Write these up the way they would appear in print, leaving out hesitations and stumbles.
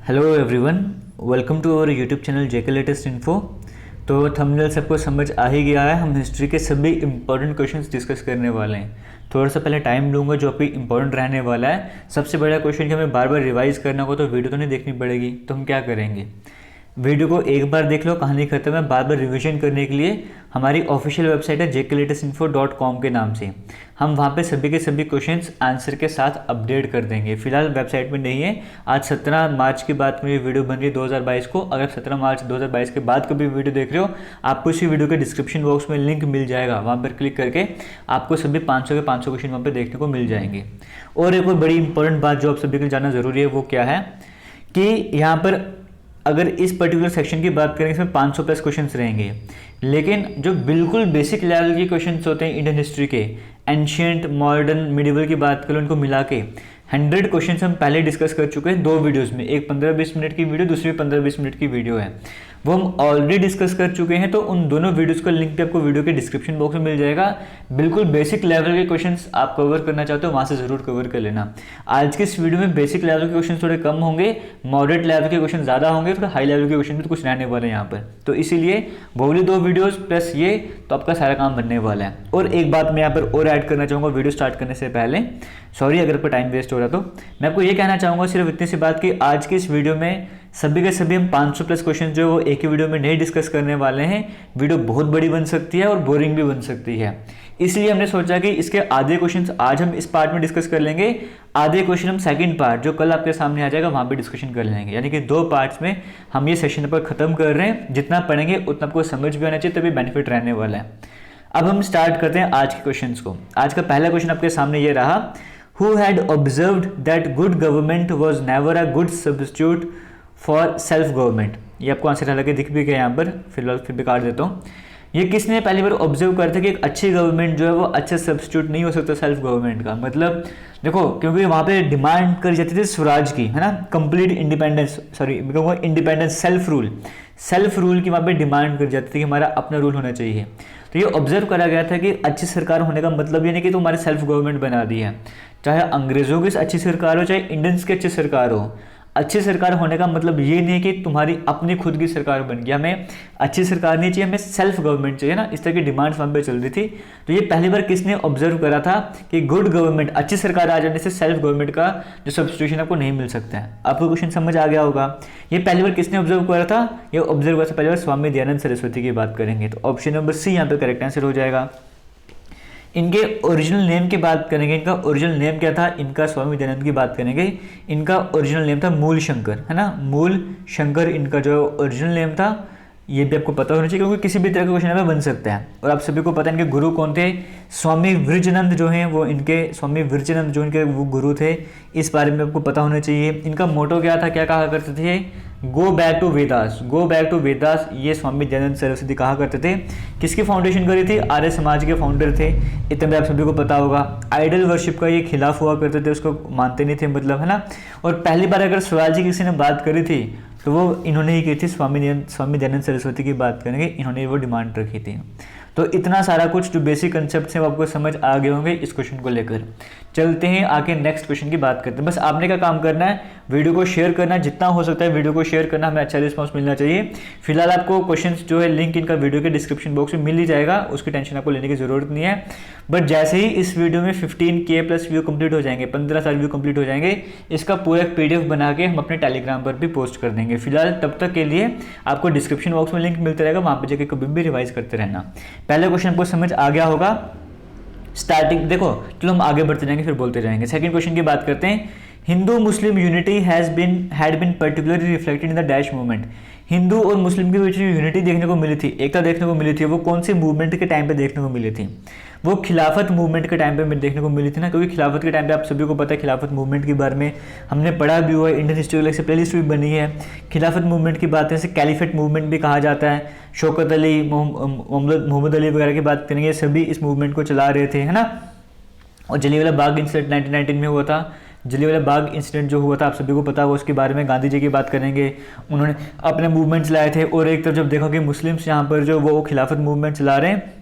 Hello everyone, welcome to our YouTube channel JK latest info. तो thumbnail सबको समझ आ ही गया है, हम हिस्ट्री के सभी इंपॉर्टेंट क्वेश्चंस डिस्कस करने वाले हैं। थोड़ा सा पहले टाइम लूँगा जो अभी इंपॉर्टेंट रहने वाला है। सबसे बड़ा क्वेश्चन कि हमें बार बार रिवाइज करना होगा तो वीडियो तो नहीं देखनी पड़ेगी, तो हम क्या करेंगे, वीडियो को एक बार देख लो, कहानी खत्म है। बार बार रिवीजन करने के लिए हमारी ऑफिशियल वेबसाइट है jklatestinfo.com के नाम से। हम वहाँ पे सभी के सभी क्वेश्चंस आंसर के साथ अपडेट कर देंगे। फिलहाल वेबसाइट में नहीं है। आज 17 मार्च की बात में ये वीडियो बन रही है 2022 को। अगर 17 मार्च 2022 के बाद कभी वीडियो देख रहे हो, आपको इसी वीडियो के डिस्क्रिप्शन बॉक्स में लिंक मिल जाएगा। वहाँ पर क्लिक करके आपको सभी 500 के 500 क्वेश्चन वहाँ पर देखने को मिल जाएंगे। और एक और बड़ी इंपॉर्टेंट बात जो आप सभी को जानना ज़रूरी है वो क्या है कि यहाँ पर अगर इस पर्टिकुलर सेक्शन की बात करें, इसमें 500 प्लस क्वेश्चंस रहेंगे, लेकिन जो बिल्कुल बेसिक लेवल के क्वेश्चंस होते हैं इंडियन हिस्ट्री के, एंशियंट, मॉडर्न, मिडिवल की बात करें, उनको मिला के 100 क्वेश्चंस हम पहले डिस्कस कर चुके हैं 2 वीडियोस में। एक 15-20 मिनट की वीडियो, दूसरी 15-20 मिनट की वीडियो है, वो हम ऑलरेडी डिस्कस कर चुके हैं। तो उन दोनों वीडियोस का लिंक भी आपको वीडियो के डिस्क्रिप्शन बॉक्स में मिल जाएगा। बिल्कुल बेसिक लेवल के क्वेश्चंस आप कवर करना चाहते हो, वहाँ से ज़रूर कवर कर लेना। आज के इस वीडियो में बेसिक लेवल के क्वेश्चन थोड़े कम होंगे, मॉडरेट लेवल के क्वेश्चन ज़्यादा होंगे, थोड़ा हाई लेवल के क्वेश्चन भी तो कुछ रहने वाले हैं यहाँ पर। तो इसीलिए बोली 2 वीडियोज़ प्लस ये, तो आपका सारा काम बनने वाला है। और एक बात मैं यहाँ पर और ऐड करना चाहूँगा वीडियो स्टार्ट करने से पहले, सॉरी अगर आपका टाइम वेस्ट हो रहा तो मैं आपको ये कहना चाहूँगा सिर्फ इतनी सी बात कि आज की इस वीडियो में सभी के सभी हम 500 प्लस क्वेश्चन जो है वो एक ही वीडियो में नहीं डिस्कस करने वाले हैं। वीडियो बहुत बड़ी बन सकती है और बोरिंग भी बन सकती है, इसलिए हमने सोचा कि इसके आधे क्वेश्चन आज हम इस पार्ट में डिस्कस कर लेंगे, आधे क्वेश्चन हम सेकंड पार्ट जो कल आपके सामने आ जाएगा वहाँ पे डिस्कशन कर लेंगे। यानी कि 2 पार्ट्स में हम ये सेशन पर खत्म कर रहे हैं। जितना पढ़ेंगे उतना आपको समझ भी आना चाहिए, तभी बेनिफिट रहने वाला है। अब हम स्टार्ट करते हैं आज के क्वेश्चन को। आज का पहला क्वेश्चन आपके सामने ये रहा, who had observed that good government was never a good substitute for self government. ये आपको आंसर हालांकि दिख भी गया यहाँ पर, फिलहाल फिर भी काट देता हूँ। ये किसने पहली बार ऑब्जर्व करा था कि एक अच्छी गवर्नमेंट जो है वो अच्छा सब्स्टिट्यूट नहीं हो सकता सेल्फ गवर्नमेंट का। मतलब देखो, क्योंकि वहाँ पे डिमांड करी जाती थी स्वराज की, है ना, complete independence, sorry independence, self rule की वहाँ पे डिमांड करी जाती थी कि हमारा अपना रूल होना चाहिए। तो ये ऑब्जर्व करा गया था कि अच्छी सरकार होने का मतलब ये नहीं कि तुम्हारी सेल्फ गवर्नमेंट बना दी है। चाहे अंग्रेजों की अच्छी सरकार हो, चाहे इंडियंस की अच्छी सरकार हो, अच्छी सरकार होने का मतलब ये नहीं है कि तुम्हारी अपनी खुद की सरकार बन गई। हमें अच्छी सरकार नहीं चाहिए, हमें सेल्फ गवर्नमेंट चाहिए ना, इस तरह की डिमांड्स वहाँ पे चल रही थी। तो ये पहली बार किसने ऑब्जर्व करा था कि गुड गवर्नमेंट, अच्छी सरकार आ जाने से सेल्फ गवर्नमेंट का जो सब्स्टिट्यूशन आपको नहीं मिल सकता है। आपको क्वेश्चन समझ आ गया होगा। ये पहली बार किसने ऑब्जर्व करा था, ये ऑब्जर्व करा था पहली बार स्वामी दयानंद सरस्वती की बात करेंगे। तो ऑप्शन नंबर सी यहाँ पे करेक्ट आंसर हो जाएगा। इनके ओरिजिनल नेम की बात करेंगे, इनका ओरिजिनल नेम क्या था, इनका स्वामी दयानंद की बात करेंगे, इनका ओरिजिनल नेम था मूल शंकर, है ना, मूल शंकर इनका जो ओरिजिनल नेम था। ये भी आपको पता होना चाहिए क्योंकि किसी भी तरह का क्वेश्चन बन सकता है। और आप सभी को पता है इनके गुरु कौन थे, स्वामी विरजानंद जो हैं वो इनके, स्वामी विरजानंद जो इनके वो गुरु थे, इस बारे में आपको पता होना चाहिए। इनका मोटो क्या था, क्या कहा करते थे, go back to Vedas, go back to Vedas, ये स्वामी दयानंद सरस्वती कहा करते थे। किसकी फाउंडेशन करी थी, आर्य समाज के फाउंडर थे, इतना भी आप सभी को पता होगा। आइडल वर्शिप का ये खिलाफ हुआ करते थे, उसको मानते नहीं थे, मतलब, है ना। और पहली बार अगर स्वराज जी किसी ने बात करी थी तो वो इन्होंने ही की थी, स्वामी दयानंद सरस्वती की बात करेंगे, इन्होंने वो डिमांड रखी थी। तो इतना सारा कुछ जो बेसिक कंसेप्ट है वो आपको समझ आ गए होंगे इस क्वेश्चन को लेकर। चलते हैं आगे नेक्स्ट क्वेश्चन की बात करते हैं। बस आपने क्या काम करना है, वीडियो को शेयर करना, जितना हो सकता है वीडियो को शेयर करना, हमें अच्छा रिस्पांस मिलना चाहिए। फिलहाल आपको क्वेश्चंस जो है लिंक इनका वीडियो के डिस्क्रिप्शन बॉक्स में मिल ही जाएगा, उसकी टेंशन आपको लेने की जरूरत नहीं है। बट जैसे ही इस वीडियो में 15K प्लस व्यू कंप्लीट हो जाएंगे, 15,000 व्यू कंप्लीट हो जाएंगे, इसका पूरा एक PDF बना के हम अपने टेलीग्राम पर भी पोस्ट कर देंगे। फिलहाल तब तक के लिए आपको डिस्क्रिप्शन बॉक्स में लिंक मिलता रहेगा, वहाँ पर जाकर कभी भी रिवाइज करते रहना। पहले क्वेश्चन आपको समझ आ गया होगा। स्टार्टिंग देखो, चलो हम आगे बढ़ते जाएंगे फिर बोलते जाएंगे। सेकंड क्वेश्चन की बात करते हैं। Hindu Muslim unity had been particularly reflected in the dash movement. Hindu और मुस्लिम के बीच में यूनिटी देखने को मिली थी, एकता देखने को मिली थी, वो कौन सी मूवमेंट के टाइम पे देखने को मिली थी, वो खिलाफत मूवमेंट के टाइम पे देखने को मिली थी ना। क्योंकि खिलाफत के टाइम पे आप सभी को पता है, खिलाफत मूवमेंट के बारे में हमने पढ़ा भी हुआ है, इंडियन हिस्ट्री अलग से प्लेलिस्ट भी बनी है। खिलाफत मूवमेंट की बात है, कैलिफेट मूवमेंट भी कहा जाता है। शौकत अली, मोहम्मद अली वगैरह की बात करेंगे, सभी इस मूवमेंट को चला रहे थे, है ना। और जलियांवाला बाग इंसिडेंट 1919 में हुआ था। जलियांवाला बाग इंसिडेंट जो हुआ था आप सभी को पता होगा, उसके बारे में गांधी जी की बात करेंगे, उन्होंने अपने मूवमेंट्स लाए थे। और एक तरफ जब देखा कि मुस्लिम्स यहाँ पर जो वो खिलाफत मूवमेंट चला रहे हैं,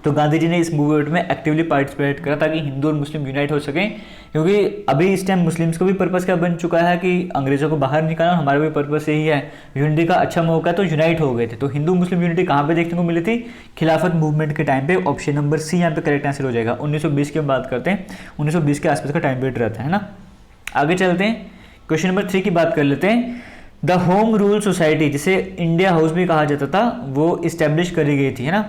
तो गांधी जी ने इस मूवमेंट में एक्टिवली पार्टिसिपेट करा ताकि हिंदू और मुस्लिम यूनाइट हो सकें, क्योंकि अभी इस टाइम मुस्लिम्स को भी पर्पस क्या बन चुका है कि अंग्रेजों को बाहर निकालना, हमारा भी पर्पस यही है, यूनिटी का अच्छा मौका है, तो यूनाइट हो गए थे। तो हिंदू मुस्लिम यूनिटी कहाँ पे देखने को मिली थी? खिलाफत मूवमेंट के टाइम पे। ऑप्शन नंबर सी यहाँ पे करेक्ट आंसर हो जाएगा। 1920 की हम बात करते हैं, 1920 के आसपास का टाइम पीरियड रहता है ना। आगे चलते हैं, क्वेश्चन नंबर 3 की बात कर लेते हैं। द होम रूल सोसाइटी, जिसे इंडिया हाउस भी कहा जाता था, वो इस्टेब्लिश करी गई थी, है ना।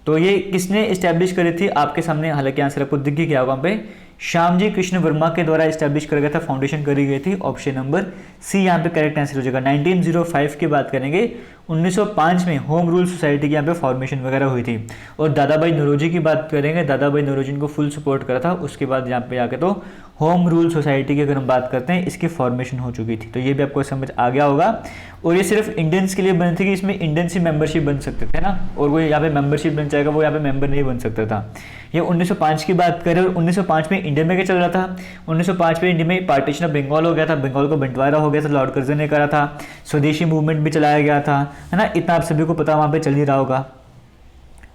तो ये किसने इस्टेब्लिश करी थी? आपके सामने हालांकि आंसर आपको दिख गया होगा पे, श्यामजी कृष्ण वर्मा के द्वारा इस्टेब्लिश कर गया था, फाउंडेशन करी गई थी। ऑप्शन नंबर सी यहाँ पे करेक्ट आंसर हो जाएगा। 1905 की बात करेंगे, 1905 में होम रूल सोसाइटी की यहाँ पे फॉर्मेशन वगैरह हुई थी। और दादा भाई नौरोजी की बात करेंगे, दादा भाई नौरोजी को फुल सपोर्ट करा था। उसके बाद यहाँ पे आके तो होम रूल सोसाइटी की अगर हम बात करते हैं, इसकी फॉर्मेशन हो चुकी थी। तो ये भी आपको समझ आ गया होगा। और ये सिर्फ इंडियंस के लिए बनी थी कि इसमें इंडियंस ही मेंबरशिप बन सकते थे ना, और वो यहाँ पे मेंबरशिप बन जाएगा, वो यहाँ पे मेंबर नहीं बन सकता था। ये 1905 की बात करें, और 1905 में इंडिया में क्या चल रहा था? 1905 में इंडिया में पार्टीशन ऑफ बंगाल हो गया था, बंगाल को बंटवारा हो गया था, लॉर्ड कर्जन ने करा था, स्वदेशी मूवमेंट भी चलाया गया था, है ना। इतना आप सभी को पता वहाँ पे चल ही रहा होगा।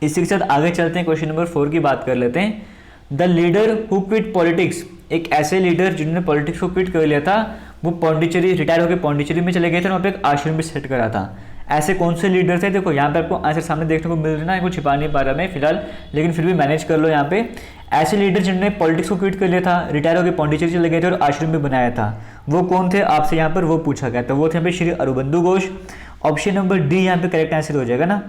इसी के साथ आगे चलते हैं, क्वेश्चन नंबर 4 की बात कर लेते हैं। The leader who quit politics, एक ऐसे लीडर जिन्होंने पॉलिटिक्स को क्विट कर लिया था, वो पौंडीचेरी रिटायर होकर पौंडीचेरी में चले गए थे, वहाँ पे एक आश्रम भी सेट करा था। ऐसे कौन से लीडर थे? देखो यहाँ पे आपको आंसर सामने देखने को मिल रहा है, कुछ छिपा नहीं पा रहा मैं फिलहाल, लेकिन फिर भी मैनेज कर लो। यहाँ पे ऐसे लीडर जिन्होंने पॉलिटिक्स को क्विट कर लिया था, रिटायर होकर पौंडीचेरी चले गए थे और आश्रम भी बनाया था, वो कौन थे? आपसे यहाँ पर वो पूछा गया था। वो थे यहाँ पे Shri Aurobindo Ghosh. Option number D यहाँ पे करेक्ट आंसर हो जाएगा ना।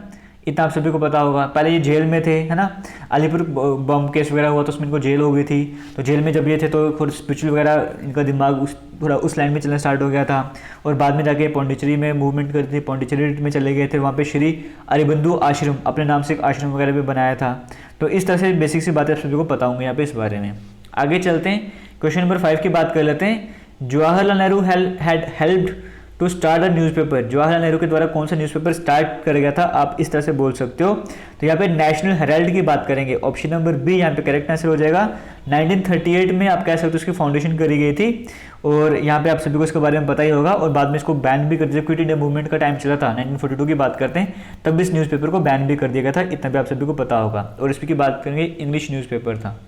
इतना आप सभी को पता होगा। पहले ये जेल में थे, है ना। अलीपुर बम केस वगैरह हुआ तो उसमें इनको जेल हो गई थी। तो जेल में जब ये थे तो थोड़ा स्पिरिचुअल वगैरह इनका दिमाग थोड़ा उस लाइन में चलना स्टार्ट हो गया था। और बाद में जाके पौंडीचेरी में मूवमेंट करते थे, पौंडीचेरी में चले गए थे, वहाँ पे श्री अरबिंदो आश्रम, अपने नाम से एक आश्रम वगैरह भी बनाया था। तो इस तरह से बेसिक सी बातें आप सभी को पता होंगी यहाँ पे इस बारे में। आगे चलते हैं, क्वेश्चन नंबर 5 की बात कर लेते हैं। Jawaharlal Nehru had helped to start a newspaper, Jawaharlal Nehru के द्वारा कौन सा न्यूज़पेपर स्टार्ट कर गया था? आप इस तरह से बोल सकते हो। तो यहाँ पे नेशनल हेराल्ड की बात करेंगे। ऑप्शन नंबर बी यहाँ पे करेक्ट आंसर हो जाएगा। 1938 में आप कह सकते हो उसकी फाउंडेशन करी गई थी, और यहाँ पे आप सभी को इसके बारे में पता ही होगा। और बाद में इसको बैन भी कर दिया, क्विट इंडिया मूवमेंट का टाइम चला था, 1942 की बात करते हैं, तब इस न्यूज़पेपर को बैन भी कर दिया गया था। इतना भी आप सभी को पता होगा। और इसकी बात करेंगे, इंग्लिश न्यूज़पेपर था।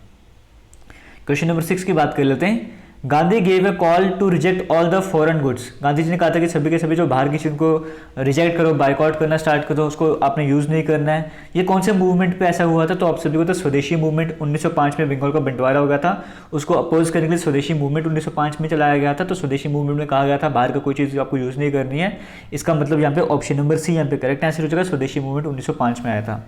क्वेश्चन नंबर 6 की बात कर लेते हैं। Gandhi gave a call to reject all the foreign goods, Gandhi ji ने कहा था कि सभी के सभी जो बाहर की चीज़ को रिजेक्ट करो, बाइकआउट करना स्टार्ट करो, उसको आपने यूज़ नहीं करना है। ये कौन से मूवमेंट पे ऐसा हुआ था? तो आप सभी को तो स्वदेशी मूवमेंट 1905 में बंगाल का बंटवारा हो गया था, उसको अपोज करने के लिए स्वदेशी मूवमेंट 1905 में चलाया गया था। तो स्वदेशी मूवमेंट में कहा गया था बाहर का कोई चीज़ आपको यूज़ नहीं करनी है। इसका मतलब यहाँ पे ऑप्शन नंबर सी यहाँ पे करेक्ट आंसर हो जाएगा। स्वदेशी मूवमेंट 1905 में आया था।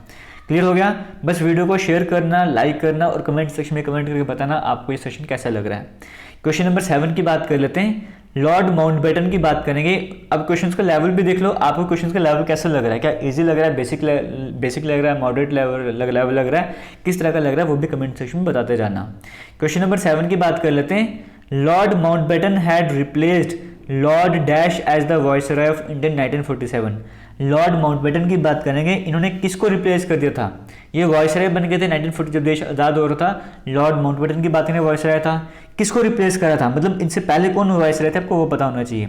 क्लियर हो गया? बस वीडियो को शेयर करना, लाइक करना और कमेंट सेक्शन में कमेंट करके बताना आपको ये सेशन कैसा लग रहा है। क्वेश्चन नंबर 7 की बात कर लेते हैं। लॉर्ड माउंटबेटन की बात करेंगे। अब क्वेश्चंस का लेवल भी देख लो, आपको क्वेश्चंस का लेवल कैसा लग रहा है? क्या इजी लग रहा है, बेसिक लग रहा है, मॉडरेट लेवल लग रहा है, किस तरह का लग रहा है वो भी कमेंट सेक्शन में बताते जाना। क्वेश्चन नंबर 7 की बात कर लेते हैं। Lord Mountbatten had replaced Lord dash as the viceroy of India 1947। Lord Mountbatten की बात करेंगे, इन्होंने किसको रिप्लेस कर दिया था? ये वाइसरॉय बन गए थे 1940 जब देश आज़ाद हो रहा था। लॉर्ड माउंटबेटन की बात करें, वाइसरॉय था। किसको रिप्लेस करा था? मतलब इनसे पहले कौन वाइसरॉय थे, आपको वो पता होना चाहिए।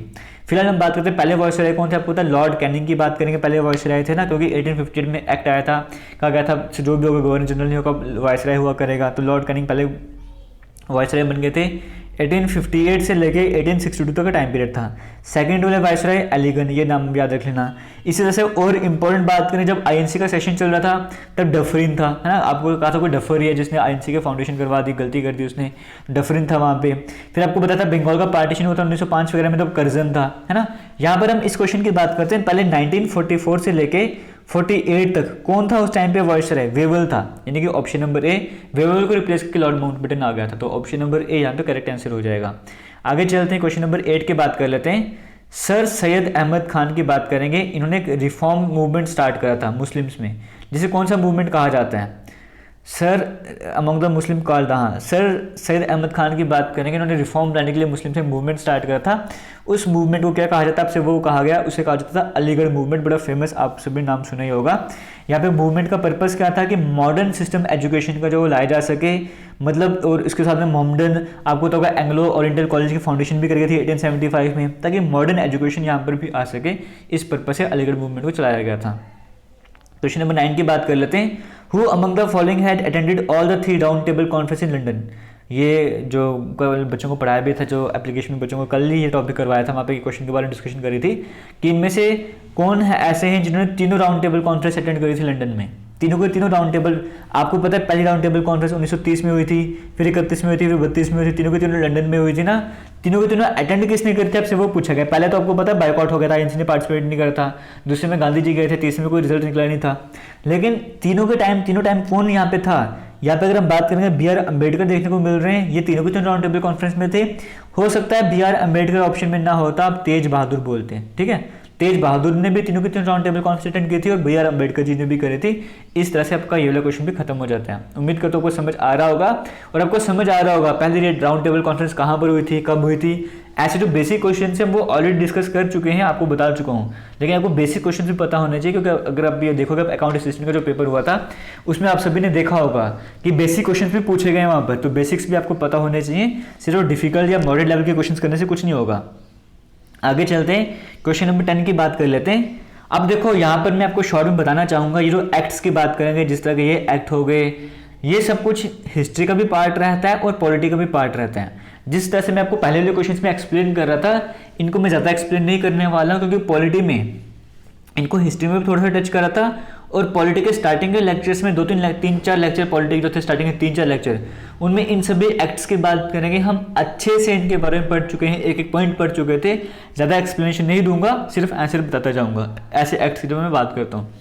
फिलहाल हम बात करते हैं पहले वाइसरॉय कौन थे, आपको पता है लॉर्ड कैनिंग की बात करेंगे। पहले वाइसरॉय थे ना, क्योंकि 1858 में एक्ट आया था, कहा गया था जो भी होगा गवर्नर जनरल नहीं होगा, वाइसरॉय हुआ करेगा। तो लॉर्ड कैनिंग पहले वाइसरॉय बन गए थे। 1858 से लेके 1862 तक का टाइम पीरियड था। सेकंड वाले वाइसरॉय एलिगन, ये नाम याद रख लेना। इसी तरह से और इम्पोर्टेंट बात करें, जब आईएनसी का सेशन चल रहा था तब डफरिन था, है ना। आपको कहा था कोई डफर ही है जिसने आईएनसी के फाउंडेशन करवा दी, गलती कर दी उसने, डफरिन था वहाँ पे। फिर आपको पता था बंगाल का पार्टीशन हुआ था 1905 वगैरह में, तब कर्जन था, है ना। यहाँ पर हम इस क्वेश्चन की बात करते हैं, पहले 1944 से लेके 48 तक कौन था उस टाइम पे वाइसरॉय? वेवल था, यानी कि ऑप्शन नंबर ए, वेवल को रिप्लेस करके लॉर्ड माउंटबेटन आ गया था। तो ऑप्शन नंबर ए यहाँ पे करेक्ट आंसर हो जाएगा। आगे चलते हैं, क्वेश्चन नंबर 8 की बात कर लेते हैं। सर सैयद अहमद खान की बात करेंगे। इन्होंने एक रिफॉर्म मूवमेंट स्टार्ट करा था मुस्लिम्स में, जिसे कौन सा मूवमेंट कहा जाता है? Sir among the Muslim called, हाँ, सर सैयद अहमद खान की बात करेंगे। इन्होंने रिफॉर्म लाने के लिए मुस्लिम से मूवमेंट स्टार्ट करा था। उस मूवमेंट को क्या कहा जाता है? आपसे वो कहा गया, उसे कहा जाता था अलीगढ़ मूवमेंट, बड़ा फेमस, आप सभी नाम सुना ही होगा। यहाँ पे मूवमेंट का पर्पस क्या था कि मॉडर्न सिस्टम एजुकेशन का जो लाया जा सके, मतलब, और इसके साथ में मोहम्मदन, आपको तो एंग्लो ओरिएंटल कॉलेज की फाउंडेशन भी कर गई थी 1875 में, ताकि मॉडर्न एजुकेशन यहाँ पर भी आ सके। इस पर्पस से अलीगढ़ मूवमेंट को चलाया गया था। क्वेश्चन नंबर 9 की बात कर लेते हैं। Who among the following had attended all the 3 round table conference in London. ये जो कल बच्चों को पढ़ाया भी था, जो एप्लीकेशन में बच्चों को कल ही ये टॉपिक करवाया था, वहाँ पे क्वेश्चन के बारे में डिस्कशन करी थी कि इनमें से कौन है ऐसे हैं जिन्होंने तीनों राउंड टेबल कॉन्फ्रेंस अटेंड करी थी लंदन में। तीनों के तीनों राउंड टेबल, आपको पता है पहली राउंड टेबल कॉन्फ्रेंस 1930 में हुई थी, फिर 31 में हुई थी, फिर 32 में हुई थी, तीनों के तीनों लंदन में हुई थी ना। तीनों के तीनों अटेंड किसने करी थी आपसे वो पूछा गया। पहले तो आपको पता है बायकॉट हो गया था, इनसे पार्टिसिपेट नहीं करा था। दूसरे में गांधी जी गए थे, तीसरे में कोई रिजल्ट निकला नहीं था। लेकिन तीनों टाइम कौन यहाँ पे था। यहाँ पे अगर हम बात करेंगे बी आर अम्बेडकर देखने को मिल रहे हैं, ये तीनों के तीनों राउंड टेबल कॉन्फ्रेंस में थे। हो सकता है बी आर अम्बेडकर ऑप्शन में ना होता, आप तेज बहादुर बोलते हैं, ठीक है। तेज बहादुर ने भी तीनों के तीनों राउंड टेबल कॉन्फ्रेंस अटेंड की थी और बी आर अम्बेडकर जी ने भी करी थी। इस तरह से आपका ये वाला क्वेश्चन भी खत्म हो जाता है। उम्मीद करता हूँ आपको समझ आ रहा होगा, और आपको समझ आ रहा होगा पहले ये राउंड टेबल कॉन्फ्रेंस कहाँ पर हुई थी, कब हुई थी। ऐसे जो बेसिक क्वेश्चन है वो ऑलरेडी डिस्कस कर चुके हैं, आपको बता चुका हूँ, लेकिन आपको बेसिक क्वेश्चन भी पता होने चाहिए। क्योंकि अगर आप ये देखोगे अकाउंट असिस्टेंट का जो पेपर हुआ था उसमें आप सभी ने देखा होगा कि बेसिक क्वेश्चन भी पूछे गए वहाँ पर, तो बेसिक्स भी आपको पता होने चाहिए। सिर्फ डिफिकल्ट या मॉडरेट लेवल के क्वेश्चन करने से कुछ नहीं होगा। आगे चलते हैं, क्वेश्चन नंबर 10 की बात कर लेते हैं। अब देखो यहाँ पर मैं आपको शॉर्ट में बताना चाहूँगा, ये जो एक्ट्स की बात करेंगे, जिस तरह के ये एक्ट हो गए, ये सब कुछ हिस्ट्री का भी पार्ट रहता है और पॉलिटी का भी पार्ट रहता है। जिस तरह से मैं आपको पहले वाले क्वेश्चंस में एक्सप्लेन कर रहा था, इनको मैं ज़्यादा एक्सप्लेन नहीं करने वाला हूँ, क्योंकि पॉलिटी में इनको हिस्ट्री में भी थोड़ा सा टच करा था, और पॉलिटी के स्टार्टिंग के लेक्चर्स में 3-4 लेक्चर पॉलिटी जो थे, स्टार्टिंग के 3-4 लेक्चर, उनमें इन सभी एक्ट्स की बात करेंगे। हम अच्छे से इनके बारे में पढ़ चुके हैं, एक एक पॉइंट पढ़ चुके थे। ज़्यादा एक्सप्लेनेशन नहीं दूंगा, सिर्फ आंसर बताता जाऊँगा ऐसे एक्ट्स की जो मैं बात करता हूँ।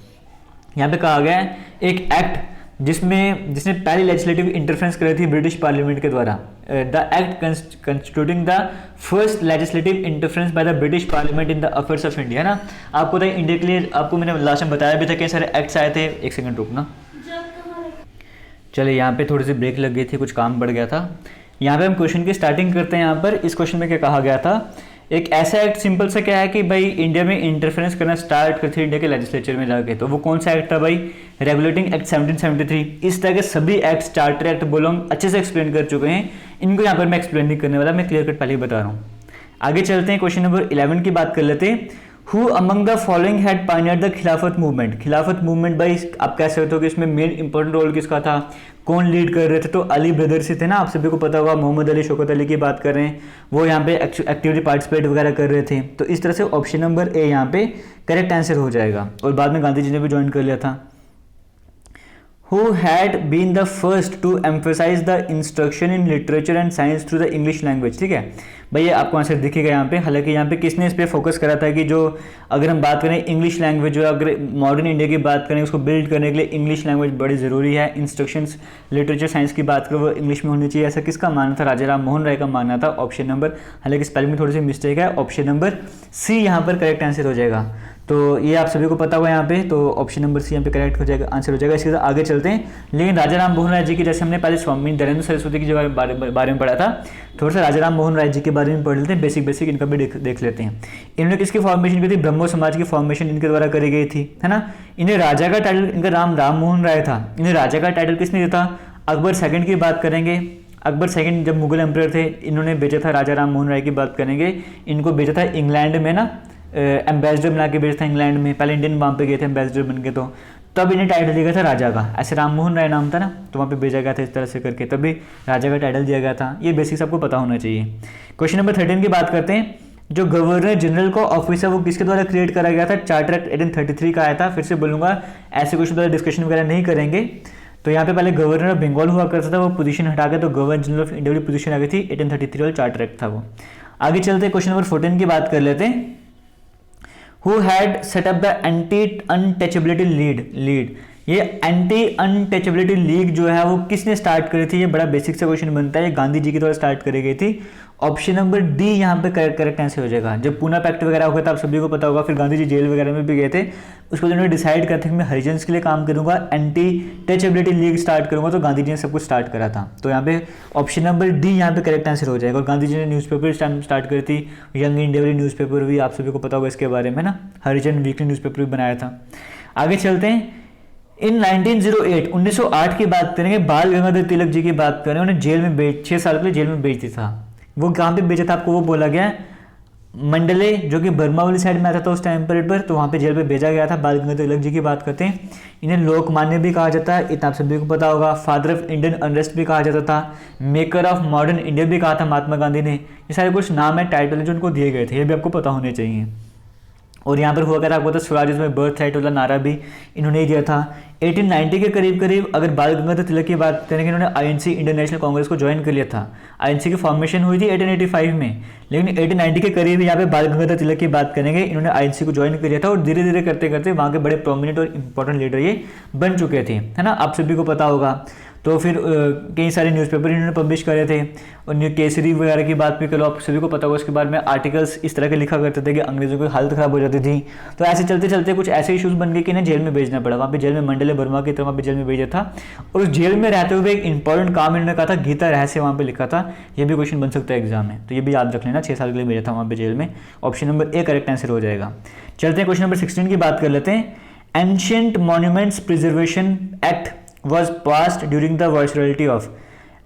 यहाँ पे कहा गया है एक एक्ट जिसने पहली लेजिस्लेटिव इंटरफेरेंस करी थी ब्रिटिश पार्लियामेंट के द्वारा। The act constituting the first legislative interference by the British parliament in the affairs of India, ना। आपको तो इंडिया के लिए आपको मैंने लास्ट टाइम बताया भी था कई सारे एक्ट्स आए थे। एक सेकंड रुकना, चलिए यहाँ पे थोड़ी सी ब्रेक लग गई थी, कुछ काम बढ़ गया था। यहाँ पे हम क्वेश्चन की स्टार्टिंग करते हैं। यहाँ पर इस क्वेश्चन में क्या कहा गया था, एक ऐसा एक्ट सिंपल सा क्या है कि भाई इंडिया में इंटरफेरेंस करना स्टार्ट करती है इंडिया के लेजिस्लेचर में जाके। तो वो कौन सा एक्ट था भाई, रेगुलेटिंग एक्ट 1773। इस तरह के सभी एक्ट, चार्टर एक्ट बोलो, हम अच्छे से एक्सप्लेन कर चुके हैं। इनको यहाँ पर मैं एक्सप्लेन नहीं करने वाला, मैं क्लियर कट पहले ही बता रहा हूँ। आगे चलते हैं, क्वेश्चन नंबर 11 की बात कर लेते हैं। Who among the following had pioneered the खिलाफत मूवमेंट। खिलाफत मूवमेंट भाई आप कह सकते हो कि इसमें मेन इंपॉर्टेंट रोल किसका था, कौन लीड कर रहे थे। तो अली ब्रदर्स ही थे ना, आप सभी को पता होगा। मोहम्मद अली, शौकत अली की बात कर रहे हैं, वो यहाँ पे एक्टिवली पार्टिसिपेट वगैरह कर रहे थे। तो इस तरह से ऑप्शन नंबर ए यहाँ पे करेक्ट आंसर हो जाएगा। और बाद में गांधी जी ने भी ज्वाइन कर लिया था। Who had been the first to emphasize the instruction in literature and science through the English language। ठीक है भाई, ये आपको आंसर दिखेगा यहाँ पे। हालांकि यहाँ पे किसने इस पे फोकस करा था कि जो अगर हम बात करें इंग्लिश लैंग्वेज, जो अगर मॉडर्न इंडिया की बात करें उसको बिल्ड करने के लिए इंग्लिश लैंग्वेज बड़ी ज़रूरी है। इंस्ट्रक्शंस लिटरेचर साइंस की बात करें वो इंग्लिश में होनी चाहिए, ऐसा किसका मानना था, राजा राम मोहन राय का मानना था। ऑप्शन नंबर, हालांकि स्पेलिंग में थोड़ी सी मिस्टेक है, ऑप्शन नंबर सी यहाँ पर करेक्ट आंसर हो जाएगा। तो ये आप सभी को पता हुआ यहाँ पे, तो ऑप्शन नंबर सी यहाँ पे करेक्ट हो जाएगा, आंसर हो जाएगा। इसके साथ आगे चलते हैं। लेकिन राजा राम मोहन राय जी की, जैसे हमने पहले स्वामी दयानंद सरस्वती के बारे में पढ़ा था, थोड़ा सा राजा राम मोहन राय जी के बारे में पढ़ लेते हैं। बेसिक इनका भी देख लेते हैं। इन्होंने किसकी फॉर्मेशन की थी, ब्रह्मो समाज की फॉर्मेशन इनके द्वारा करी गई थी, है ना। इन्हें राजा का टाइटल, इनका राम मोहन राय था, इन्हें राजा का टाइटल किसने दिया था, अकबर सेकंड की बात करेंगे। अकबर सेकंड जब मुगल एम्परर थे, इन्होंने भेजा था, राजा राम मोहन राय की बात करेंगे, इनको भेजा था इंग्लैंड में ना, एम्बेसडर बना के भेजा था इंग्लैंड में। पहले इंडियन वहाँ पे गए थे एम्बेसडर बन के, तो तब इन्हें टाइटल दिया गया था राजा का। ऐसे राम मोहन राय नाम था ना, तो वहाँ पे भेजा गया था इस तरह से करके, तभी राजा का टाइटल दिया गया था। ये बेसिक्स आपको पता होना चाहिए। क्वेश्चन नंबर 13 की बात करते हैं। जो गवर्नर जनरल का ऑफिस है वो किसके द्वारा क्रिएट करा गया था, चार्टर एक्ट 1833 का आया था। फिर से बोलूँगा, ऐसे क्वेश्चन द्वारा डिस्कशन वगैरह नहीं करेंगे। तो यहाँ पे पहले गवर्नर ऑफ बंगाल हुआ करता था, वो पोजीशन हटा के तो गवर्नर जनरल ऑफ इंडिया वाली पोजीशन आ गई थी। 1833 वाला चार्टर एक्ट था वो। आगे चलते क्वेश्चन नंबर 14 की बात कर लेते हैं। Who had set up the anti untouchability lead। ये एंटी अनटचेबिलिटी लीग जो है वो किसने स्टार्ट करी थी, ये बड़ा बेसिक सा क्वेश्चन बनता है। ये गांधी जी के द्वारा स्टार्ट करी गई थी। ऑप्शन नंबर डी यहाँ पे करेक्ट आंसर हो जाएगा। जब पूना पैक्ट वगैरह हो गया था, आप सभी को पता होगा, फिर गांधी जी जेल वगैरह में भी गए थे। उसको उन्होंने डिसाइड करते कि मैं हरिजन्स के लिए काम करूंगा, एंटी टचेबिलिटी लीग स्टार्ट करूंगा, तो गांधी जी ने सब कुछ स्टार्ट करा था। तो यहाँ पे ऑप्शन नंबर डी यहाँ पे करेक्ट आंसर हो जाएगा। और गांधी जी ने न्यूज़पेपर स्टार्ट करी थी, यंग इंडिया वाली न्यूज़पेपर भी, आप सभी को पता होगा इसके बारे में ना, हरिजन वीकली न्यूज़पेपर भी बनाया था। आगे चलते हैं। इन 1908 की बात करेंगे, बाल गंगाधर तिलक जी की बात करें, उन्हें जेल में 6 साल के लिए जेल में भेज दिया था। वो कहाँ पे भेजा था आपको, वो बोला गया मंडले जो कि बर्मा वाली साइड में आता था उस टाइम पीरियड पर, तो वहाँ पे जेल पे भेजा गया था। बाल गंगाधर तिलक जी की बात करते हैं, इन्हें लोकमान्य भी कहा जाता है, इतना आप सभी को पता होगा। फादर ऑफ इंडियन अनरेस्ट भी कहा जाता था, मेकर ऑफ मॉडर्न इंडिया भी कहा था महात्मा गांधी ने। ये सारे कुछ नाम है, टाइटल है जो उनको दिए गए थे, ये भी आपको पता होने चाहिए। और यहाँ पर हुआ क्या था आपको, तो स्वराज में बर्थ राइट वाला नारा भी इन्होंने ही दिया था। 1890 के करीब करीब अगर बाल गंगाधर तिलक की बात करेंगे, इन्होंने आईएनसी इंडियन नेशनल कांग्रेस को ज्वाइन कर लिया था। आईएनसी की फॉर्मेशन हुई थी 1885 में, लेकिन 1890 के करीब यहाँ पे बाल गंगाधर तिलक की बात करेंगे, इन्होंने आईएनसी को ज्वाइन कर लिया था और धीरे धीरे करते करते वहाँ के बड़े प्रोमिनेंट और इंपॉर्टेंट लीडर ये बन चुके थे, है ना, आप सभी को पता होगा। तो फिर कई सारे न्यूज़पेपर इन्होंने पब्लिश करे थे, और न्यू केसरी वगैरह की बात भी करो, आप सभी को पता होगा। उसके बाद में आर्टिकल्स इस तरह के लिखा करते थे कि अंग्रेजों की हालत ख़राब हो जाती थी। तो ऐसे चलते चलते कुछ ऐसे इशूज़ बन गए कि इन्हें जेल में भेजना पड़ा। वहाँ पे जेल में मंडले बर्मा की तरह वहाँ पे जेल में भेजा था, और उस जेल में रहते हुए एक इंपॉर्टेंट काम इन्होंने कहा था, गीता रहस्य वहाँ पर लिखा था। ये भी क्वेश्चन बन सकता है एग्जाम में, तो ये भी याद रख लेना, 6 साल के लिए भेजा था वहाँ पे जेल में। Option number A correct answer हो जाएगा। चलते हैं क्वेश्चन नंबर 16 की बात कर लेते हैं। Ancient monuments preservation act was passed during the viceroyalty of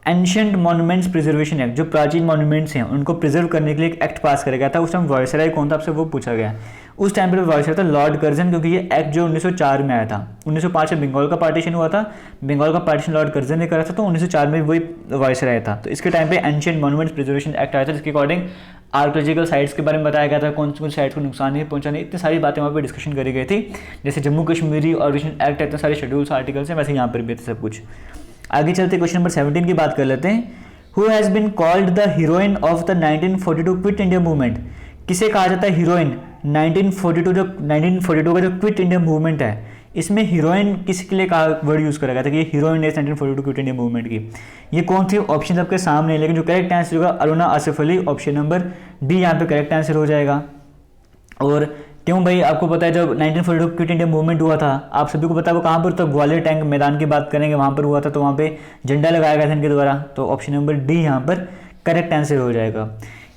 ancient monuments preservation act, जो प्राचीन मॉन्यूमेंट्स हैं उनको प्रिजर्व करने के लिए एक एक्ट पास करा गया था। उस टाइम वायसराय कौन था आपसे वो पूछा गया। उस टाइम पर वायसराय था लॉर्ड कर्जन, क्योंकि ये एक्ट जो 1904 में आया था। 1905 में बंगाल का पार्टीशन हुआ था, बंगाल का पार्टीशन लॉर्ड कर्जन ने करा था, तो 1904 में वही वायसराय था। तो इसके टाइम पे एंशिएंट मॉन्यूमेंट्स प्रिजर्वेशन एक्ट आया था, जिसके अकॉर्डिंग आर्कोलॉजिकल साइट्स के बारे में बताया गया था, कौन सी साइट्स को नुकसान नहीं पहुंचाने, इतनी सारी बातें वहाँ पे डिस्कशन करी गई थी। जैसे जम्मू कश्मीरी ऑर्गेनाइजेशन एक्ट, इतने सारे शेड्यूल्स आर्टिकल्स हैं, वैसे यहाँ पर भी थे सब कुछ। आगे चलते क्वेश्चन नंबर 17 की बात कर लेते हैं। Who has been called the heroine of the 1942 quit India movement, किसे कहा जाता है हीरोइन 1942 का जो क्विट इंडिया मूवमेंट है, इसमें हीरोइन किसके लिए कहा वर्ड यूज करा गया था कि ये हीरोइन है 1942 क्विट इंडिया मूवमेंट की। ये कौन सी ऑप्शन आपके सामने है, लेकिन जो करेक्ट आंसर होगा Aruna Asif Ali, option number D यहाँ पे करेक्ट आंसर हो जाएगा। और क्यों भाई, आपको पता है जब 1942 क्विट इंडिया मूवमेंट हुआ था, आप सभी को पता है वो कहाँ पर, तो ग्वालियर टैंक मैदान की बात करेंगे, वहाँ पर हुआ था। तो वहाँ पे झंडा लगाया गया था इनके द्वारा, तो ऑप्शन नंबर डी यहाँ पर करेक्ट आंसर हो जाएगा।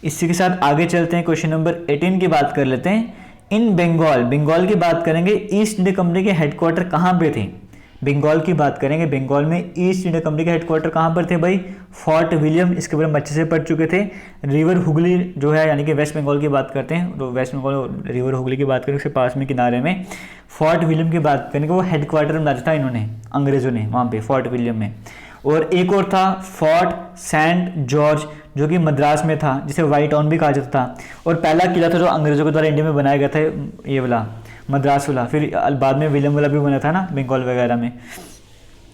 इसी के साथ आगे चलते हैं, क्वेश्चन नंबर 18 की बात कर लेते हैं। इन बंगाल, बंगाल की बात करेंगे, ईस्ट इंडिया कंपनी के हेडक्वार्टर कहाँ पे थे। बंगाल की बात करेंगे, बंगाल में ईस्ट इंडिया कंपनी के हेडक्वार्टर कहाँ पर थे भाई, फोर्ट विलियम, इसके बारे में अच्छे से पढ़ चुके थे। रिवर हुगली जो है, यानी कि वेस्ट बंगाल की बात करते हैं, तो वेस्ट बंगाल रिवर हुगली की बात करें, उसके पास में किनारे में फोर्ट विलियम की बात करेंगे, वो हेडक्वार्टर बनाया था इन्होंने, अंग्रेजों ने, वहाँ पे फोर्ट विलियम में। और एक और था फोर्ट सेंट जॉर्ज, जो कि मद्रास में था, जिसे व्हाइट टाउन भी कहा जाता था। और पहला किला था जो अंग्रेजों के द्वारा इंडिया में बनाया गया था, ये वाला मद्रास वाला। फिर बाद में विलियम वाला भी बना था ना बंगाल वगैरह में,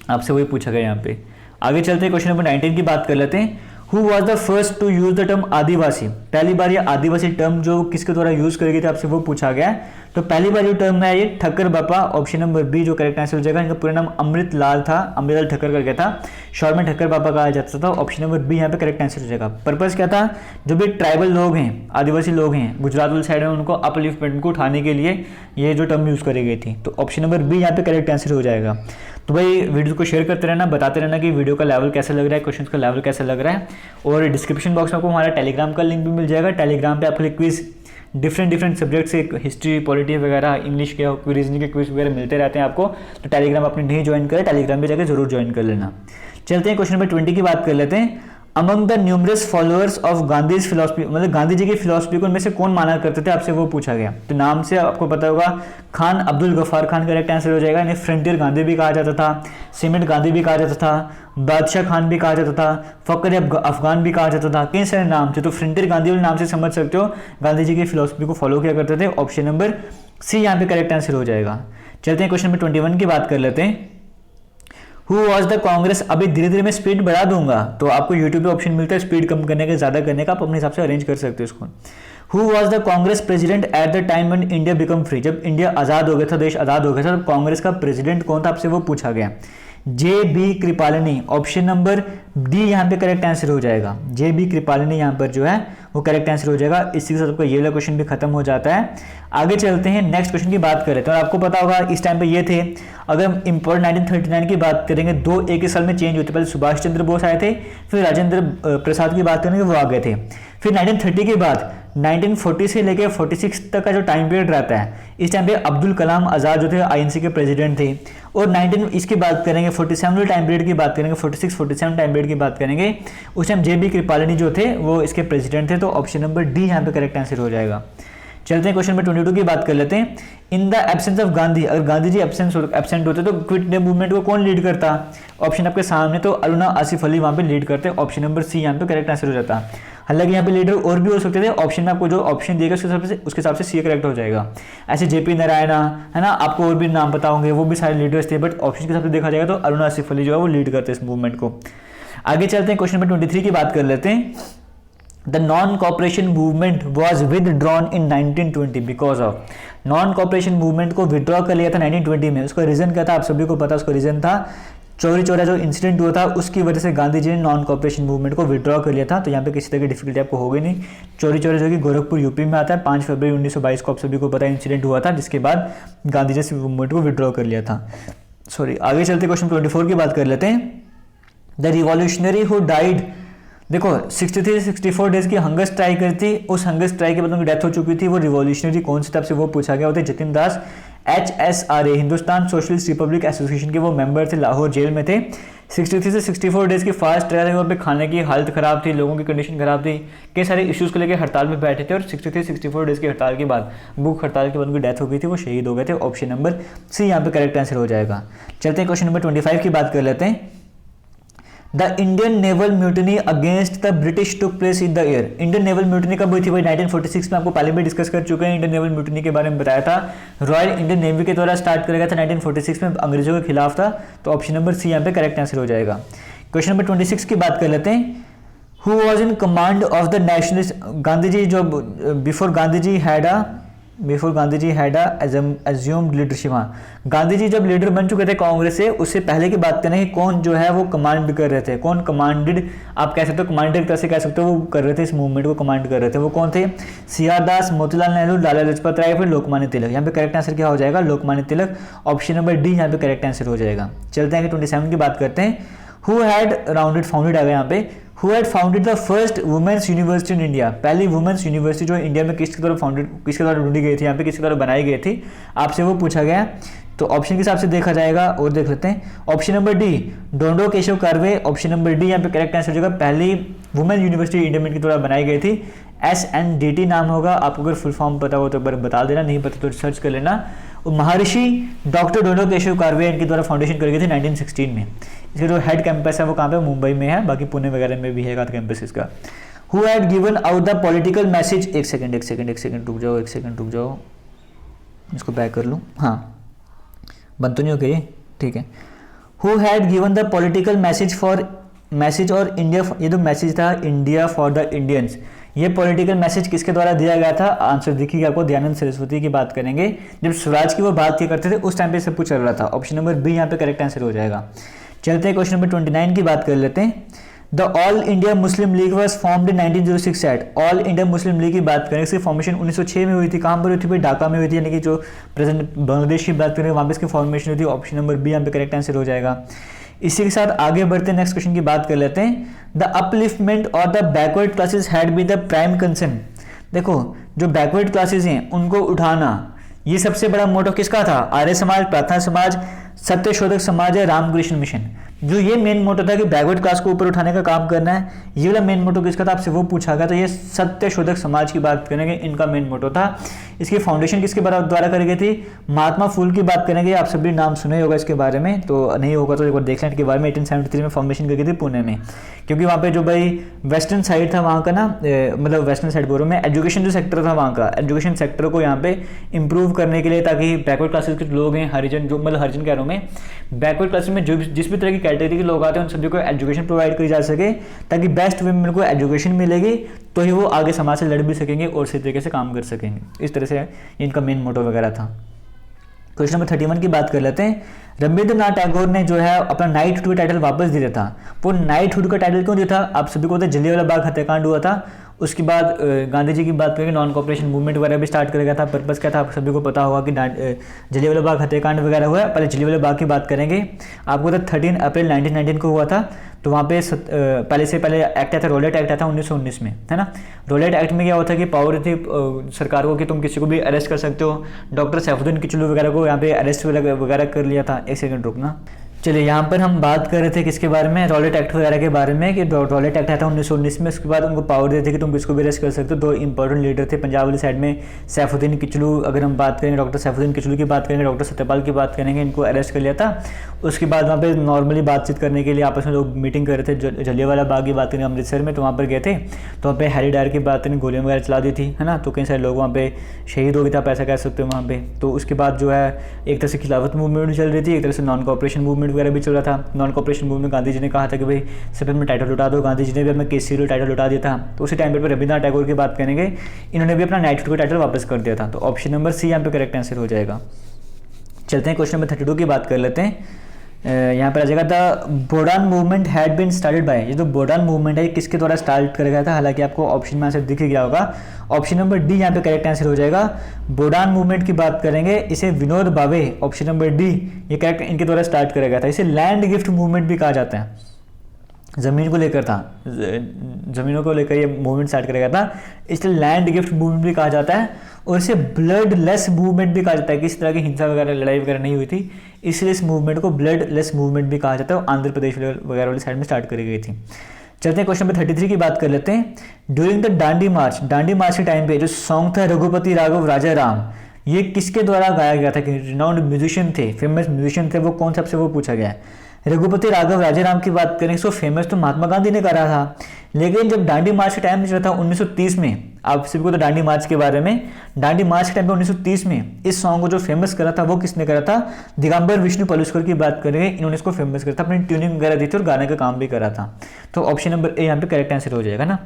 आपसे वही पूछा गया यहाँ पे। आगे चलते हैं, क्वेश्चन नंबर 19 की बात कर लेते हैं। Who was the first to use the term adivasi, पहली बार ये आदिवासी टर्म जो किसके द्वारा यूज करी गई थी आपसे वो पूछा गया। तो पहली बार जो टर्म है ये ठक्कर बापा, ऑप्शन नंबर बी जो करेक्ट आंसर हो जाएगा। इनका पूरा नाम अमृत लाल था, अमृतलाल ठक्कर करके था, शॉर्ट में ठक्कर बापा कहा जाता था। ऑप्शन नंबर बी यहाँ पे करेक्ट आंसर हो जाएगा। पर्पस क्या था, जो भी ट्राइबल लोग हैं, आदिवासी लोग हैं गुजरात वाली साइड में, उनको अपलिफ्टमेंट को उठाने के लिए ये जो टर्म यूज करी गई थी। तो ऑप्शन नंबर बी यहाँ पे करेक्ट आंसर हो जाएगा। तो भाई वीडियो को शेयर करते रहना, बताते रहना कि वीडियो का लेवल कैसा लग रहा है, क्वेश्चन का लेवल कैसा लग रहा है। और डिस्क्रिप्शन बॉक्स में आपको हमारा टेलीग्राम का लिंक भी मिल जाएगा। टेलीग्राम पे आपको क्विज डिफरेंट सब्जेक्ट से, हिस्ट्री, पॉलिटी वगैरह, इंग्लिश के रीजनिंग के क्विज वगैरह मिलते रहते हैं आपको। तो टेलीग्राम अपने नहीं ज्वाइन करें, टेलीग्राम पे जाकर जरूर ज्वाइन कर लेना। चलते हैं क्वेश्चन नंबर 20 की बात कर लेते हैं। Among the numerous followers of Gandhi's philosophy, मतलब गांधी जी की फिलोसफी को उनमें से कौन माना करते थे, आपसे वो पूछा गया। तो नाम से आपको पता होगा, खान अब्दुल गफ्फार खान करेक्ट आंसर हो जाएगा। इन्हें फ्रंटियर गांधी भी कहा जाता था, सीमेंट गांधी भी कहा जाता था, बादशाह खान भी कहा जाता था, फकर अफगान भी कहा जाता था, कई सारे नाम थे। तो फ्रंटियर गांधी वाले नाम से समझ सकते हो गांधी जी की फिलोसफी को फॉलो किया करते थे। ऑप्शन नंबर सी यहाँ पे करेक्ट आंसर हो जाएगा। चलते हैं क्वेश्चन नंबर 21 की बात कर लेते हैं। हु वॉज द कांग्रेस, अभी धीरे धीरे मैं स्पीड बढ़ा दूंगा, तो आपको यूट्यूब पे ऑप्शन मिलता है स्पीड कम करने का, ज्यादा करने का, आप अपने हिसाब से अरेंज कर सकते हो इसको। Who was the Congress president at the time when India become free, जब इंडिया आजाद हो गया था, देश आजाद हो गया था, तब कांग्रेस का प्रेसिडेंट कौन था, आपसे वो पूछा गया। J B Kripalani, option number D यहाँ पे करेक्ट आंसर हो जाएगा। जे बी कृपालिनी यहाँ पर जो है वो करेक्ट आंसर हो जाएगा। इसी के साथ आपका ये वाला क्वेश्चन भी खत्म हो जाता है। आगे चलते हैं, नेक्स्ट क्वेश्चन की बात करें तो आपको पता होगा इस टाइम पे ये थे। अगर हम इम्पोर्टेंट 1939 की बात करेंगे, दो एक ही साल में चेंज होते, पहले सुभाष चंद्र बोस आए थे, फिर राजेंद्र प्रसाद की बात करेंगे वो आ गए थे। फिर 1930 के बाद 1940 से लेकर 46 तक का जो टाइम पीरियड रहता है, इस टाइम पे अब्दुल कलाम आज़ाद जो थे आईएनसी के प्रेसिडेंट थे। और 19 इसकी बात करेंगे 47 टाइम पीरियड की बात करेंगे, 46-47 टाइम पीरियड की बात करेंगे, उस टाइम JB कृपलानी जो थे वो इसके प्रेसिडेंट थे। तो ऑप्शन नंबर डी यहाँ पे करेक्ट आंसर हो जाएगा। चलते हैं क्वेश्चन नंबर 22 की बात कर लेते हैं। In the absence of Gandhi, अगर गांधी जी एब्सेंट होते तो क्विट इंडिया मूवमेंट को कौन लीड करता? ऑप्शन आपके सामने, तो अरुणा आसिफ अली वहां पे लीड करते। ऑप्शन नंबर सी यहाँ पे करेक्ट आंसर हो जाता। हालांकि यहाँ पे लीडर और भी हो सकते थे, ऑप्शन में आपको जो ऑप्शन दिएगा उसके हिसाब से सी करेक्ट हो जाएगा। ऐसे JP नारायणा है ना, आपको और भी नाम पता होंगे, वो भी सारे लीडर्स थे, बट ऑप्शन के हिसाब से देखा जाएगा तो अरुणा आसिफ अली जो है वो लीड करते इस मूवमेंट को। आगे चलते हैं, क्वेश्चन नंबर 23 की बात कर लेते हैं। The non-cooperation movement was withdrawn in 1920 because of, non-cooperation movement को withdraw कर लिया था 1920 में। उसका रीजन क्या था, आप सभी को पता, उसका रीजन था चौरी चौरा जो इंसिडेंट हुआ था, उसकी वजह से गांधी जी ने नॉन कॉपरेशन मूवमेंट को विड्रॉ कर लिया था। तो यहाँ पे किसी तरह की डिफिकल्टी आपको होगी नहीं। चौरी चौरा जो कि गोरखपुर यूपी में आता है, 5 फरवरी 1922 को आप सभी को पता है इंसिडेंट हुआ था, जिसके बाद गांधी जी ने मूवमेंट को विड्रॉ कर लिया था। सॉरी, आगे चलते क्वेश्चन 24 की बात कर लेते हैं। द रिवॉल्यूशनरी हु डाइड, देखो 63 से 64 डेज की हंगर स्ट्राइक करी थी, उस हंगर स्ट्राइक के बाद उनकी डेथ हो चुकी थी। वो रिवॉल्यूशनरी कौन सी, तब से वो पूछा गया होता है। जतिन दास, HSRA Hindustan socialist Republic association के वो मेंबर थे, लाहौर जेल में थे। 63 से 64 डेज की फास्ट ट्रायल, वहाँ पे खाने की हालत खराब थी, लोगों की कंडीशन खराब थी, कई सारे इश्यूज को लेकर हड़ताल में बैठे थे। और 63-64 डेज की हड़ताल के बाद, भूख हड़ताल के बाद उनकी डेथ हो गई थी, वो शहीद हो गए थे। ऑप्शन नंबर सी यहाँ पे करेक्ट आंसर हो जाएगा। चलते हैं क्वेश्चन नंबर 25 की बात कर लेते हैं। The Indian naval mutiny against the British took place in the year, Indian naval mutiny कब हुई थी भाई? 1946 में। आपको पहले भी डिस्कस कर चुके हैं, इंडियन नेवल म्यूटनी के बारे में बताया था। रॉयल इंडियन नेवी के द्वारा स्टार्ट किया गया था 1946 में, अंग्रेजों के खिलाफ था। तो ऑप्शन नंबर सी यहाँ पे करेक्ट आंसर हो जाएगा। क्वेश्चन नंबर 26 की बात कर लेते हैं। Who was in command of the nationalist, Gandhi ji जो before Gandhi ji had assumed leadership, Gandhi ji जब लीडर बन चुके थे कांग्रेस से, उससे पहले की बात करें कि कौन जो है वो कमांड कर रहे थे, कौन कमांडेड, आप कह सकते हो कमांडर की तरह से कह सकते हो, वो कर रहे थे इस मूवमेंट को कमांड कर रहे थे। वो कौन थे? CR दास, मोतीलाल नेहरू, लाला लाजपत राय, फिर लोकमान्य तिलक। यहाँ पे करेक्ट आंसर क्या हो जाएगा? Lokmanya Tilak. Option number D यहाँ पे करेक्ट आंसर हो जाएगा। चलते हैं 27 की बात करते हैं। हु हैड फाउंडेड आ गया यहाँ पे, who had founded the first women's university in India, पहली वुमेन्स यूनिवर्सिटी जो इंडिया में किसके द्वारा ढूंढी गई थी, यहाँ पे किसके द्वारा बनाई गई थी, आपसे वो पूछा गया। तो ऑप्शन के हिसाब से देखा जाएगा और देख लेते हैं। Option number D, Dhondo Keshav Karve. Option number D यहाँ पे करेक्ट आंसर हो जाएगा। पहली वुमेन यूनिवर्सिटी इंडिया में द्वारा बनाई गई थी, SNDT नाम होगा। आपको अगर फुल फॉर्म पता हो तो एक बार बता देना, नहीं पता तो सर्च कर लेना। और महर्षि डॉक्टर डोंडो केशव कार्वे इनके द्वारा फाउंडेशन करी गई थी 1916 में। इसका जो हेड कैंपस है वो कहाँ पे? मुंबई में है, बाकी पुणे वगैरह में भी है कैंपस इसका। Who had given out the political message, एक सेकंड रुक जाओ, इसको बैक कर लूँ। हाँ, बंद तो नहीं हो गई, ठीक है। Who had given the political message और इंडिया, ये जो मैसेज था इंडिया फॉर द इंडियंस, ये पॉलिटिकल मैसेज किसके द्वारा दिया गया था? आंसर देखिए आपको, दयानंद सरस्वती की बात करेंगे। जब स्वराज की वो बात किया करते थे उस टाइम पे सब कुछ चल रहा था। ऑप्शन नंबर बी यहाँ पे करेक्ट आंसर हो जाएगा। चलते हैं क्वेश्चन नंबर 29 की बात कर लेते हैं। The All India Muslim League was formed in 1906 at, All India Muslim League की बात करें, इसकी फॉर्मेशन 1906 में हुई थी। कहाँ पर हुई थी भाई? ढाका में हुई थी, यानी कि जो प्रेजेंट बांग्लादेश की बात करें वहाँ पे इसकी फॉर्मेशन हुई थी। ऑप्शन नंबर बी यहाँ पे करेक्ट आंसर हो जाएगा। इसी के साथ आगे बढ़ते हैं, नेक्स्ट क्वेश्चन की बात कर लेते हैं। द अपलिफ्टमेंट और the backward classes had been the prime concern, देखो जो बैकवर्ड क्लासेस हैं उनको उठाना, ये सबसे बड़ा मोटो किसका था? आर्य समाज, प्रार्थना समाज, सत्यशोधक समाज है, रामकृष्ण मिशन। जो ये मेन मोटो था कि बैकवर्ड क्लास को ऊपर उठाने का काम करना है, ये वाला मेन मोटो किसका था? आपसे वो पूछा गया। तो ये सत्यशोधक समाज की बात करेंगे, इनका मेन मोटो था। इसकी फाउंडेशन किसके द्वारा करी गई थी? महात्मा फूल की बात करेंगे, आप सभी नाम सुने होगा इसके बारे में, तो नहीं होगा तो एक बार देख लें इनके बारे में। 1873 में फॉर्मेशन करी थी पुणे में, क्योंकि वहाँ पे जो भाई वेस्टर्न साइड था वहाँ का ना, मतलब वेस्टर्न साइड बोल रहा हूँ मैं, एजुकेशन जो सेक्टर था वहाँ का, एजुकेशन सेक्टर को यहाँ पे इंप्रूव करने के लिए, ताकि बैकवर्ड क्लासेस के लोग हैं, हरिजन, जो मतलब हरिजन कह रहा हूँ मैं, बैकवर्ड क्लासेस में जो जिस भी तरह की कैटेगरी के लोग आते हैं उन सभी को एजुकेशन प्रोवाइड करी जा सके, ताकि बेस्ट वुमेन को एजुकेशन मिलेगी तो ही वो आगे समाज से लड़ भी सकेंगे और सही तरीके से काम कर सकेंगे। इस तरह से इनका मेन मोटो वगैरह था। क्वेश्चन नंबर 31 की बात कर लेते हैं। रविंद्रनाथ टैगोर ने जो है अपना नाइटहुड का टाइटल वापस दे दिया था। वो नाइटहुड का टाइटल क्यों दिया था? आप सभी को पता है जलियांवाला बाग हत्याकांड हुआ था, उसके बाद गांधी जी की बात करेंगे, नॉन कॉपरेशन मूवमेंट वगैरह भी स्टार्ट करेगा था। पर्पस क्या था आप सभी को पता होगा कि जलियांवाला बाग हत्याकांड वगैरह हुआ। पहले जलियांवाला बाग की बात करेंगे। आपको पता 13 अप्रैल 1919 को हुआ था। तो वहाँ पे पहले से पहले एक्ट आया था, रॉलेट एक्ट आया था 1919 में, है ना। रॉलेट एक्ट में क्या होता है कि पावर थी सरकार को कि तुम किसी को भी अरेस्ट कर सकते हो। डॉक्टर सैफुद्दीन किचलू वगैरह को यहाँ पे अरेस्ट वगैरह कर लिया था। एक सेकंड रुकना। चलिए, यहाँ पर हम बात कर रहे थे किसके बारे में, रॉलेट एक्ट वगैरह के बारे में, कि रॉलेट एक्ट आया था 1919 में। उसके बाद उनको पावर देते थे कि तुम किसको भी अरेस्ट कर सकते हो। दो इंपॉर्टेंट लीडर थे पंजाब वाली साइड में, सैफुद्दीन किचलू, अगर हम बात करेंगे डॉक्टर सैफुद्दीन किचलू की बात करेंगे, डॉक्टर सत्यपाल की बात करेंगे, इनको अरेस्ट कर लिया था। उसके बाद वहाँ पे नॉर्मली बातचीत करने के लिए आपस में लोग मीटिंग कर रहे थे। जलियांवाला बाग की बात करेंगे अमृतसर में, तो वहाँ पर गए थे। तो वहाँ पे हैरी डायर की बात करेंगे, गोलियाँ वगैरह चला दी थी, है ना। तो कई सारे लोग वहाँ पे शहीद हो गए थे, आप ऐसा कह सकते हो वहाँ पे। तो उसके बाद जो है एक तरह से खिलाफत मूवमेंट भी चल रही थी, एक तरह से नॉन कॉपरेशन मूवमेंट वगैरह भी चल रहा था। नॉन कॉपरेशन मूवमेंट में गांधी जी ने कहा था कि भाई सब अपना टाइटल लुटा दो। गांधी जी ने भी अपना केसरी टाइटल लुटा दिया था। तो उसी टाइम पर रविन्द्रनाथ टैगोर की बात करेंगे, इन्होंने भी अपना नाइटहुड का टाइटल वापस कर दिया था। तो ऑप्शन नंबर सी यहाँ पे करेक्ट आंसर हो जाएगा। चलते हैं क्वेश्चन नंबर 32 की बात कर लेते हैं। यहाँ पर आ जाएगा the Bhoodan movement had been started by. ये जो बोडान मूवमेंट है किसके द्वारा स्टार्ट कर गया था, हालांकि आपको ऑप्शन में आंसर दिख गया होगा। ऑप्शन नंबर डी यहाँ पे करेक्ट आंसर हो जाएगा। बोडान मूवमेंट की बात करेंगे, इसे विनोद भावे, ऑप्शन नंबर डी, ये करेक्ट इनके द्वारा स्टार्ट करा गया था। इसे लैंड गिफ्ट मूवमेंट भी कहा जाता है, ज़मीन को लेकर था, ज़मीनों को लेकर ये मूवमेंट स्टार्ट करा गया था, इसलिए लैंड गिफ्ट मूवमेंट भी कहा जाता है। और इसे ब्लड लेस मूवमेंट भी कहा जाता है, किसी तरह की हिंसा वगैरह लड़ाई वगैरह नहीं हुई थी, इसलिए इस मूवमेंट को ब्लड लेस मूवमेंट भी कहा जाता है। आंध्र प्रदेश वगैरह वाली साइड में स्टार्ट करी गई थी। चलते हैं क्वेश्चन नंबर 33 की बात कर लेते हैं। ड्यूरिंग द दांडी मार्च के टाइम पे जो सॉन्ग था रघुपति राघव राजा राम, ये किसके द्वारा गाया गया था, कि रिनाउंड म्यूजिशियन थे, फेमस म्यूजिशियन थे, वो कौन सा, आपसे वो पूछा गया है। रघुपति राघव राजाराम की बात करें तो फेमस तो महात्मा गांधी ने करा था, लेकिन जब दांडी मार्च के टाइम चला था 1930 में, आप सभी को तो दांडी मार्च के बारे में, दांडी मार्च के टाइम पे 1930 में इस सॉन्ग को जो फेमस करा था वो किसने करा था, दिगंबर विष्णु पलुस्कर की बात करेंगे, इन्होंने इसको फेमस करा था, अपनी ट्यूनिंग वगैरह दी थी और गाने का काम भी करा था। तो ऑप्शन नंबर ए यहाँ पे करेक्ट आंसर हो जाएगा ना।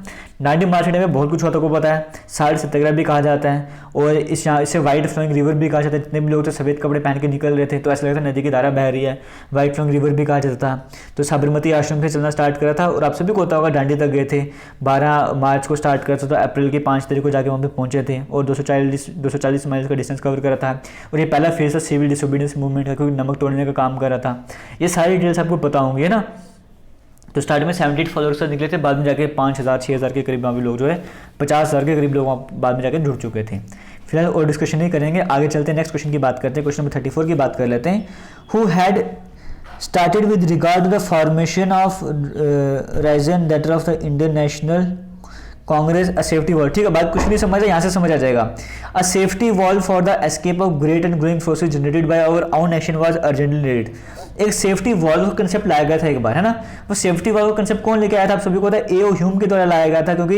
दांडी मार्च के टाइम में बहुत कुछ होता को पता है, साल्ट सत्याग्रह भी कहा जाता है, और इसे व्हाइट फ्लोइंग रिवर भी कहा जाता है। जितने भी लोग तो सफेद कपड़े पहन के निकल रहे थे तो ऐसा लगता था नदी की धारा बह रही है, व्हाइट फ्लोइंग रिवर भी कहा जाता था। तो साबरमती आश्रम से चलना स्टार्ट करा था, और आप सभी को होता होगा दांडी तक गए थे, 12 मार्च को स्टार्ट करता था, अप्रैल की 5 तारीख को जाके वहाँ पे पहुंचे थे, और 240 माइल का डिस्टेंस कवर करा था। और ये पहला फेज था सिविल डिसोबीडियंस मूवमेंट का, क्योंकि नमक तोड़ने का काम करा था। ये सारी डिटेल्स आपको पता होंगी, है ना। तो स्टार्ट में 78 फॉलोअर्स निकले थे, बाद में जाके 5000 6000 के करीब वहाँ भी लोग जो है 50,000 के करीब लोग बाद में जाके जुड़ चुके थे। फिलहाल और डिस्कशन नहीं करेंगे, आगे चलते हैं, नेक्स्ट क्वेश्चन की बात करते हैं। क्वेश्चन नंबर 34 की बात कर लेते हैं। Who had started with regard to the formation of Rising Letter of the Indian National Congress a safety wall. ठीक है, बात कुछ नहीं समझ है, यहाँ से समझ आ जाएगा। A safety wall for the escape of great and growing forces generated by our own action was urgently needed. एक सेफ्टी वॉल का कंसेप्ट लाया गया था एक बार, है ना। वो सेफ्टी वॉल का कंसेप्ट कौन लेके आया था, आप सभी को पता है, ए.ओ. ह्यूम के द्वारा लाया गया था, क्योंकि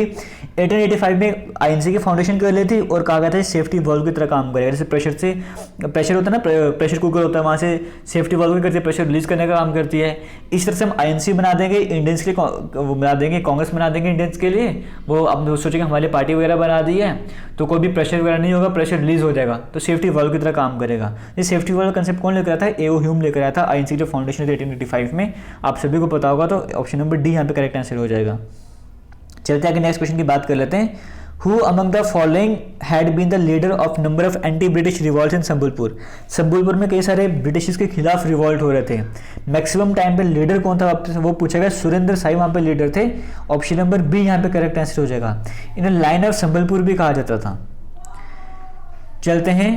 1885 में आईएनसी की फाउंडेशन कर ली थी और कहा गया था सेफ्टी वॉल की तरह काम करेगा। जैसे प्रेशर होता है ना, प्रेशर कुकर होता है, वहाँ से सेफ्टी वॉल करती है, प्रेशर रिलीज करने का काम करती है। इस तरह से हम आईएनसी बना देंगे इंडियंस के लिए, वो बना देंगे कांग्रेस बना देंगे इंडियंस के लिए, वो अब सोचेंगे हमारे पार्टी वगैरह बना दी है तो कोई भी प्रेशर वगैरह नहीं होगा, प्रेशर रिलीज हो जाएगा, तो सेफ्टी वॉल की तरह काम करेगा। ये सेफ्टी वॉल का कंसेप्ट कौन लेकर आया था, ए.ओ. ह्यूम लेकर आया था। आईएनसी जो फाउंडेशन थी 1885 में, आप सभी को पता होगा, तो ऑप्शन नंबर डी यहाँ पे करेक्ट आंसर हो जाएगा। चलते हैं आगे नेक्स्ट क्वेश्चन की बात कर लेते हैं। Who among the following had been the leader of number of anti-British revolts in Sambalpur. Sambalpur में कई सारे ब्रिटिश के खिलाफ रिवॉल्ट हो रहे थे। मैक्सिमम टाइम पे लीडर कौन था, वो पूछा गया, सुरेंद्र साई वहाँ पे लीडर थे। ऑप्शन नंबर बी यहाँ पे करेक्ट आंसर हो जाएगा। इन्हें लाइन ऑफ संबलपुर भी कहा जाता था। चलते हैं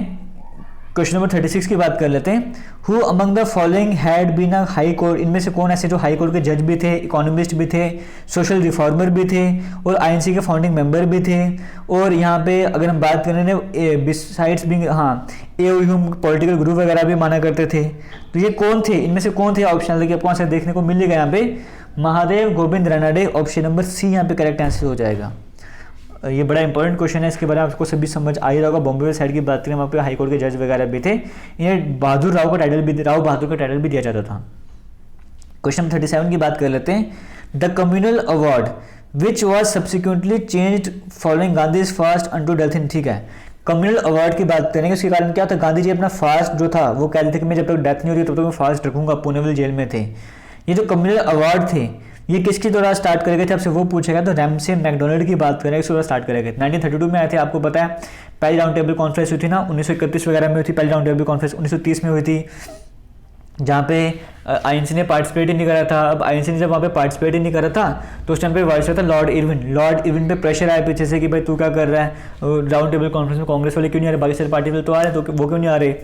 क्वेश्चन नंबर 36 की बात कर लेते हैं। Who among the following had been a high court, इनमें से कौन ऐसे जो हाई कोर्ट के जज भी थे, इकोनॉमिस्ट भी थे, सोशल रिफॉर्मर भी थे, और आईएनसी के फाउंडिंग मेंबर भी थे। और यहाँ पे अगर हम बात करें बिसाइड्स बीइंग, हाँ, ए.ओ. ह्यूम पॉलिटिकल गुरु वगैरह भी माना करते थे। तो ये कौन थे, इनमें से कौन थे, ऑप्शन देखिए आपको आंसर देखने को मिलेगा यहाँ पे, Mahadev Govind Ranade. Option number C यहाँ पे करेक्ट आंसर हो जाएगा। ये बड़ा इंपॉर्टेंट क्वेश्चन है, इसके बारे में आपको सभी समझ आ ही रहा होगा। बॉम्बे साइड की बात करें, वहाँ पे हाई कोर्ट के जज वगैरह भी थे। इन्हें बहादुर राव का टाइटल भी, राव बहादुर का टाइटल भी दिया जाता था। क्वेश्चन नंबर 37 की बात कर लेते हैं। The communal award which was subsequently changed following Gandhi's fast unto death in, ठीक है। कम्युनल अवार्ड की बात करेंगे, उसके कारण क्या था, गांधी जी अपना फास्ट जो था वो कहते थे कि मैं जब तक डेथ नहीं हो रही तब तक मैं फास्ट रखूंगा, पुनेवल जेल में थे। ये जो कम्युनल अवार्ड थे ये किसके द्वारा स्टार्ट करे गए थे, आपसे वो पूछेगा। तो रैमसे मैकडोनल्ड की बात करें, इसके द्वारा स्टार्ट करे गए थे। 1932 में आए थे, आपको पता है। पहली राउंड टेबल कॉन्फ्रेंस हुई थी ना 1931 वगैरह में हुई थी। पहली राउंड टेबल कॉन्फ्रेंस 1930 में हुई थी, जहाँ पे आईएनसी ने पार्टिसिपेट ही नहीं करा था। अब आईएनसी ने जब वहाँ पे पार्टिसिपेट ही नहीं करा था तो उस टाइम पे वाइस था लॉर्ड इरविन। लॉर्ड इरविन पे प्रेशर आया पीछे से कि भाई तू क्या कर रहा है, राउंड टेबल कॉन्फ्रेंस में कांग्रेस वाले क्यों नहीं आ रहे, बाकी सारे पार्टी वाले तो आ रहे, तो वो क्यों नहीं आ रहे।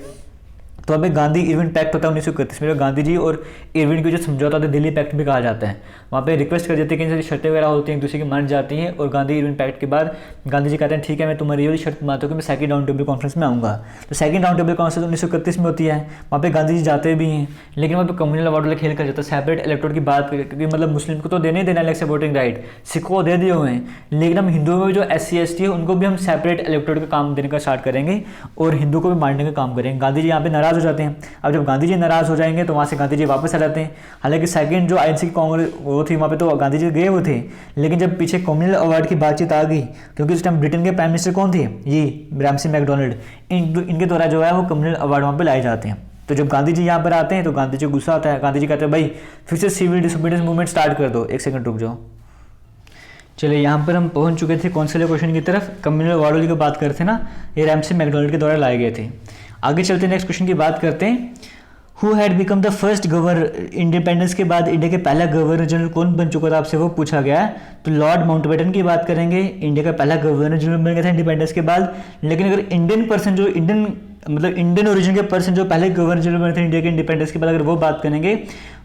तो अभी गांधी इरविन पैक्ट होता है 1931 में, गांधी जी और इरविन की जो समझौता था दिल्ली पैक्ट भी कहा जाता है। वहाँ पे रिक्वेस्ट कर देते हैं कि शर्तें वगैरह होती हैं एक दूसरे की मान जाती हैं, और गांधी इरविन पैक्ट के बाद गांधी जी कहते हैं ठीक है मैं तुम्हारी ये शर्त मानता हूँ कि मैं सेकंड राउंड टेबल कॉन्फ्रेंस में आऊँगा। तो सेकंड राउंड टेबल कॉन्फ्रेंस 1931 में होती है, वहाँ पे गांधी जी जाते भी हैं, लेकिन वहाँ पे कम्युनल अवार्ड वाला खेल कर जाता है। सेपरेट इलेक्टोरेट की बात करें, क्योंकि मतलब मुस्लिम को तो देने ही देना इलेक्शन वोटिंग राइट, सिखों को दे दिए हुए हैं, लेकिन हम हिंदुओं में जो SC ST है उनको भी हम सेपरेट इलेक्टोरेट का काम देने का स्टार्ट करेंगे और हिंदू को भी मारने का काम करेंगे। गांधी जी यहाँ पे नाराज हो जाते हैं। अब जब गांधी जी नाराज हो जाएंगे तो वहाँ से गांधी जी वापस आ जाते हैं। हालांकि सेकंड जो आईएनसी की कांग्रेस वो थी वहाँ पे तो गांधी जी गए हुए थे, लेकिन जब पीछे कम्युनल अवार्ड की बातचीत आ गई, क्योंकि उस टाइम ब्रिटेन के प्राइम मिनिस्टर कौन थे, ये रैमसे मैकडोनल्ड, इनके द्वारा जो है वो कम्युनल अवार्ड वहाँ पे लाए जाते हैं। तो जब गांधी जी यहाँ पर आते हैं तो गांधी जी को गुस्सा आता है। गांधी जी कहते हैं भाई फिर से सिविल डिसोबीडियंस मूवमेंट स्टार्ट कर दो। एक सेकंड रुक जाओ। चलिए यहाँ पर हम पहुँच चुके थे कौन से क्वेश्चन की तरफ, कम्युनल अवार्ड वाली की बात करते थे ना, ये रैमसे मैकडोनल्ड के द्वारा लाए गए थे। आगे चलते नेक्स्ट क्वेश्चन की बात करते हैं। Who had become the first governor, independence के बाद इंडिया के पहला गवर्नर जनरल कौन बन चुका था, आपसे वो पूछा गया है। तो लॉर्ड माउंटबेटन की बात करेंगे, इंडिया का पहला गवर्नर जनरल बन गया था इंडिपेंडेंस के बाद। लेकिन अगर इंडियन पर्सन जो इंडियन ओरिजिन के पर्सन जो पहले गवर्नर जनरल बने थे इंडिया के इंडिपेंडेंस के बाद, अगर वो बात करेंगे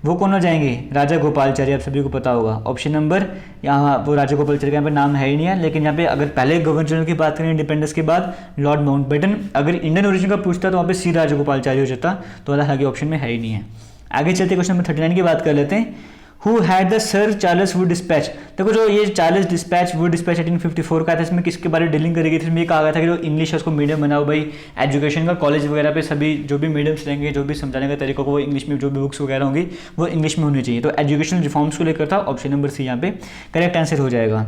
वो कौन हो जाएंगे, राजा गोपालाचारी। आप सभी को पता होगा। ऑप्शन नंबर यहाँ वो राजा गोपालाचारी का यहाँ पे नाम है ही नहीं है, लेकिन यहाँ पे अगर पहले गवर्नर जनरल की बात करें इंडिपेंडेंस के बाद लॉर्ड माउंटबेटन, अगर इंडियन ओरिजिन का पूछता तो वहाँ पे सी राजा गोपालाचारी हो जाता, तो हालांकि ऑप्शन में है ही नहीं है। आगे चलते क्वेश्चन नंबर 39 की बात कर लेते हैं। Who had the sir Charles Wood dispatch. देखो जो ये चार्ल्स डिस्पैच वुड डिस्पैच 1854 का था, इसमें किसके बारे में डीलिंग करी गई थी, इसमें ये कहा गया था कि जो इंग्लिश है उसको मीडियम बनाओ भाई, एजुकेशन का कॉलेज वगैरह पे सभी जो भी मीडियम्स रहेंगे, जो भी समझाने का तरीका को वो इंग्लिश में, जो भी बुक्स वगैरह होंगी वो इंग्लिश में होनी चाहिए। तो एजुकेशनल रिफॉर्म्स को लेकर था। ऑप्शन नंबर सी यहाँ पे करेक्ट आंसर हो जाएगा।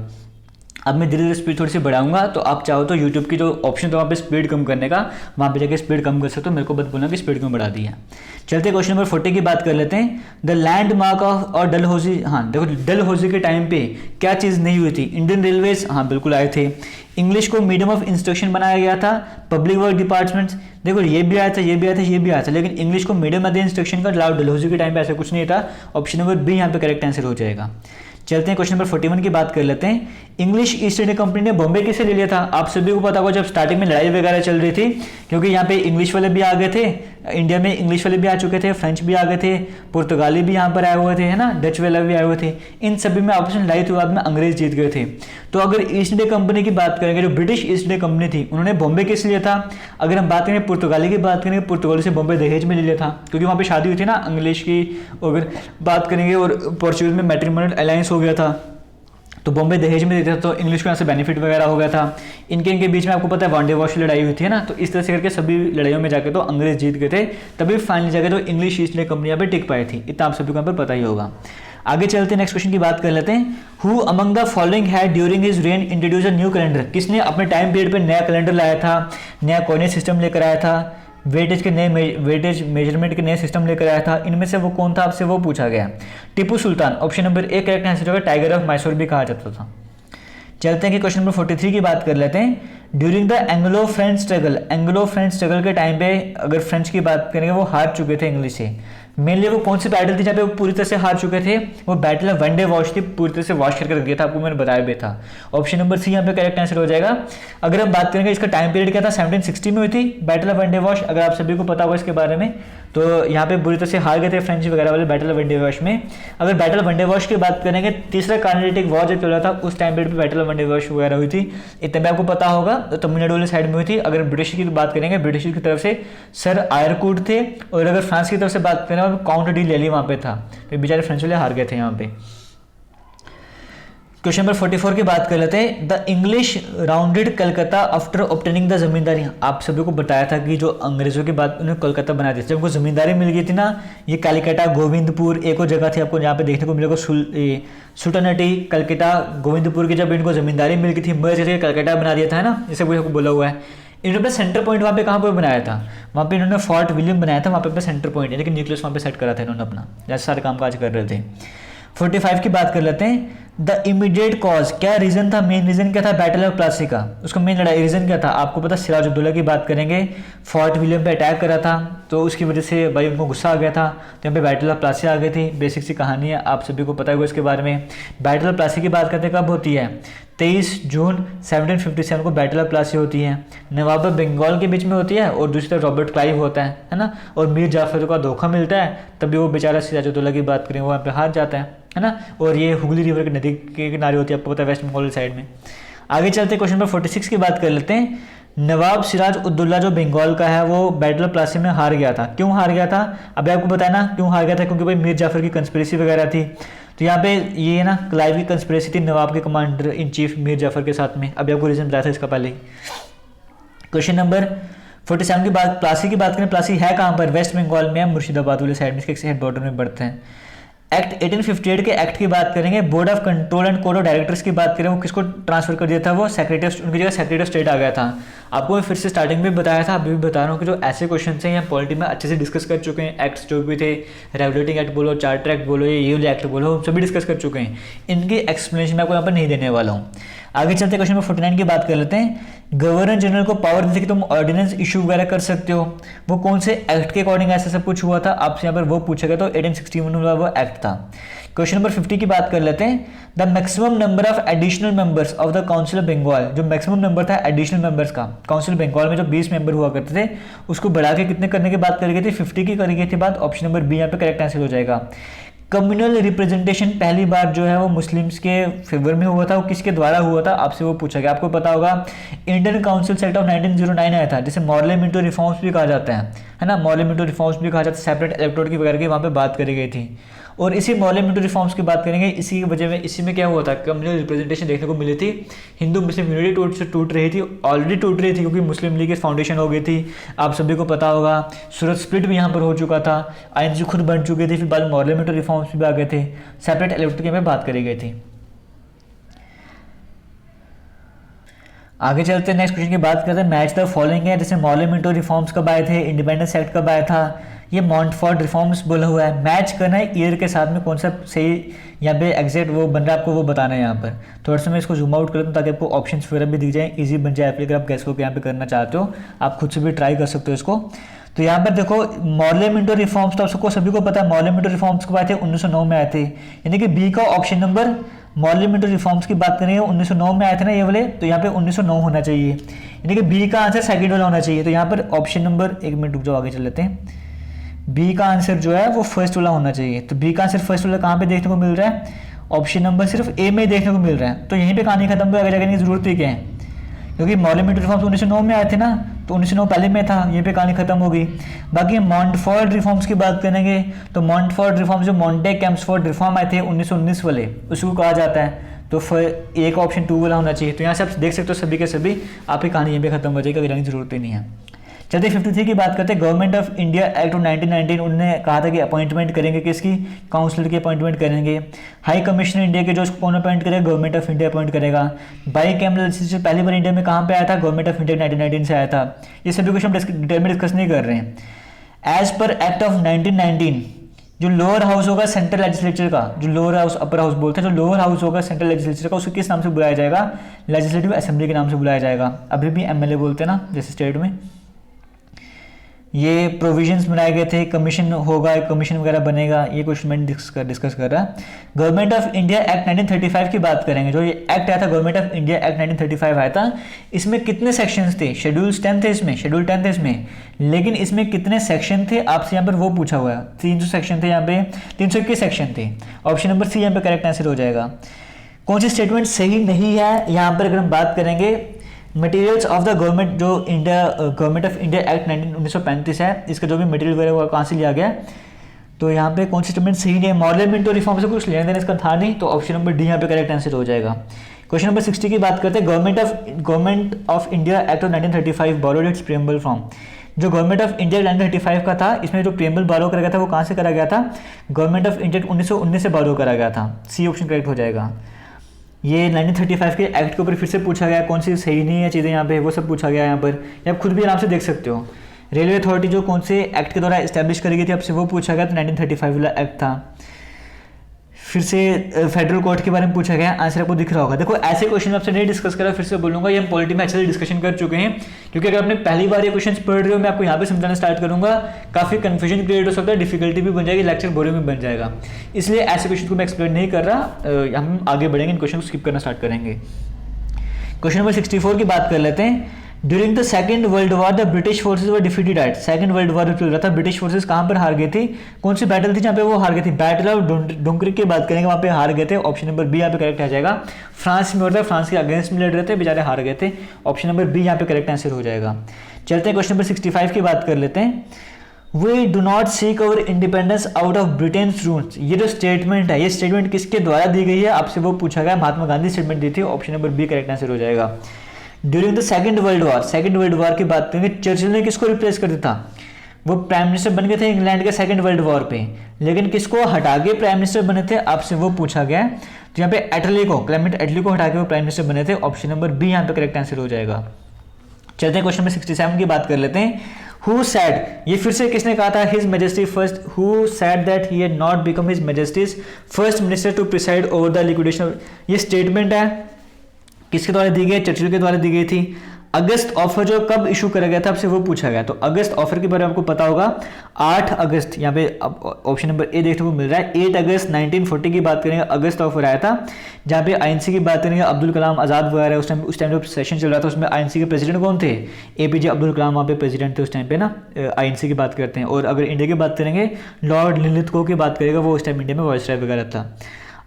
अब मैं धीरे धीरे स्पीड थोड़ी सी बढ़ाऊंगा, तो आप चाहो तो यूट्यूब की जो ऑप्शन था वहाँ पे स्पीड कम करने का, वहाँ पे जाकर स्पीड कम कर सकते हो, मेरे को बस बोलना कि स्पीड क्यों बढ़ा दी है। चलते क्वेश्चन नंबर 40 की बात कर लेते हैं। द लैंडमार्क ऑफ और डलहौजी, हाँ देखो डलहौजी के टाइम पे क्या चीज़ नहीं हुई थी, इंडियन रेलवेज, हाँ बिल्कुल आए थे। इंग्लिश को मीडियम ऑफ इंस्ट्रक्शन बनाया गया था। पब्लिक वर्क डिपार्टमेंट्स, देखो ये भी आया था, ये भी आया था, ये भी आया था, लेकिन इंग्लिश को मीडियम ऑफ इंस्ट्रक्शन का डलहौजी के टाइम पे ऐसा कुछ नहीं था। ऑप्शन नंबर बी यहाँ पे करेक्ट आंसर हो जाएगा। चलते हैं क्वेश्चन नंबर 41 की बात कर लेते हैं। इंग्लिश ईस्ट इंडिया कंपनी ने बॉम्बे किसे ले लिया था, आप सभी को पता होगा जब स्टार्टिंग में लड़ाई वगैरह चल रही थी, क्योंकि यहाँ पे इंग्लिश वाले भी आ गए थे, इंडिया में इंग्लिश वाले भी आ चुके थे, फ्रेंच भी आ गए थे, पुर्तगाली भी यहाँ पर आए हुए थे, है ना, डच वाले भी आए हुए थे। इन सभी में आपस में लड़ाई थी, बाद में अंग्रेज जीत गए थे। तो अगर ईस्ट इंडिया कंपनी की बात करेंगे, जो ब्रिटिश ईस्ट इंडिया कंपनी थी, उन्होंने बॉम्बे किस लिया था। अगर हम बात करें पुर्तगाली की बात करेंगे, पुर्तगाली से बॉम्बे दहेज में ले लिया था, क्योंकि वहाँ पे शादी हुई थी ना इंग्लिश की। अगर बात करेंगे और पोर्चुगीज में मैट्रिमोनियल अलायंस हो गया था, तो बॉम्बे दहेज में देता था, तो इंग्लिश को यहाँ से बेनिफिट वगैरह हो गया था। इनके बीच में आपको पता है वांडे वॉश लड़ाई हुई थी ना, तो इस तरह से करके सभी लड़ाइयों में जाके तो अंग्रेज जीत गए थे, तभी फाइनली जाके तो इंग्लिश ईस्ट इंडिया कंपनी यहाँ पे टिक पाई थी। इतना आप सभी को यहाँ पर पता ही होगा। आगे चलते हैं नेक्स्ट क्वेश्चन की बात कर लेते हैं। Who among the following had during his rain introduce a new calendar, किसने अपने टाइम पीरियड पे नया कैलेंडर लाया था, नया कॉइनेज सिस्टम लेकर आया था, वेटेज मेजरमेंट के नए सिस्टम लेकर आया था। इनमें से वो कौन था, आपसे वो पूछा गया। Tipu Sultan. Option number A correct answer होगा, टाइगर ऑफ मैसूर भी कहा जाता था। चलते हैं कि क्वेश्चन नंबर 43 की बात कर लेते हैं। During the Anglo French struggle के टाइम पे अगर फ्रेंच की बात करेंगे, वो हार चुके थे इंग्लिश से। मेनली वो कौन सी बैटल थी जहाँ पे वो पूरी तरह से हार चुके थे, वो बैटल ऑफ वनडे वॉश थी, पूरी तरह से वॉश करके रख दिया था, आपको मैंने बताया भी था। ऑप्शन नंबर सी यहाँ पे करेक्ट आंसर हो जाएगा। अगर हम बात करेंगे इसका टाइम पीरियड क्या था, 1760 में हुई थी बैटल ऑफ वनडे वॉश, अगर आप सभी को पता होगा इसके बारे में। तो यहाँ पे बुरी तरह से हार गए थे फ्रेंच वगैरह वाले बैटल ऑफ वनडे वॉश में। अगर बैटल ऑफ वनडे वॉश की बात करेंगे, तीसरा कार्नेटिक वॉर जब चल रहा था उस टाइम पीरियड पे बैटल ऑफ वनडे वॉश वगैरह हुई थी, इतने में आपको पता होगा। तो तमिलनाडु वाली साइड में हुई थी। अगर ब्रिटिश की बात करेंगे, ब्रिटिश की तरफ से सर आयरकूट थे, और अगर फ्रांस की तरफ से बात करें काउंट डी लेली वहाँ पे था, तो बेचारे फ्रेंच वाले हार गए थे यहाँ पे। क्वेश्चन नंबर 44 की बात कर लेते हैं। The English founded Calcutta after obtaining the zamindari. आप सभी को बताया था कि जो अंग्रेजों के बाद उन्हें कोलकाता बना दिया, जब उनको जमींदारी मिल गई थी ना, ये कलकत्ता गोविंदपुर एक और जगह थी, आपको यहाँ पे देखने को मिलेगा सुल्तानेटी कलकत्ता गोविंदपुर की, जब इनको जमींदारी मिल गई थी, मर्ज करके कलकत्ता बना दिया था, है ना, जैसे कुछ बोला हुआ है। इन्होंने अपना सेंटर पॉइंट वहाँ पे कहाँ पर बनाया था, वहाँ पे इन्होंने फोर्ट विलियम बनाया था, वहाँ पे अपना सेंटर पॉइंट यानी कि न्यूक्लियस वहाँ पे सेट करा था इन्होंने अपना, जैसे सारे काम काज कर रहे थे। 45 की बात कर लेते हैं। द इमीडिएट कॉज, क्या रीजन था, मेन रीजन क्या था बैटल ऑफ प्लासी का, उसका मेन लड़ाई रीजन क्या था, आपको पता सिराजुद्दौला की बात करेंगे, फोर्ट विलियम पे अटैक करा था तो उसकी वजह से भाई उनको गुस्सा आ गया था, तो यहाँ पे बैटल ऑफ प्लासी आ गई थी। बेसिक सी कहानी है, आप सभी को पता होगा इसके बारे में। बैटल ऑफ प्लासी की बात करते कब होती है, 23 जून 1757 को बैटल ऑफ प्लासी होती है। नवाब ऑफ बंगाल के बीच में होती है और दूसरी तरफ रॉबर्ट क्लाइव होता है ना, और मीर जाफर का धोखा मिलता है, तभी वो बेचारा सिराजुद्दौला की बात करें वो वहाँ पे हार जाता है ना। और ये हुगली रिवर की नदी के किनारे होती है, आपको पता है, वेस्ट बंगाल साइड में। आगे चलते क्वेश्चन नंबर 46 की बात कर लेते हैं। नवाब सिराज उद्दौला जो बंगाल का है वो बैटल ऑफ प्लासी में हार गया था। क्यों हार गया था, अभी आपको बताया ना क्यों हार गया था, क्योंकि भाई मीर जाफर की कंस्पिरेसी वगैरह थी। तो यहाँ पे ये ना क्लाइव की कंस्पिरेसी थी नवाब के commander in chief Mir Jafar के साथ में। अभी आपको रीजन बताया था इसका पहले ही। क्वेश्चन नंबर 47 की बात, प्लासी की बात करें, प्लासी है कहाँ पर, वेस्ट बंगाल में है, मुर्शिदाबाद वाले साइड में, इसके हेड बॉर्डर में पड़ते हैं। एक्ट 1858 के एक्ट की बात करेंगे, board of control and code of directors की बात करें, वो किसको ट्रांसफर कर दिया था, वो सेक्रेटरी, उनकी जगह सेक्रेटरी ऑफ स्टेट आ गया था। आपको मैं फिर से स्टार्टिंग में बताया था, अभी भी बता रहा हूँ कि जो ऐसे क्वेश्चन हैं यहाँ पॉलिटी में अच्छे से डिस्कस कर चुके हैं। एक्ट्स जो भी थे, रेगुलेटिंग एक्ट बोलो, चार्टर एक्ट बोलो, ये वाले एक्ट बोलो, सभी डिस्कस कर चुके हैं। इनकी एक्सप्लेनेशन मैं आपको यहाँ पर नहीं देने वाला हूँ। आगे चलते क्वेश्चन नंबर 49 की बात कर लेते हैं। गवर्नर जनरल को पावर दी थी कि तुम ऑर्डिनेंस इशू वगैरह कर सकते हो, वो कौन से एक्ट के अकॉर्डिंग ऐसा सब कुछ हुआ था, आपसे यहाँ पर वो पूछा गया, तो 1861 वाला वो एक्ट था। क्वेश्चन नंबर 50 की बात कर लेते हैं। The maximum number of additional members of the council of Bengal, जो मैक्सिमम नंबर था एडिशनल मेंबर्स का, काउंसिल बंगाल में जो 20 मेंबर हुआ करते थे, उसको बढ़ा के कितने करने की बात करी गई थी, 50 की करी गई थी बात। ऑप्शन नंबर बी यहाँ पे करेक्ट आंसर हो जाएगा। कम्युनल रिप्रेजेंटेशन पहली बार जो है वो मुस्लिम्स के फेवर में हुआ था, वो किसके द्वारा हुआ था, आपसे वो पूछा गया। आपको पता होगा इंडियन काउंसिल एक्ट ऑफ 1909 आया था, जिसे पार्लियामेंट्री रिफॉर्म्स भी कहा जाता है ना, पार्लियामेंट्री रिफॉर्म्स भी कहा जाता है, सेपरेट इलेक्टोरेट की वगैरह की वहाँ पे बात करी गई थी। और इसी पार्लियामेंट्री रिफॉर्म्स की बात करेंगे, इसी की वजह में, इसी में क्या हुआ था, कम्युनल रिप्रेजेंटेशन देखने को मिली थी। हिंदू मुस्लिम यूनिटी टूट रही थी, ऑलरेडी टूट रही थी, क्योंकि मुस्लिम लीग की फाउंडेशन हो गई थी, आप सभी को पता होगा। सूरत स्प्लिट भी यहाँ पर हो चुका था, आईएनसी खुद बन चुकी थी, फिर बाद में पार्लियामेंट्री रिफॉर्म्स भी आ गए थे, सेपरेट इलेक्टोरेट की में बात करी गई थी। आगे चलते हैं, नेक्स्ट क्वेश्चन की बात करते हैं। मैच द फॉलोइंग है, जैसे पार्लियामेंट्री रिफॉर्म्स कब आए थे, इंडिपेंडेंस एक्ट कब आया था, ये मॉन्टफोर्ट रिफॉर्म्स बोला हुआ है। मैच करना है ईयर के साथ में, कौन सा सही यहाँ पे एग्जैक्ट वो बन रहा है, आपको वो बताना है यहाँ पर। थोड़ा सा मैं इसको जूम आउट कर दूँ ताकि आपको ऑप्शंस वगैरह भी दिख जाए, इजी बन जाए। अगर आप गैस को यहाँ पे करना चाहते हो, आप खुद से भी ट्राई कर सकते हो इसको। तो यहाँ पर देखो पार्लियामेंट्री रिफॉर्म्स, तो सबको सभी को पता है पार्लियामेंट्री रिफॉर्म्स कब आए थे, 1909 में आए थे, यानी कि बी का ऑप्शन नंबर पार्लियामेंट्री रिफॉर्म्स की बात करेंगे 1909 में आए थे ना ये वाले, तो यहाँ पे 1909 होना चाहिए, यानी कि बी का आंसर सेकंड वाला होना चाहिए। तो यहाँ पर ऑप्शन नंबर, एक मिनट रुक जाओ, आगे चल लेते हैं। बी का आंसर जो है वो फर्स्ट वाला होना चाहिए। तो बी का आंसर फर्स्ट वाला कहाँ पे देखने को मिल रहा है, ऑप्शन नंबर सिर्फ ए में देखने को मिल रहा है। तो यहीं पे कहानी खत्म, आगे जाने की जरूरत ही क्या है, क्योंकि पार्लियामेंट्री रिफॉर्म्स 1909 में आए थे ना, तो 1909 पहले में था, यहीं पे कहानी खत्म हो गई। बाकी मॉन्टफोर्ट रिफॉर्म्स की बात करेंगे, तो मॉन्टफोर्ट रिफॉर्म्स जो मॉन्टे-कैम्पफोर्ट रिफॉर्म आए थे 1919 वाले, उसको कहा जाता है। तो फिर एक ऑप्शन 2 वाला होना चाहिए। तो यहाँ से आप देख सकते हो सभी के सभी, आपकी कहानी यहीं पे खत्म हो जाएगी, आगे जाने की जरूरत ही नहीं है। चलते 53 की बात करते हैं। Government of India act of 1919, उन्होंने कहा था कि अपॉइंटमेंट करेंगे किसकी, काउंसिलर की अपॉइंटमेंट करेंगे। हाई कमिश्नर इंडिया के जो उसको कौन अपॉइंट करेगा, गवर्नमेंट ऑफ इंडिया अपॉइंट करेगा। बाई कैमरल लेजिस्लेचर पहली बार इंडिया में कहाँ पे आया था, गवर्नमेंट ऑफ इंडिया 1919 से आया था। ये सभी क्वेश्चन डिटेल में डिस्कस नहीं कर रहे हैं। एज पर एक्ट ऑफ 1919, जो लोअर हाउस होगा सेंट्रल लेजिस्लेचर का, जो लोअर हाउस अपर हाउस बोलते हैं, जो लोअर हाउस होगा सेंट्रल लेजिस्लेचर का, उसको किस नाम से बुलाया जाएगा, लेजिस्लेटिव असेंबली के नाम से बुलाया जाएगा। अभी भी एमएलए बोलते हैं ना, जैसे स्टेट में। ये प्रोविजंस बनाए गए थे, कमीशन होगा, कमीशन वगैरह बनेगा, ये क्वेश्चन मैंने डिस्कस कर रहा है। गवर्नमेंट ऑफ इंडिया एक्ट 1935 की बात करेंगे। जो ये एक्ट आया था, गवर्नमेंट ऑफ इंडिया एक्ट 1935 आया था, इसमें कितने सेक्शंस थे, शेड्यूल 10 थे इसमें, शेड्यूल 10 थे इसमें, लेकिन इसमें कितने सेक्शन थे, आपसे यहाँ पर वो पूछा हुआ है। 300 सेक्शन थे यहाँ पे, 321 सेक्शन थे। ऑप्शन नंबर सी यहाँ पे करेक्ट आंसर हो जाएगा। कौन सी स्टेटमेंट सही नहीं है यहाँ पर, अगर हम बात करेंगे मटेरियल्स ऑफ द गवर्नमेंट, जो India government of India act 1935 है, इसका जो भी मटेरियल वगैरह वो कहाँ से लिया गया, तो यहाँ पे कौन सी स्टेटमेंट सही नहीं है, पार्लियामेंट्री रिफॉर्म से कुछ लेने देने इसका था नहीं, तो ऑप्शन नंबर डी यहाँ पे करेक्ट आंसर हो जाएगा। क्वेश्चन नंबर 60 की बात करते हैं। Government of India act of 1935 borrowed it's preamble from, जो गवर्नमेंट ऑफ इंडिया 1935 का था, इसमें जो प्रीएम्बल बोरो करा गया था वो कहाँ से करा गया था, गवर्नमेंट ऑफ इंडिया 1919 से बोरो करा गया था। सी ऑप्शन करेक्ट हो जाएगा। ये 1935 के एक्ट के ऊपर फिर से पूछा गया, कौन सी सही नहीं है चीज़ें यहाँ पे, वो सब पूछा गया यहाँ पर, या आप खुद भी आराम से देख सकते हो। रेलवे अथॉरिटी जो कौन से एक्ट के द्वारा इस्टेब्लिश करी गई थी, आपसे वो पूछा गया, तो 1935 वाला एक्ट था। फिर से फेडरल कोर्ट के बारे में पूछा गया, आंसर आपको दिख रहा होगा। देखो ऐसे क्वेश्चन आपसे नहीं डिस्कस करा, फिर से बोलूंगा, ये हम पॉलिटी में अच्छे से डिस्कशन कर चुके हैं, क्योंकि अगर आपने पहली बार ये क्वेश्चन पढ़ रहे हो, मैं आपको यहाँ पे समझाना स्टार्ट करूंगा, काफी कंफ्यूजन क्रिएट हो सकता है, डिफिकल्टी भी बन जाएगी, लेक्चर बोरिंग भी बन जाएगा, इसलिए ऐसे क्वेश्चन को मैं एक्सप्लेन नहीं कर रहा। हम आगे बढ़ेंगे, इन क्वेश्चन को स्किप करना स्टार्ट करेंगे। क्वेश्चन नंबर 64 की बात कर लेते हैं। During the second world war the British forces were defeated at, second world war चल रहा था, ब्रिटिश फोर्सेज कहां पर हार गई थी, कौन सी बैटल थी जहां पे वो हार गई थी, बैटल ऑफ डुंकर्क की बात करेंगे, वहां पे हार गए थे, ऑप्शन नंबर बी यहाँ पे करेक्ट आ जाएगा। फ्रांस में होता है, फ्रांस के अगेंस्ट में लड़ रहे थे, बेचारे हार गए थे, ऑप्शन नंबर बी यहाँ पे करेक्ट आंसर हो जाएगा। चलते हैं क्वेश्चन नंबर 65 की बात कर लेते हैं। We do not seek our independence out of Britain's rules, ये जो स्टेटमेंट है, ये स्टेटमेंट किसके द्वारा दी गई है, आपसे वो पूछा गया, महात्मा गांधी स्टेटमेंट दी थी, option number B correct answer हो जाएगा। During the second world war, second world war की बात करेंगे, चर्चिल ने किसको रिप्लेस कर दिया था, वो प्राइम मिनिस्टर बन गए थे इंग्लैंड के सेकंड वर्ल्ड वॉर पे, लेकिन किसको हटा के प्राइम मिनिस्टर बने थे, आपसे वो पूछा गया। तो यहाँ पे एटली को, क्लेमेंट एटली को हटा के वो प्राइम मिनिस्टर बने थे, ऑप्शन नंबर बी यहाँ पे करेक्ट आंसर हो जाएगा। चलते हैं क्वेश्चन नंबर 67 की बात कर लेते हैं। Who said, ये फिर से किसने कहा था, His Majesty first, who said that he had not become His Majesty's first minister to preside over the liquidation, ये स्टेटमेंट है, किसके द्वारा दी गई, चर्चिल के द्वारा दी गई थी। अगस्त ऑफर जो कब इशू करा गया था, आपसे वो पूछा गया, तो अगस्त ऑफर के बारे में आपको पता होगा, 8 अगस्त, यहाँ पे ऑप्शन नंबर ए देखने को मिल रहा है, 8 अगस्त 1940 की बात करेंगे, अगस्त ऑफर आया था, जहाँ पे आईएनसी की बात करेंगे, अब्दुल कलाम आज़ाद वगैरह, उस टाइम जो सेशन चल रहा था उसमें आईएनसी के प्रेसिडेंट कौन थे, एपीजे अब्दुल कलाम वहाँ पे प्रेसिडेंट थे उस टाइम पे ना, आईएनसी की बात करते हैं। और अगर इंडिया की बात करेंगे, लॉर्ड लिनलिथगो की बात करेगा, वो उस टाइम इंडिया में वाइसराय वगैरह था।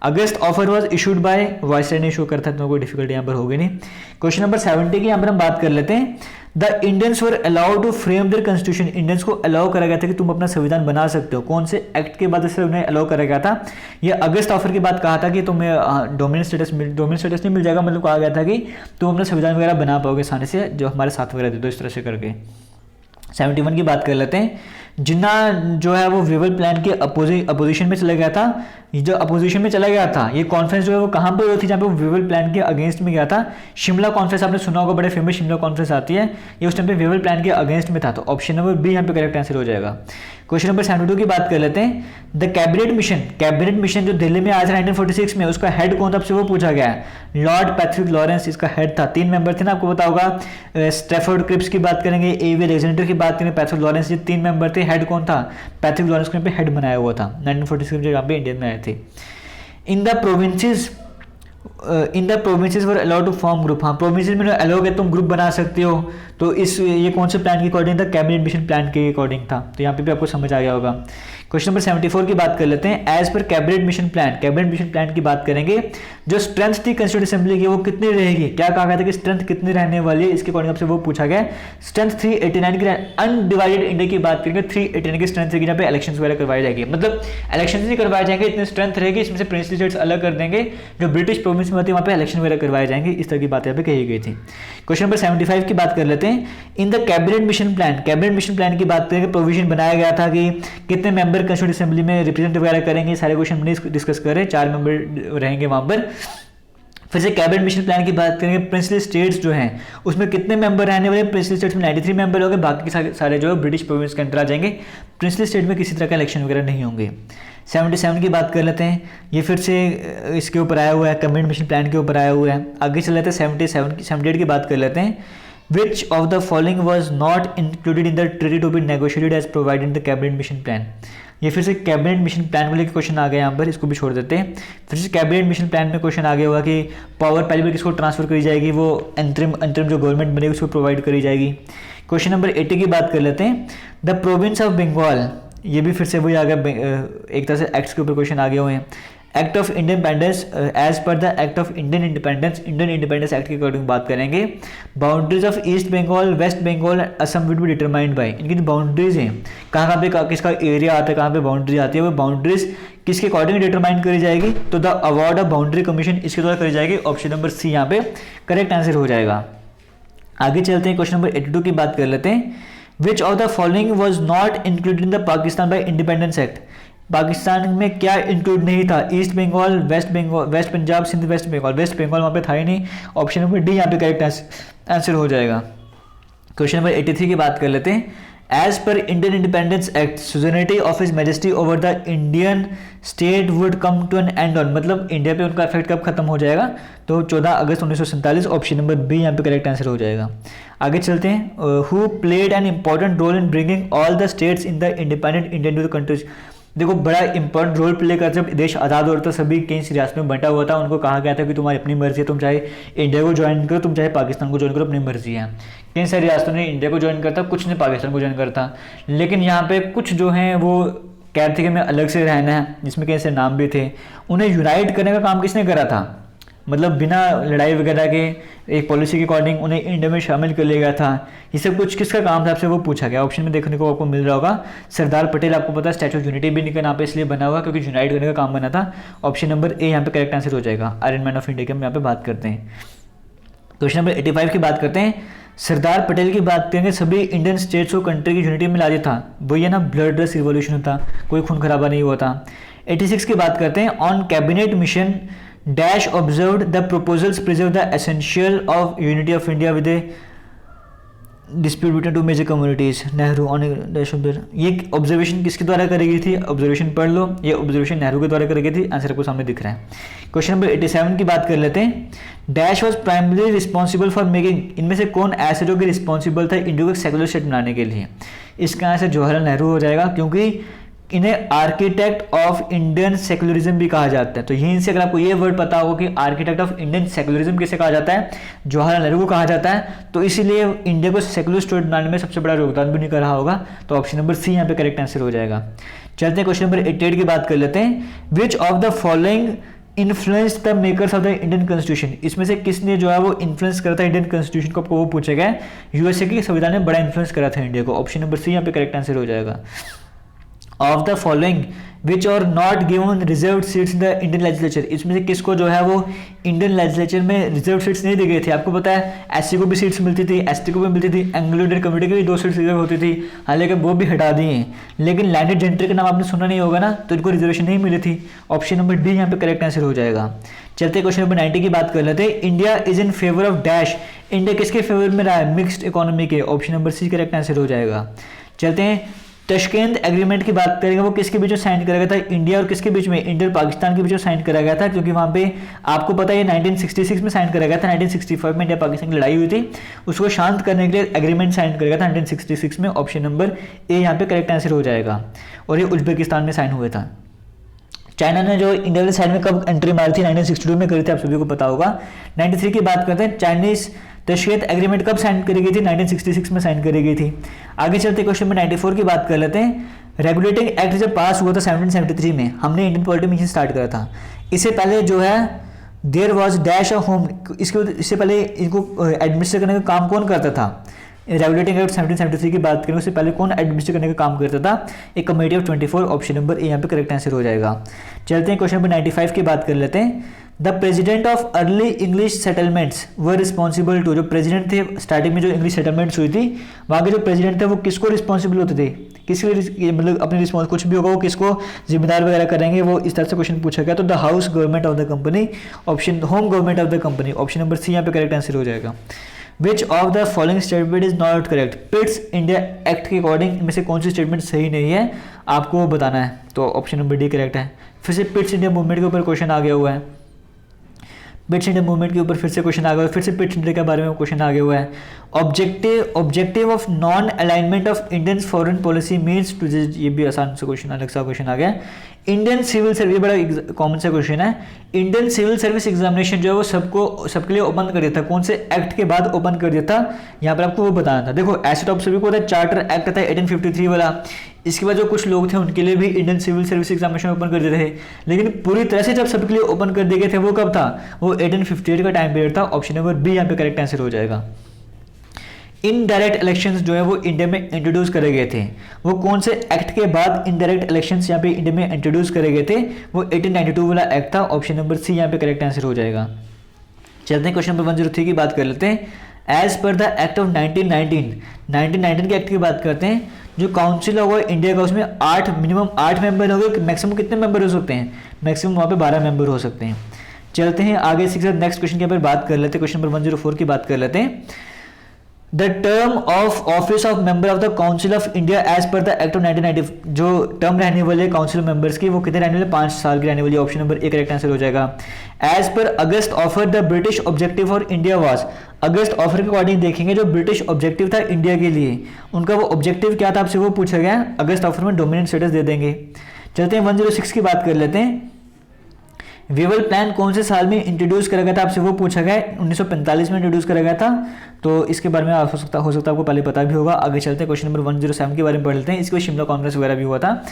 August offer was issued by viceroy ने इशू करता है, तो कोई डिफिकल्टी यहाँ पर होगी नहीं। क्वेश्चन नंबर 70 की यहाँ पर हम बात कर लेते हैं। The Indians were allowed to frame their constitution, Indians को अलाउ करा गया था कि तुम अपना संविधान बना सकते हो, कौन से एक्ट के बाद से उन्हें अलाउ करा गया था, ये अगस्त ऑफर की बात कहा था कि तुम्हें डोमिनेंट स्टेटस नहीं मिल जाएगा, मतलब कहा गया था कि तुम अपना संविधान वगैरह बना पाओगे आसानी से, जो हमारे साथ वगैरह दे दो, इस तरह से करके। 71 की बात कर लेते हैं। जिन्ना जो है वो वेवल प्लान के अपोजिशन में चला गया था, ये जो अपोजिशन में चला गया था, ये कॉन्फ्रेंस जो है वो कहाँ पर हुई थी, जहाँ पे वो वेवल प्लान के अगेंस्ट में गया था, शिमला कॉन्फ्रेंस, आपने सुना होगा, बड़े फेमस शिमला कॉन्फ्रेंस आती है, ये उस टाइम पे वेवल प्लान के अगेंस्ट में था, तो ऑप्शन नंबर बी यहाँ पे करेक्ट आंसर हो जाएगा। क्वेश्चन नंबर 72 की बात कर लेते हैं। द कैबिनेट मिशन जो दिल्ली में आया था 1946 में, उसका हेड कौन था, आपसे वो पूछा गया है, लॉर्ड पैट्रिक लॉरेंस इसका हेड था, 3 मेंबर थे ना, आपको पता होगा, स्ट्रैफोर्ड क्रिप्स की बात करेंगे, एवी अलेक्जेंडर की बात करेंगे, पैट्रिक लॉरेंस, ये 3 मेंबर थे, हेड कौन था, पैट्रिक लॉरेंस को यहाँ पे हेड बनाया हुआ था, 1946 में जो यहाँ पे इंडिया में आए थे। In the provinces were allowed to form group, हाँ प्रोविंसेस में अलाउ किया तुम ग्रुप बना सकते हो, तो ये कौन से प्लान के अकॉर्डिंग था, कैबिनेट मिशन प्लान के अकॉर्डिंग था, तो यहाँ पे भी आपको समझ आ गया होगा। क्वेश्चन नंबर 74 की बात कर लेते हैं। एज पर कैबिनेट मिशन प्लान की बात करेंगे, जो स्ट्रेंथ थी कंस्टिट्यूएंट असेंबली की वो कितनी रहेगी, क्या कहा गया था कि स्ट्रेंथ कितनी रहने वाली है, इसके अकॉर्डिंग आपसे वो पूछा गया। स्ट्रेंथ 389 की, अनडिवाइडेड इंडिया की बात करेंगे 389 की स्ट्रेंथ रहेगी, जहाँ पे इलेक्शन वगैरह करवाई जाएगी, मतलब इलेक्शन नहीं करवाए जाएंगे, इतनी स्ट्रेंथ रहेगी, इसमें से प्रिंसली स्टेट्स अलग कर देंगे, जो ब्रिटिश प्रोविंस में होती है वहाँ पे इलेक्शन वगैरह करवाए जाएंगे, इस तरह की बात यहाँ पे कही गई थी। क्वेश्चन नंबर 75 की बात कर लेते हैं। इन द कैबिनेट मिशन प्लान की बात करेंगे, प्रोविजन बनाया गया था कि कितने मेंबर कंस्टिट्यूएंट असेंबली में रिप्रेजेंट वगैरह करेंगे, सारे क्वेश्चन नहीं डिस्कस करें, 4 मेंबर रहेंगे वहां पर। फिर से कैबिनेट मिशन प्लान की बात करेंगे, प्रिंसली स्टेट्स जो हैं उसमें कितने मेंबर रहने वाले, प्रिंसली स्टेट्स में 93 मेंबर होंगे, बाकी के सारे जो है ब्रिटिश प्रोविंस के अंदर आ जाएंगे, प्रिंसली स्टेट में किसी तरह का इलेक्शन वगैरह नहीं होंगे। 77 की बात कर लेते हैं, ये फिर से इसके ऊपर आया हुआ है, कैबिनेट मिशन प्लान के ऊपर आया हुआ है। आगे चल लेते हैं 78 की बात कर लेते हैं। Which of the following was not included in the treaty to be negotiated as provided in the cabinet mission plan, ये फिर से कैबिनेट मिशन प्लान को लेकर क्वेश्चन आ गया यहाँ पर, इसको भी छोड़ देते हैं। फिर से कैबिनेट मिशन प्लान में क्वेश्चन आ गया हुआ कि पावर पहले भी किसको ट्रांसफर करी जाएगी, वो अंतरिम जो गवर्नमेंट बनेगी उसको प्रोवाइड करी जाएगी। क्वेश्चन नंबर 80 की बात कर लेते हैं। द प्रोविंस ऑफ बंगाल, ये भी फिर से वही आ गया, एक तरह से एक्ट्स के ऊपर क्वेश्चन आ गए हुए हैं। Act of independence, as per the act of Indian independence act के अकॉर्डिंग बात करेंगे। Boundaries of East Bengal, West Bengal, Assam will be determined by, इनकी जो बाउंड्रीज हैं, कहाँ पे किसका एरिया आता है, कहाँ पे बाउंड्री आती है, वो बाउंड्रीज किसके अकॉर्डिंग डिटरमाइन करी जाएगी, तो the award of boundary commission इसके द्वारा करी जाएगी, ऑप्शन नंबर सी यहाँ पे करेक्ट आंसर हो जाएगा। आगे चलते हैं, क्वेश्चन नंबर 82 की बात कर लेते हैं। Which of the following was not included in the Pakistan by independence act, Pakistan में क्या इंक्लूड नहीं था, East Bengal, West Punjab, Sindh, West Bengal वहाँ पे था ही नहीं, ऑप्शन नंबर डी यहाँ पे करेक्ट आंसर हो जाएगा। क्वेश्चन नंबर 83 की बात कर लेते हैं। As per Indian independence act suzerainty of his majesty over the Indian state would come to an end on, मतलब इंडिया पे उनका इफेक्ट कब खत्म हो जाएगा, तो 14 अगस्त 1947, ऑप्शन नंबर बी यहाँ पे करेक्ट आंसर हो जाएगा। आगे चलते हैं, who played an important role in bringing all the states in the independent Indian to the countries. देखो बड़ा इंपॉर्टेंट रोल प्ले कर, जब देश आज़ाद हो रहा था सभी कई रियासत में बंटा हुआ था, उनको कहा गया था कि तुम्हारी अपनी मर्जी है, तुम चाहे इंडिया को ज्वाइन करो, तुम चाहे पाकिस्तान को ज्वाइन करो, अपनी मर्जी है। कई सारी रियासतों ने इंडिया को ज्वाइन करता, कुछ ने पाकिस्तान को ज्वाइन करता, लेकिन यहाँ पे कुछ जो हैं वो कह रहे थे कि हमें अलग से रहना है, जिसमें कई सारे नाम भी थे। उन्हें यूनाइट करने का काम किसने करा था, मतलब बिना लड़ाई वगैरह के एक पॉलिसी के अकॉर्डिंग उन्हें इंडिया में शामिल कर लिया गया था। ये सब कुछ किसका काम था आपसे वो पूछा गया। ऑप्शन में देखने को आपको मिल रहा होगा सरदार पटेल। आपको पता है स्टैच्यू ऑफ यूनिटी भी इनके नाम पे इसलिए बना हुआ क्योंकि यूनाइट करने का काम बना था। ऑप्शन नंबर ए यहाँ पे करेक्ट आंसर हो जाएगा। आयरन मैन ऑफ इंडिया की हम यहाँ पे बात करते हैं। क्वेश्चन नंबर 85 की बात करते हैं। सरदार पटेल की बात करेंगे, सभी इंडियन स्टेट्स को कंट्री की यूनिटी में ला दिया था, वो ये ना ब्लडलेस रिवॉल्यूशन होता, कोई खून खराबा नहीं हुआ था। 86 की बात करते हैं। On cabinet mission dash observed the proposals preserve the essential of unity of India with a dispute between two major communities, Nehru on dash of. ये ऑब्जर्वेशन किसके द्वारा करी गई थी, ऑब्जर्वेशन पढ़ लो, ये ऑब्जर्वेशन नेहरू के द्वारा करी गई थी। आंसर आपको सामने दिख रहा है। क्वेश्चन नंबर 87 की बात कर लेते हैं। Dash was primary responsible for making, इनमें से कौन ऐसे जो कि रिस्पॉन्सिबल था इंडिया को सेकुलर स्टेट बनाने के लिए। इसका आंसर जवाहरलाल नेहरू हो जाएगा, क्योंकि इन्हें आर्किटेक्ट ऑफ इंडियन सेकुलरिज्म भी कहा जाता है। तो यहीं से अगर आपको ये वर्ड पता हो कि आर्किटेक्ट ऑफ इंडियन सेकुलरिज्म किसे कहा जाता है, जवाहरलाल नेहरू को कहा जाता है, तो इसीलिए इंडिया को सेकुलर स्टेट बनाने में सबसे बड़ा योगदान भी नहीं कर रहा होगा। तो ऑप्शन नंबर सी यहाँ पे करेक्ट आंसर हो जाएगा। चलते हैं क्वेश्चन नंबर 88 की बात कर लेते हैं। Which of the following influence the makers of the Indian constitution, इसमें से किसने जो है वो इन्फ्लुएंस करा था इंडियन कॉन्स्टिट्यूशन को, आपको वो पूछा गया है। यूएसए के संविधान ने बड़ा इन्फ्लुएंस करा था इंडिया को। ऑप्शन नंबर सी यहाँ पे करेक्ट आंसर हो जाएगा। Of the following which are not given reserved seats in the Indian legislature, इसमें से किसको जो है वो इंडियन लेजिस्लेचर में रिजर्व सीट्स नहीं दी गई थी। आपको पता है एससी को भी सीट्स मिलती थी, एसटी को भी मिलती थी, एंग्लो इंडियन कम्युनिटी की भी 2 सीट्स रिजर्व होती थी, हालांकि वो भी हटा दी हैं। लेकिन लैंडेड जेंट्री का नाम आपने सुना नहीं होगा ना, तो इनको रिजर्वेशन नहीं मिली थी। ऑप्शन नंबर डी यहाँ पे करेक्ट आंसर हो जाएगा। चलते क्वेश्चन नंबर 90 की बात कर लेते हैं। India is in favour of dash, India किसके फेवर में रहा है, मिक्स्ड इकोनॉमी के। Option number C correct answer हो जाएगा। चलते हैं तशकेंत एग्रीमेंट की बात करेंगे, वो किसके बीच में साइन करा गया था, इंडिया और किसके बीच में, इंडिया और पाकिस्तान के बीच में साइन करा गया था। क्योंकि वहाँ पे आपको पता है ये 1966 में साइन करा गया था। 1965 में इंडिया पाकिस्तान की लड़ाई हुई थी, उसको शांत करने के लिए एग्रीमेंट साइन करा गया था 1966 में। ऑप्शन नंबर ए यहाँ पे करेक्ट आंसर हो जाएगा। और ये उज्बेकिस्तान में साइन हुआ था। चाइना ने जो इंडिया के साइड में कब एंट्री मारी थी, 1962 में करी थी, आप सभी को पता होगा। 93 की बात करते हैं। चाइनीज तशकेंत एग्रीमेंट कब साइन करी गई थी, 1966 में साइन करी गई थी। आगे चलते क्वेश्चन नंबर 94 की बात कर लेते हैं। रेगुलेटिंग एक्ट जब पास हुआ था 1773 में, हमने इंडियन पॉलिटी में स्टार्ट करा था। इससे पहले जो है there was dash of home, इससे पहले इनको एडमिनिस्टर करने का काम कौन करता था। रेगुलेटिंग एक्ट 1773 की बात करें, उससे पहले कौन एडमिनिस्टर करने का काम करता था, एक कमेटी ऑफ 24। ऑप्शन नंबर ए यहाँ पे करेक्ट आंसर हो जाएगा। चलते हैं क्वेश्चन नंबर 95 की बात कर लेते हैं। The president of early English settlements were responsible to, जो प्रेसिडेंट थे स्टार्टिंग में जो इंग्लिश सेटलमेंट्स हुई थी, वहाँ के जो प्रेसिडेंट थे वो किसको रिस्पॉन्सिबल होते थे, किसके लिए, मतलब अपनी रिस्पॉन्स कुछ भी होगा वो किसको जिम्मेदार वगैरह करेंगे, वो इस तरह से क्वेश्चन पूछा गया। तो the house government of the company, option home government of the company. Option number C यहाँ पे करेक्ट आंसर हो जाएगा। Which of the following statement is not correct, Pitt's India act के अकॉर्डिंग इनमें से कौन सी स्टेटमेंट सही नहीं है, आपको बताना है। तो ऑप्शन नंबर डी करेक्ट है। फिर से पिट्स इंडिया मूवमेंट के ऊपर क्वेश्चन आ गया हुआ है। पिट्स इंडिया मूवमेंट के ऊपर फिर से क्वेश्चन आ गया, फिर से पिट्स इंडिया के बारे में क्वेश्चन आ गया हुआ है। Objective of non alignment of Indian foreign policy means to, ये भी आसान सा क्वेश्चन, अलग सा क्वेश्चन आ गया। इंडियन सिविल सर्विस, बड़ा कॉमन सा क्वेश्चन है। इंडियन सिविल सर्विस एग्जामिनेशन जो है वो सबके लिए ओपन कर दिया था, कौन से एक्ट के बाद ओपन कर दिया था, यहाँ पर आपको वो बताना था। देखो ऐसे टॉप सभी को होता है, चार्टर एक्ट था 1853 वाला, इसके बाद जो कुछ लोग थे उनके लिए भी Indian civil service examination open कर देते थे, लेकिन पूरी तरह से जब सबके लिए ओपन कर दिए गए थे वो कब था, वो 1858 का टाइम पीरियड था। ऑप्शन नंबर बी यहाँ पे करेक्ट आंसर हो जाएगा। इनडायरेक्ट इलेक्शंस जो है वो इंडिया में इंट्रोड्यूस करे गए थे, वो कौन से एक्ट के बाद इनडायरेक्ट इलेक्शंस यहाँ पे इंडिया में इंट्रोड्यूस करे गए थे, वो 1892 वाला एक्ट था। ऑप्शन नंबर सी यहाँ पे करेक्ट आंसर हो जाएगा। चलते हैं क्वेश्चन नंबर 103 की बात कर लेते हैं। As per the act of 1919 के एक्ट की बात करते हैं। जो काउंसिल होगा इंडिया का, उसमें मिनिमम 8 मेंबर होंगे, मैक्सिमम कितने मेंबर हो सकते हैं, मैक्सिमम वहाँ पे 12 मेंबर हो सकते हैं। चलते हैं आगे इसी के साथ नेक्स्ट क्वेश्चन के ऊपर बात कर लेते हैं। क्वेश्चन नंबर 104 की बात कर लेते हैं। The term of office of member of the council of India as per the act of 1990, जो टर्म रहने वाली है काउंसिल मेंबर्स की वो कितने रहने वाले, 5 साल की रहने वाली। Option number A correct answer हो जाएगा। As per August offer the British objective for India was, August offer के अकॉर्डिंग देखेंगे जो ब्रिटिश ऑब्जेक्टिव था इंडिया के लिए, उनका वो ऑब्जेक्टिव क्या था आपसे वो पूछा गया। अगस्त ऑफर में डोमिनेंट स्टेटस दे देंगे। चलते हैं 106 की बात कर लेते हैं। वेवल प्लान कौन से साल में इंट्रोड्यूस करा गया था आपसे वो पूछा गया। 1945 में इंट्रोड्यूस करा गया था, तो इसके बारे में हो सकता है आपको पहले पता भी होगा। आगे चलते हैं क्वेश्चन नंबर 107 के बारे में पढ़ लेते हैं। इसके शिमला कॉन्फ्रेंस वगैरह भी हुआ था।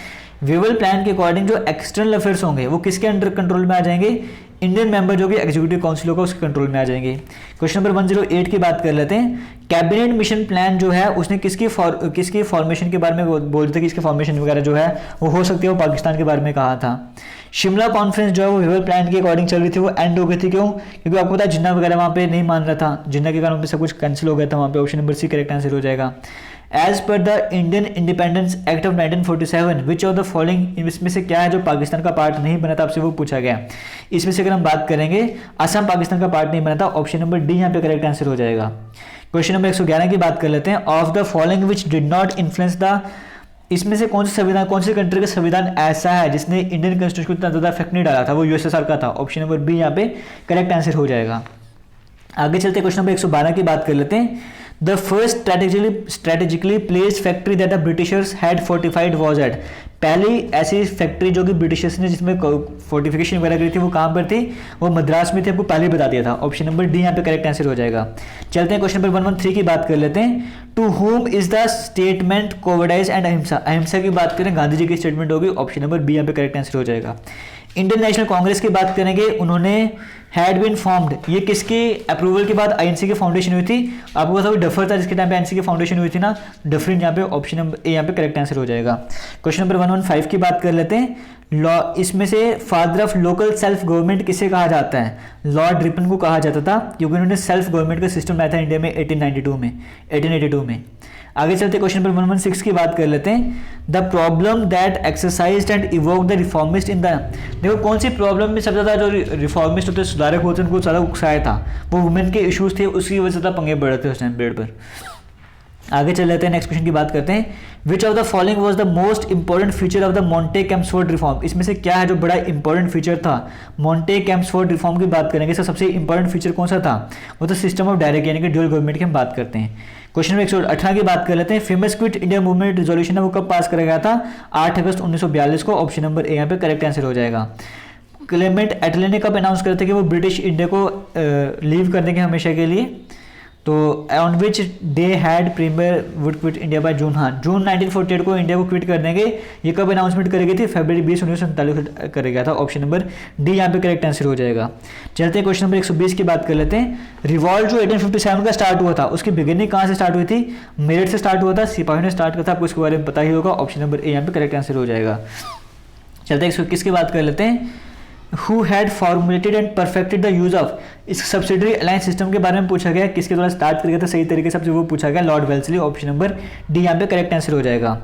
वेवल प्लान के अकॉर्डिंग जो एक्सटर्नल अफेयर्स होंगे वो किसके अंडर कंट्रोल में आ जाएंगे, इंडियन मेंबर जो कि एग्जीक्यूटिव काउंसिल होगा उसके कंट्रोल में आ जाएंगे। क्वेश्चन नंबर 108 की बात कर लेते हैं। कैबिनेट मिशन प्लान जो है उसने किसकी फॉर्मेशन के बारे में बोल रहे थे कि इसके फॉर्मेशन वगैरह जो है वो हो सकती है, वो पाकिस्तान के बारे में कहा था। शिमला कॉन्फ्रेंस जो है वो वेवल प्लान के अकॉर्डिंग चल रही थी, वो एंड हो गई थी। क्यों? क्योंकि आपको पता है जिन्ना वगैरह वहाँ पे नहीं मान रहा था, जिन्ना के कारण पे सब कुछ कैंसिल हो गया था वहाँ पे। Option number C correct answer हो जाएगा। As per the Indian independence act of 1947 which of the following, इसमें से क्या है जो पाकिस्तान का पार्ट नहीं बना था आपसे वो पूछा गया। इसमें से अगर हम बात करेंगे असम पाकिस्तान का पार्ट नहीं बना था। ऑप्शन नंबर डी यहाँ पे करेक्ट आंसर हो जाएगा। क्वेश्चन नंबर 111 की बात कर लेते हैं। Of the following which did not influence the, इसमें से कौन सा संविधान, कौन सी कंट्री का संविधान ऐसा है जिसने इंडियन कॉन्स्टिट्यूशन को इतना ज़्यादा इफेक्ट नहीं डाला था, वो यूएसएसआर का था। ऑप्शन नंबर बी यहाँ पे करेक्ट आंसर हो जाएगा। आगे चलते क्वेश्चन नंबर 112 की बात कर लेते हैं। The first strategically placed factory that the Britishers had fortified was at, पहली ऐसी फैक्ट्री जो कि ब्रिटिशर्स ने जिसमें फोर्टिफिकेशन वगैरह करी थी वो कहाँ पर थी, वो मद्रास में थी, आपको पहले बता दिया था। ऑप्शन नंबर डी यहाँ पे करेक्ट आंसर हो जाएगा। चलते हैं क्वेश्चन नंबर 113 की बात कर लेते हैं। To whom is the statement cowardice and ahimsa, ahimsa की बात करें गांधी जी की स्टेटमेंट होगी। ऑप्शन नंबर बी यहाँ पे करेक्ट आंसर हो जाएगा। इंडियन नेशनल कांग्रेस की बात करेंगे, उन्होंने हैड बीन फॉर्म्ड, ये किसके अप्रूवल के बाद आईएनसी की फाउंडेशन हुई थी, आपको पता है डफर था जिसके टाइम पे आईएनसी की फाउंडेशन हुई थी ना, डफरिन यहाँ पे ऑप्शन नंबर ए यहाँ पे करेक्ट आंसर हो जाएगा। क्वेश्चन नंबर 115 की बात कर लेते हैं। लॉ, इसमें से father of local self government किसे कहा जाता है, लॉर्ड रिपन को कहा जाता था, क्योंकि उन्होंने सेल्फ गवर्नमेंट का सिस्टम लाया था इंडिया में 1882 में। आगे चलते क्वेश्चन नंबर 116 की बात कर लेते हैं। The problem that exercised and evoke the reformist in the, देखो कौन सी प्रॉब्लम में सबसे ज़्यादा जो रिफॉर्मिस्ट होते सुधारक होते हैं उनको ज़्यादा उकसाया था, वो वुमेन के इश्यूज थे, उसकी वजह से ज़्यादा पंगे बढ़ रहे थे उस टाइम पीरियड पर। आगे चल लेते हैं, नेक्स्ट क्वेश्चन की बात करते हैं। Which of the following was the most important feature of the Montagu-Chelmsford reform, इसमें से क्या है जो बड़ा इंपॉर्टेंट फीचर था मॉन्टे-कैम्पसफोर्ड रिफॉर्म की बात करेंगे। इसका सबसे इंपॉर्टेंट फीचर कौन सा था, वो तो सिस्टम ऑफ डायरेक्ट यानी कि ड्यूअल गवर्नमेंट की हम बात करते हैं। क्वेश्चन नंबर 118 की बात कर लेते हैं। Famous quit India movement resolution है वो कब पास करा गया था, 8 अगस्त 1942 को। ऑप्शन नंबर ए यहाँ पे करेक्ट आंसर हो जाएगा। क्लेमेंट एटले ने कब अनाउंस करते कि वो ब्रिटिश इंडिया को लीव कर देंगे हमेशा के लिए, तो on which day had premier would quit India by June, हाँ जून 1948 को इंडिया को क्विट कर देंगे। ये कब अनाउंसमेंट करी गई थी, फरवरी 20 1947 को करा गया था। ऑप्शन नंबर डी यहाँ पे करेक्ट आंसर हो जाएगा। चलते हैं क्वेश्चन नंबर 120 की बात कर लेते हैं। रिवॉल्ट जो 1857 का स्टार्ट हुआ था उसकी बिगिनिंग कहाँ से स्टार्ट हुई थी, मेरठ से स्टार्ट हुआ था, सिपाहियों ने स्टार्ट किया था, आपको इसके बारे में पता ही होगा। ऑप्शन नंबर ए यहाँ पे करेक्ट आंसर हो जाएगा। चलते हैं 121 की बात कर लेते हैं। Who had formulated and perfected the use of, इस सब्सिडरी अलायंस सिस्टम के बारे में पूछा गया, किसके द्वारा स्टार्ट किया था सही तरीके से वो पूछा गया, Lord Wellesley. Option number D यहाँ पे करेक्ट आंसर हो जाएगा।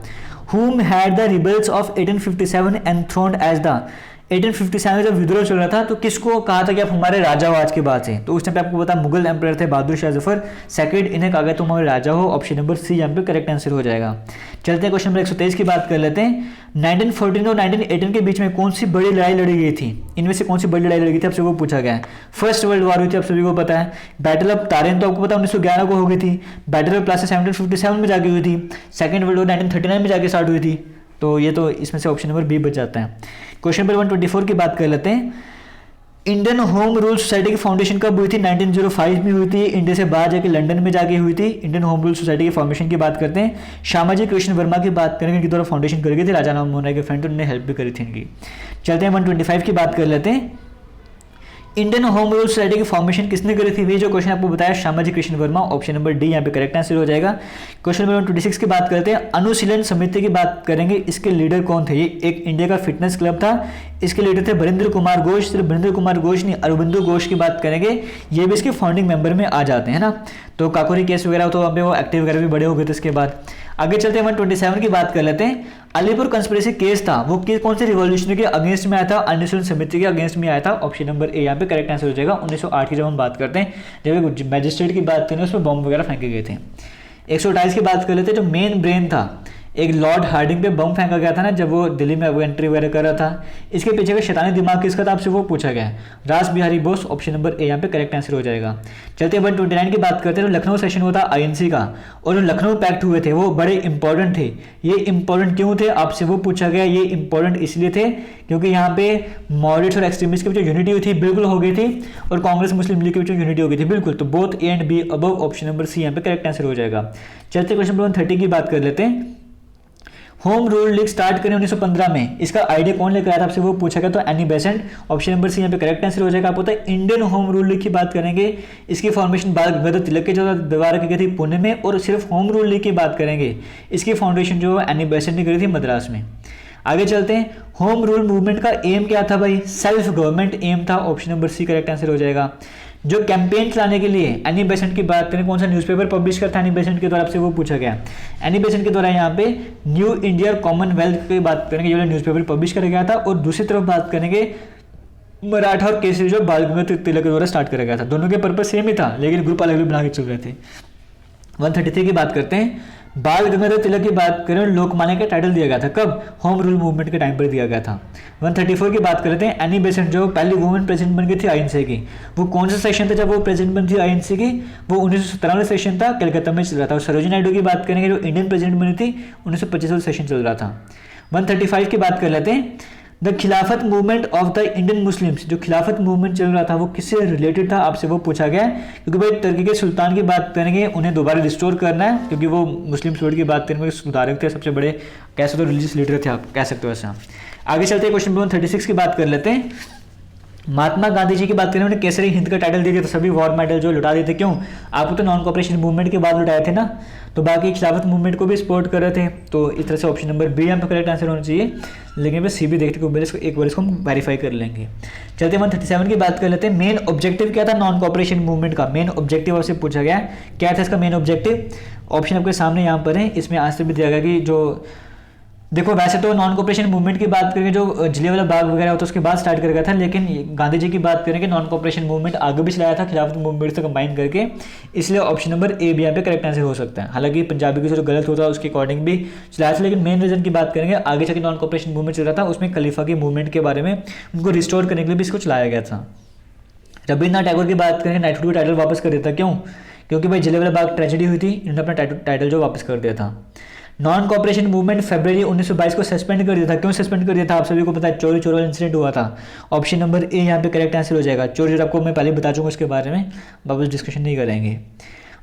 Whom had the rebels of 1857 enthroned as the, 1857 में जब विद्रोह चल रहा था तो किसको कहा था कि आप हमारे राजा हो आज के बाद से, तो उस टाइम पे आपको पता मुगल एम्पायर थे बहादुर शाह जफर सेकंड, इन्हें कहा गया तुम हमारे राजा हो। ऑप्शन नंबर सी यहाँ पे करेक्ट आंसर हो जाएगा। चलते हैं क्वेश्चन नंबर 123 की बात कर लेते हैं। 1914 और 1918 के बीच में कौन सी बड़ी लड़ाई लड़ी गई थी, इनमें से कौन सी बड़ी लड़ाई लड़ी गई थी आपसे वो पूछा गया है। फर्स्ट वर्ल्ड वॉर हुई थी, आप सभी को पता है। बैटल ऑफ तारेन तो आपको पता 1911 को हो गई थी। बैटल ऑफ प्लासी 1757 में जाके हुई थी। सेकंड वर्ल्ड वॉर 1939 में जाके स्टार्ट हुई थी, तो ये तो इसमें से ऑप्शन नंबर बी बच जाता है। क्वेश्चन नंबर 124 की बात कर लेते हैं। इंडियन होम रूल सोसाइटी की फाउंडेशन कब हुई थी, 1905 में हुई थी। इंडिया से बाहर जाके लंदन में जाके हुई थी। इंडियन होम रूल सोसाइटी की फॉर्मेशन की बात करते हैं। श्यामाजी कृष्ण वर्मा की बात करेंगे, इनके द्वारा फाउंडेशन करी गई थी, राजा राम मोहन राय के फ्रेंड, उन्होंने हेल्प भी करी थी इनकी। चलते हैं 125 की बात कर लेते हैं। इंडियन होम रूल सोसाइटी की फॉर्मेशन किसने करी थी, ये जो क्वेश्चन आपको बताया Shyamaji Krishna Verma. Option number D यहाँ पे करेक्ट आंसर हो जाएगा। क्वेश्चन नंबर 126 की बात करते हैं। अनुशीलन समिति की बात करेंगे, इसके लीडर कौन थे, ये एक इंडिया का फिटनेस क्लब था, इसके लीडर थे बरिंद्र कुमार घोष। सिर्फ बरिंद्र कुमार घोष नहीं, अरबिंदो घोष की बात करेंगे, ये भी इसके फाउंडिंग मेंबर में आ जाते हैं ना। तो काकोरी केस वगैरह तो अभी वो एक्टिव वगैरह भी बड़े हो गए थे इसके बाद। आगे चलते हैं 127 की बात कर लेते हैं। अलीपुर कंस्पिरेसी केस था वो कौन से रिवॉल्यूशन के अगेंस्ट में आया था? अनुसूचित समिति के अगेंस्ट में आया था। ऑप्शन नंबर ए यहाँ पे करेक्ट आंसर हो जाएगा। 1908 की जब हम बात करते हैं, जब मैजिस्ट्रेट की बात करें उसमें बम वगैरह फेंके गए थे। 128 की बात कर लेते हैं। जो मेन ब्रेन था, एक लॉर्ड हार्डिंग पे बम फेंका गया था ना जब वो दिल्ली में एंट्री वगैरह कर रहा था, इसके पीछे का शैतानी दिमाग किसका था आपसे वो पूछा गया है। रास बिहारी बोस। ऑप्शन नंबर ए यहाँ पे करेक्ट आंसर हो जाएगा। चलते 129 की बात करते हैं। जो लखनऊ सेशन हुआ था आईएनसी का और जो लखनऊ पैक्ट हुए थे वो बड़े इंपॉर्टेंट थे। ये इंपॉर्टेंट क्यों थे आपसे वो पूछा गया। ये इंपॉर्टेंट इसलिए थे क्योंकि यहाँ पे मॉडरेट्स और एक्सट्रीमिस्ट के बीच यूनिटी हुई थी, बिल्कुल हो गई थी, और कांग्रेस मुस्लिम लीग के बीच यूनिटी हो गई थी बिल्कुल। तो both A and B above. Option number C यहाँ पे करेक्ट आंसर हो जाएगा। चलते क्वेश्चन नंबर 130 की बात कर लेते हैं। होम रूल लीग स्टार्ट करें 1915 में, इसका आइडिया कौन लेकर आया था आपसे वो पूछा गया। तो Annie Besant. Option number C यहाँ पे करेक्ट आंसर हो जाएगा। आपको पता है इंडियन होम रूल लीग की बात करेंगे, इसकी फॉर्मेशन बाल गंगाधर तिलक के द्वारा की गई थी पुणे में, और सिर्फ होम रूल लीग की बात करेंगे इसकी फाउंडेशन जो एनी बेसेंट ने करी थी मद्रास में। आगे चलते हैं। होम रूल मूवमेंट का एम क्या था भाई? सेल्फ गवर्नमेंट एम था। Option number C correct answer हो जाएगा। जो कैंपेन चलाने के लिए एनी बेसेंट की बात करें, कौन सा न्यूज़पेपर पब्लिश करता है एनी बेसेंट के द्वारा आपसे वो पूछा गया। एनी बेसेंट के द्वारा यहाँ पे न्यू इंडिया कॉमनवेल्थ की बात करेंगे, जो न्यूज़पेपर पब्लिश कर गया था, और दूसरी तरफ बात करेंगे मराठा और केसरी जो बाल गंगाधर तिलक के द्वारा स्टार्ट करा गया था। दोनों के पर्पज सेम ही था लेकिन ग्रुप अलग अलग बना के चल रहे थे। 133 की बात करते हैं। बाल गंगाधर तिलक की बात करें, लोकमान्य का टाइटल दिया गया था कब? होम रूल मूवमेंट के टाइम पर दिया गया था। 134 की बात करते हैं। एनी बेसेंट जो पहली वुमेन प्रेसिडेंट बन गई थी आईएनसी की, वो कौन सा सेशन था जब वो प्रेसिडेंट बनी थी आईएनसी की? वो 1917 वाला सेशन था, कलकत्ता में चल रहा था। और सरोजिनी नायडू की बात करेंगे जो इंडियन प्रेसिडेंट बनी थी, 1925 वाला सेशन चल रहा था। 135 की बात कर लेते हैं। द खिलाफत movement of the Indian Muslims, जो खिलाफत मूवमेंट चल रहा था वो किससे रिलेटेड था आपसे वो पूछा गया। क्योंकि भाई तुर्की के सुल्तान की बात करेंगे, उन्हें दोबारा रिस्टोर करना है, क्योंकि वो मुस्लिम वर्ल्ड की बात करेंगे सुधारक थे, सबसे बड़े कह सकते हो रिलीजियस लीडर थे, आप कह सकते हो ऐसा। आगे चलते हैं क्वेश्चन नंबर 136 की बात कर लेते हैं। महात्मा गांधी जी की बात करें, उन्हें केसरी हिंद का टाइटल दिया गया, तो सभी वॉर मेडल जो लुटा देते, क्यों? आपको तो नॉन कॉपरेशन मूवमेंट के बाद लुटाए थे ना, तो बाकी खिलाफत मूवमेंट को भी सपोर्ट कर रहे थे। तो इस तरह से ऑप्शन नंबर बी यहाँ पर करेक्ट आंसर होना चाहिए, लेकिन मैं सी भी देखते को एक बार इसको हम वेरीफाई कर लेंगे। चलते 137 की बात कर लेते हैं। मेन ऑब्जेक्टिव क्या था नॉन कॉपरेशन मूवमेंट का? मेन ऑब्जेक्टिव आपसे पूछा गया, क्या था इसका मेन ऑब्जेक्टिव? ऑप्शन आपके सामने यहाँ पर है, इसमें आंसर भी दिया गया कि जो देखो वैसे तो नॉन कॉपरेशन मूवमेंट की बात करेंगे जो जलियांवाला बाग वगैरह होता है उसके बाद स्टार्ट कर गया था, लेकिन गांधी जी की बात करेंगे नॉन कॉपरेशन मूवमेंट आगे भी चलाया था खिलाफत मूवमेंट से कंबाइन करके, इसलिए ऑप्शन नंबर ए भी यहाँ पे करेक्ट आंसर हो सकता है। हालांकि पंजाबी की जो गलत होता है उसके अकॉर्डिंग भी चलाया था, लेकिन मेन रीजन की बात करेंगे आगे चल के नॉन कॉपरेशन मूवमेंट चल रहा था, उसमें खलीफा की मूवमेंट के बारे में उनको रिस्टोर करने के लिए भी इसको चलाया गया था। रविन्द्रनाथ टैगोर की बात करेंगे, नाइटहुड का टाइटल वापस कर दिया था, क्यों? क्योंकि भाई जलियांवाला बाग ट्रेजेडी हुई थी, इन्होंने अपना टाइटल जो वापस कर दिया था। नॉन कॉपरेशन मूवमेंट फरवरी 1922 को सस्पेंड कर दिया था, क्यों सस्पेंड कर दिया था? आप सभी को पता है, चोरी चोर वाला इंसिडेंट हुआ था। ऑप्शन नंबर ए यहाँ पे करेक्ट आंसर हो जाएगा। चोरी आपको मैं पहले बता चुका उसके बारे में, वापस डिस्कशन नहीं करेंगे।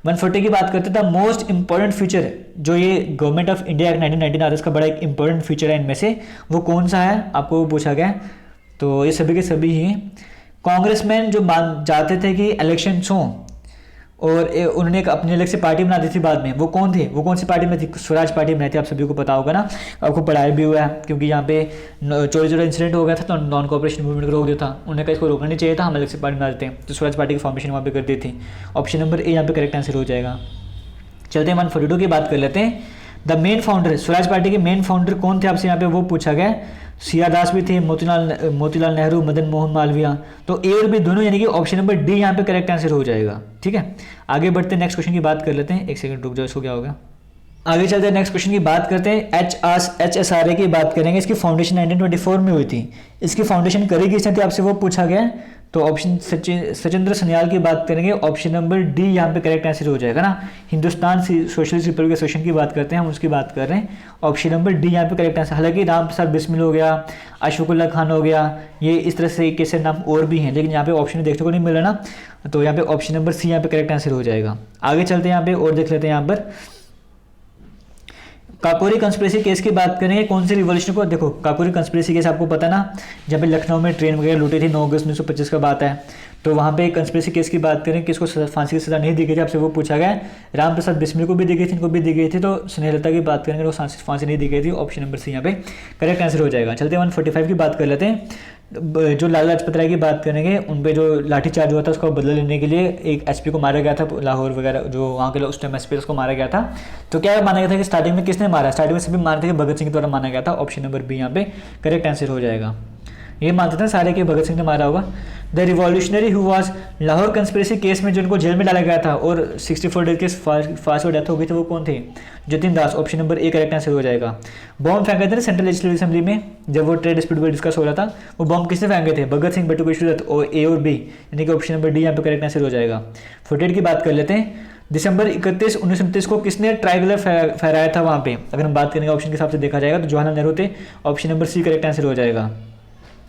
140 की बात करते थे। मोस्ट इंपॉर्टेंट फीचर जो ये गवर्नमेंट ऑफ इंडिया एक्ट 1919 आता है, इसका बड़ा एक इंपॉर्टेंट फीचर है, इनमें से वो कौन सा है आपको वो पूछा गया। तो ये सभी के सभी ही कांग्रेसमैन जो चाहते थे कि इलेक्शन हों और उन्होंने एक अपने अलग से पार्टी बना दी थी बाद में, वो कौन थे? वो कौन सी पार्टी में थी? स्वराज पार्टी बनाई थी, आप सभी को पता होगा ना, आपको पढ़ाया भी हुआ है, क्योंकि यहाँ पे चोरी चोरी इंसिडेंट हो गया था तो नॉन कॉपरेशन मूवमेंट को रोक दिया था, उन्होंने कहा इसको रोकना नहीं चाहिए था, हम अलग से पार्टी बना देते हैं, तो स्वराज पार्टी की फॉर्मेशन वहाँ पे कर दी थी। ऑप्शन नंबर ए यहाँ पे करेक्ट आंसर हो जाएगा। चलते हैं 142 की बात कर लेते हैं। The main founder, Swaraj party के मेन फाउंडर कौन थे आपसे यहाँ पे वो पूछा गया। सिया दास भी थे, मोतीलाल नेहरू, मदन मोहन मालवीय, तो ए और बी दोनों, यानी कि ऑप्शन नंबर डी यहाँ पे करेक्ट आंसर हो जाएगा। ठीक है, आगे बढ़ते हैं, नेक्स्ट क्वेश्चन की बात कर लेते हैं। एक सेकंड रुक जाओ, इसको क्या होगा। आगे चलते हैं, नेक्स्ट क्वेश्चन की बात करते हैं। HSRA की बात करेंगे। इसकी फाउंडेशन 1924 में हुई थी। इसकी फाउंडेशन करी किसने थी आपसे वो पूछा गया। तो ऑप्शन सचिंद्र सन्याल की बात करेंगे, ऑप्शन नंबर डी यहाँ पे करेक्ट आंसर हो जाएगा ना। हिंदुस्तान सोशलिस्ट रिपब्लिक एसोसिएशन की बात करते हैं, हम उसकी बात कर रहे हैं, ऑप्शन नंबर डी यहाँ पे करेक्ट आंसर। हालांकि राम प्रसाद बिस्मिल हो गया, अशफाकुल्लाह खान हो गया, ये इस तरह से कैसे नाम और भी हैं, लेकिन यहाँ पे ऑप्शन देखने को नहीं मिल रहा ना, तो यहाँ पे ऑप्शन नंबर सी यहाँ पे करेक्ट आंसर हो जाएगा। आगे चलते हैं, यहाँ पे और देख लेते हैं। यहाँ पर काकोरी कंस्पिरेसी केस की बात करेंगे, कौन सी रिवॉल्यूशन को, देखो काकोरी कंस्पिरेसी केस आपको पता ना, जब भी लखनऊ में ट्रेन वगैरह लूटी थी 9 अगस्त 1925 का बात है, तो वहाँ पे कंस्पिरेसी केस की बात करें, किसको फांसी की सजा नहीं दी गई थी आपसे वो पूछा गया। राम प्रसाद बिस्मिल को भी दी गई थी, इनको भी दी गई थी, तो स्नेहलता की बात करेंगे तो फांसी नहीं दी गई थी, ऑप्शन नंबर सी यहाँ पे करेक्ट आंसर हो जाएगा। चलते हैं 145 की बात कर लेते हैं। जो लाला लाजपत राय की बात करेंगे, उन पे जो लाठीचार्ज हुआ था उसका बदला लेने के लिए एक एसपी को मारा गया था, लाहौर वगैरह जो वहाँ के लोग उस टाइम एसपी उसको मारा गया था। तो क्या माना गया था कि स्टार्टिंग में किसने मारा, स्टार्टिंग में सभी मानते थे कि भगत सिंह द्वारा माना गया था। ऑप्शन नंबर बी यहाँ पे करेक्ट आंसर हो जाएगा। ये मानते थे सारे कि भगत सिंह ने मारा होगा। The revolutionary who was Lahore conspiracy case में जिनको जेल में डाला गया था और 64 डेज के फास्ट डेथ हो गई थी, वो कौन थे? Jatin Das. Option number A correct answer हो जाएगा। बॉम्ब फेंके थे सेंट्रल लेजिस्लेटिव असेंबली में जब वो ट्रेड डिस्प्यूट पर डिस्कस हो रहा था, वो बॉम्ब किसने फेंके थे? भगत सिंह, बटुकेश्वर दत्त और ए और बी, यानी कि ऑप्शन नंबर डी यहाँ पे करेक्ट आंसर हो जाएगा। 48 की बात कर लेते हैं। दिसंबर 31, 1929 को किसने ट्राइगुलर फहराया था वहाँ पे? अगर हम बात करेंगे ऑप्शन के हिसाब से देखा जाएगा तो जवाहरलाल नेहरू थे। Option number C correct answer हो जाएगा।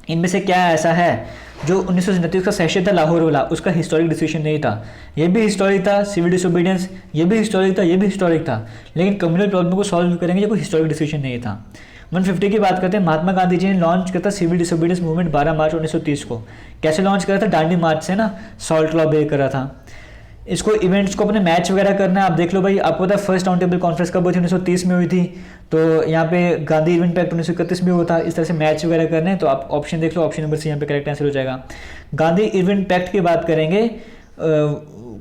इनमें से क्या ऐसा है जो 1929 का सेशन था लाहौर वाला, उसका हिस्टोरिक डिसीजन नहीं था? ये भी हिस्टोरिक था, सिविल डिसोबीडियंस ये भी हिस्टोरिक था, ये भी हिस्टोरिक था, लेकिन कम्युनल प्रॉब्लम को सॉल्व करेंगे ये कोई हिस्टोरिक डिसीजन नहीं था। 150 की बात करते हैं। महात्मा गांधी जी ने लॉन्च किया था सिविल डिसोबीडियंस मूवमेंट 12 मार्च 1930 को। कैसे लॉन्च करा था? दांडी मार्च से ना, सॉल्ट लॉ ब्रेक करा था। इसको इवेंट्स को अपने मैच वगैरह करना है, आप देख लो भाई। आपको पता है फर्स्ट राउंड टेबल कॉन्फ्रेंस कब हुई थी? 1930 में हुई थी। तो यहाँ पे गांधी इवेंट पैक्ट 1931 में होता है। इस तरह से मैच वगैरह करने हैं तो आप ऑप्शन देख लो, ऑप्शन नंबर सी यहाँ पे करेक्ट आंसर हो जाएगा। गांधी इवेंट पैक्ट की बात करेंगे,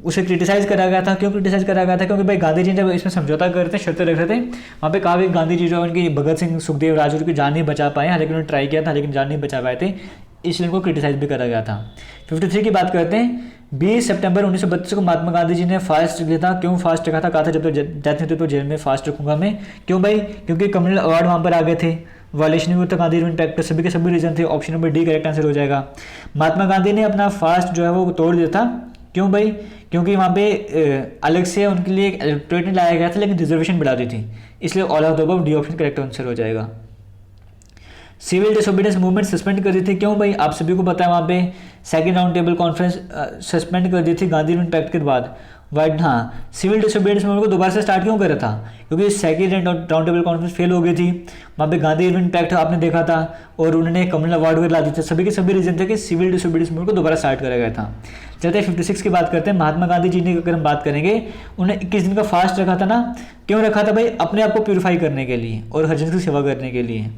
उसे क्रिटिसाइज करा गया था। क्यों क्रिटिसाइज करा गया था? क्योंकि भाई गांधी जी जब इसमें समझौता करते शर्तें रख रहे थे, वहाँ पे कहा गांधी जी जो उनकी भगत सिंह, सुखदेव, राजगुरु की जान नहीं बचा पाए, हालांकि उन्होंने ट्राई किया था लेकिन जान नहीं बचा पाए थे, इसलिए उनको क्रिटिसाइज भी करा गया था। 53 की बात करते हैं। 20 सितंबर 1932 को महात्मा गांधी जी ने फास्ट लिया था। क्यों फास्ट रखा था? कहा था जब तक डेथ नहीं होती तो जेल में फास्ट रखूंगा मैं। क्यों भाई? क्योंकि कम्युनल अवार्ड वहाँ पर आ गए थे, वायलेशन हुई तो गांधी इवेंट पैक्ट, सभी के सभी रीजन थे। Option number D correct answer हो जाएगा। महात्मा गांधी ने अपना फास्ट जो है वो तोड़ दिया था। क्यों भाई? क्योंकि वहाँ पे अलग से उनके लिए एक इलेक्टोरेट नहीं लाया गया था, लेकिन रिजर्वेशन बढ़ा दी थी, इसलिए all of the above D option correct answer हो जाएगा। सिविल डिसोबीडियंस मूवमेंट सस्पेंड कर दी थी। क्यों भाई? आप सभी को पता है वहाँ पे second round table conference suspend कर दी थी गांधी इवेंट पैक्ट के बाद। बट हाँ, सिविल डिसोबीडियंस मूवमेंट को दोबारा से स्टार्ट क्यों करा था? क्योंकि second round table conference fail हो गई थी। वहाँ पे गांधी इवेंट पैक्ट आपने देखा था और उन्होंने कम्युनल अवार्ड वगैरह ला दिए थे। सभी के सभी रीजन थे कि सिविल डिसोबीडियंस मूवमेंट को दोबारा स्टार्ट करा गया था। चलते हैं 56 की बात करते हैं। महात्मा गांधी जी ने अगर हम बात करेंगे, उन्हें 21 दिन का फास्ट रखा था ना। क्यों रखा था भाई? अपने आप को प्यूरिफाई करने के लिए और हर जन की सेवा करने के लिए।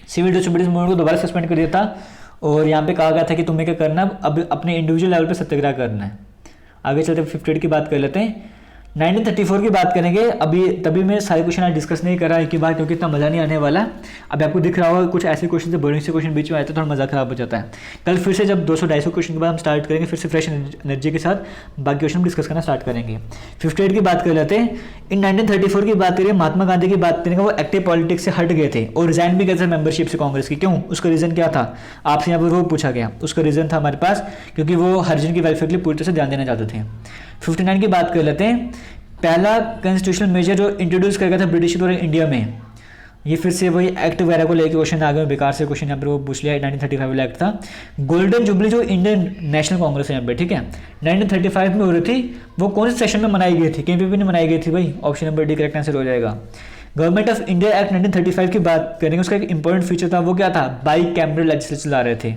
सिविल डिसोबीडियंस मूवमेंट को दोबारा सस्पेंड कर दिया था और यहाँ पे कहा गया था कि तुम्हें क्या करना है, अब अपने इंडिविजुअल लेवल पे सत्याग्रह करना है। आगे चलते 58 की बात कर लेते हैं। 1934 की बात करेंगे। अभी तभी मैं सारे क्वेश्चन आज डिस्कस नहीं कर रहा एक ही बार, क्योंकि इतना मज़ा नहीं आने वाला। अभी आपको दिख रहा होगा कुछ ऐसे क्वेश्चन से बोरिंग से क्वेश्चन बीच में आए तो थोड़ा मज़ा खराब हो जाता है। कल फिर से जब 200-250 क्वेश्चन के बाद हम स्टार्ट करेंगे, फिर से फ्रेश एनर्जी के साथ बाकी क्वेश्चन डिस्कस करना स्टार्ट करेंगे। 58 की बात कर लेते हैं। इन 1934 की बात करें, महात्मा गांधी की बात करेंगे, वो एक्टिव पॉलिटिक्स से हट गए थे और रिजाइन भी गए थे मेंबरशिप से कांग्रेस की। क्यों? उसका रीज़न क्या था? आपसे यहाँ पर वो पूछा गया। उसका रीज़न था हमारे पास, क्योंकि वो हरिजन की वेलफेयर के लिए पूरी तरह से ध्यान देना चाहते थे। 59 की बात कर लेते हैं। पहला कॉन्स्टिट्यूशनल मेजर जो इंट्रोड्यूस कर गया था ब्रिटिश द्वारा इंडिया में, ये फिर से वही एक्ट वगैरह को लेकर क्वेश्चन आ गए, बेकार से क्वेश्चन यहाँ पर वो पूछ लिया। 1935 वाला एक्ट था। गोल्डन जुबली जो इंडियन नेशनल कांग्रेस है यहाँ पे, ठीक है, 1935 में हो रही थी, वो कौन से सेशन में मनाई गई थी? कहीं पे भी नहीं मनाई गई थी भाई। Option number D correct answer हो जाएगा। गवर्नमेंट ऑफ इंडिया एक्ट 1935 की बात करेंगे, उसका एक इंपॉर्टेंट फीचर था, वो क्या था? बाई कैमरल लेजिस्लेचर ला रहे थे।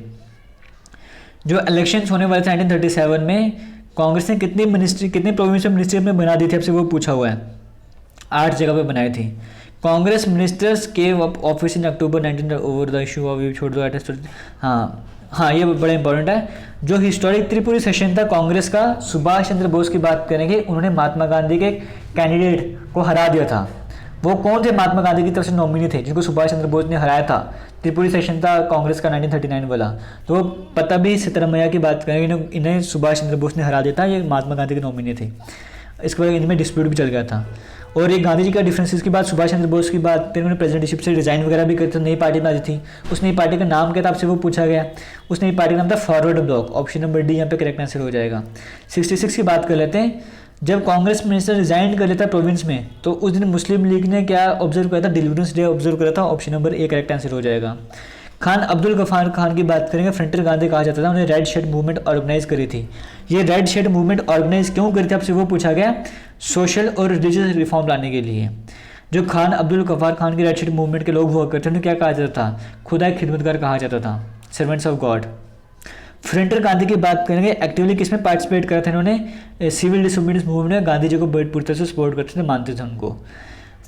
जो इलेक्शन होने वाले थे 1937 में, कांग्रेस ने कितनी मिनिस्ट्री, कितनी प्रोविंशियल मिनिस्ट्री में बना दी थी? आपसे वो पूछा हुआ है। 8 जगह पे बनाई थी। कांग्रेस मिनिस्टर्स के office in October 19 over the issue of छोड़ दो एट। हाँ, ये बड़ा इंपॉर्टेंट है। जो हिस्टोरिक त्रिपुरी सेशन था कांग्रेस का, सुभाष चंद्र बोस की बात करेंगे, उन्होंने महात्मा गांधी के कैंडिडेट को हरा दिया था। वो कौन थे? महात्मा गांधी की तरफ से नॉमिनी थे जिनको सुभाष चंद्र बोस ने हराया था। त्रिपुरी सेशन था कांग्रेस का 1939 वाला। तो पता भी सिद्धरामैया की बात करेंगे, इन्हें सुभाष चंद्र बोस ने हरा दिया था, ये महात्मा गांधी के नॉमिनी थे। इसके बाद इनमें डिस्प्यूट भी चल गया था। और एक गांधी जी का डिफरेंसेस की बात, सुभाष चंद्र बोस की बात, फिर उन्होंने प्रेसिडेंटशिप से रिजाइन वगैरह भी करते, नई पार्टी बना दी थी। उस नई पार्टी का नाम क्या था? आपसे वो पूछा गया। उस नई पार्टी का नाम था forward block. Option number D यहाँ पे करेक्ट आंसर हो जाएगा। 66 की बात कर लेते हैं। जब कांग्रेस मिनिस्टर रिजाइन कर लेता प्रोविंस में, तो उस दिन मुस्लिम लीग ने क्या ऑब्जर्व किया था? डिलीवरेंस डे ऑब्जर्व करा था। Option number A correct answer हो जाएगा। खान अब्दुल गफार खान की बात करेंगे, फ्रंटियर गांधी कहा जाता था, उन्हें रेड शर्ट मूवमेंट ऑर्गेनाइज करी थी। ये रेड शर्ट मूवमेंट ऑर्गेनाइज क्यों करी थी? आपसे वो पूछा गया। सोशल और रिलीजियस रिफॉर्म लाने के लिए। जो खान अब्दुल गफार खान की रेड शर्ट मूवमेंट के लोग हुआ करते हैं, उन्हें क्या कहा जाता था? खुदा खिदमतगार कहा जाता था, servants of God. Frontier Gandhi की बात करेंगे, एक्टिवली किसमें पार्टिसिपेट करते थे? उन्होंने सिविल डिसोबीडियंस मूवमेंट में गांधी जी को पूरी तरह से सपोर्ट करते थे, मानते थे उनको।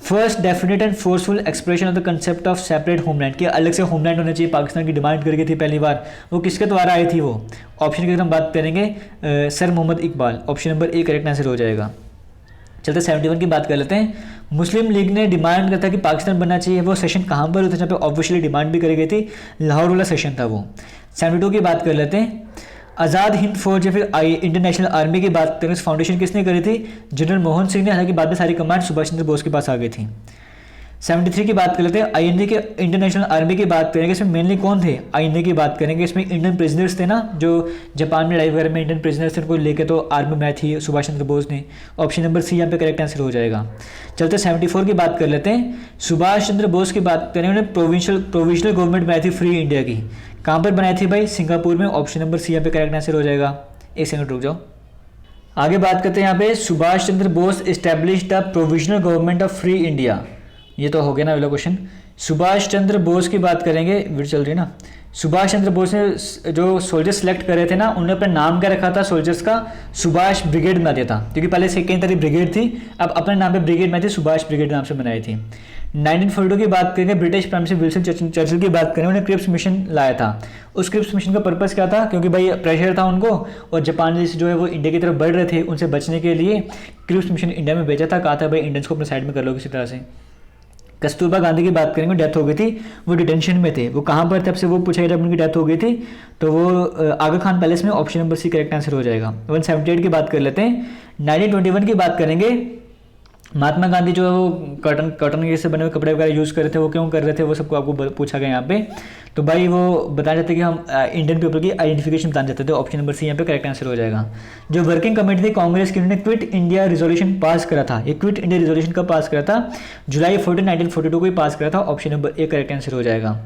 First definite and forceful expression of the concept of separate homeland, कि अलग से होमलैंड होना चाहिए पाकिस्तान की डिमांड करके थी पहली बार, वो किसके द्वारा आई थी? वो ऑप्शन की अगर हम बात करेंगे sir Mohammad Iqbal, option number A correct answer हो जाएगा। चलते 71 की बात कर लेते हैं। मुस्लिम लीग ने डिमांड करता कि पाकिस्तान बनना चाहिए, वो सेशन कहाँ पर होता है जहाँ पे ऑफिशियली डिमांड भी करी गई थी? लाहौर वाला सेशन था वो। 72 की बात कर लेते हैं। आज़ाद हिंद फौज या फिर इंडियन नेशनल आर्मी की बात करें, फाउंडेशन किसने करी थी? जनरल मोहन सिंह ने, हालांकि बाद में सारी कमांड सुभाष चंद्र बोस के पास आ गई थी। 73 की बात कर लेते हैं। आईएनए के इंडियन नेशनल आर्मी की बात करेंगे, इसमें मेनली कौन थे? आईएनए की बात करेंगे, इसमें इंडियन प्रिजनर्स थे ना, जो जापान में लड़ाई वगैरह में इंडियन प्रिजनर्स थे, उनको लेके तो आर्मी में थी सुभाष चंद्र बोस ने। ऑप्शन नंबर सी यहाँ पे करेक्ट आंसर हो जाएगा। चलते 74 की बात कर लेते हैं। सुभाष चंद्र बोस की बात करें, उन्होंने प्रोविजनल गवर्नमेंट बनाई थी फ्री इंडिया की। कहाँ पर बनाई थी भाई? सिंगापुर में। ऑप्शन नंबर सी यहाँ पे करेक्ट आंसर हो जाएगा। एक सेकंड रुक जाओ। आगे बात करते हैं यहाँ पे, Subhash Chandra Bose established the provisional government of free India. ये तो हो गया ना अगला क्वेश्चन। सुभाष चंद्र बोस की बात करेंगे, वीडियो चल रही है ना। सुभाष चंद्र बोस ने जो सोल्जर्स सेलेक्ट करे थे ना, उन्होंने अपना नाम क्या रखा था सोल्जर्स का? सुभाष ब्रिगेड बना दिया था, क्योंकि पहले से कई तरह ब्रिगेड थी, अब अपने नाम पे ब्रिगेड में थी, सुभाष ब्रिगेड नाम से बनाई थी। 1942 की बात करेंगे, British prime minister Wilson Churchill की बात करें, उन्होंने क्रिप्स मिशन लाया था। उस क्रिप्स मिशन का पर्पस क्या था? क्योंकि भाई प्रेशर था उनको, और जापानीज जो है वो इंडिया की तरफ बढ़ रहे थे, उनसे बचने के लिए क्रिप्स मिशन इंडिया में भेजा था। कहा था भाई इंडियंस को अपने साइड में कर लो किसी तरह से। कस्तूरबा गांधी की बात करेंगे, डेथ हो गई थी, वो डिटेंशन में थे। वो कहाँ पर थे? अब से वो पूछा गया जब उनकी डेथ हो गई थी, तो वो आगा खान पैलेस में। Option number C correct answer हो जाएगा। 178 की बात कर लेते हैं। 1921 की बात करेंगे। महात्मा गांधी जो है वो कॉटन से बने हुए कपड़े वगैरह यूज़ कर रहे थे, वो क्यों कर रहे थे? वो सबको आपको पूछा गया यहाँ पे। तो भाई वो बताना चाहते कि हम इंडियन पीपल की आइडेंटिफिकेशन बताना चाहते थे। ऑप्शन नंबर सी यहाँ पे करेक्ट आंसर हो जाएगा। जो वर्किंग कमेटी थी कांग्रेस की, उन्होंने क्विट इंडिया रिजोल्यूशन पास करा था। ये क्विट इंडिया रिजोल्यूशन कब पास करा था? जुलाई 14, 1942 को ही पास करा था। Option number A correct answer हो जाएगा।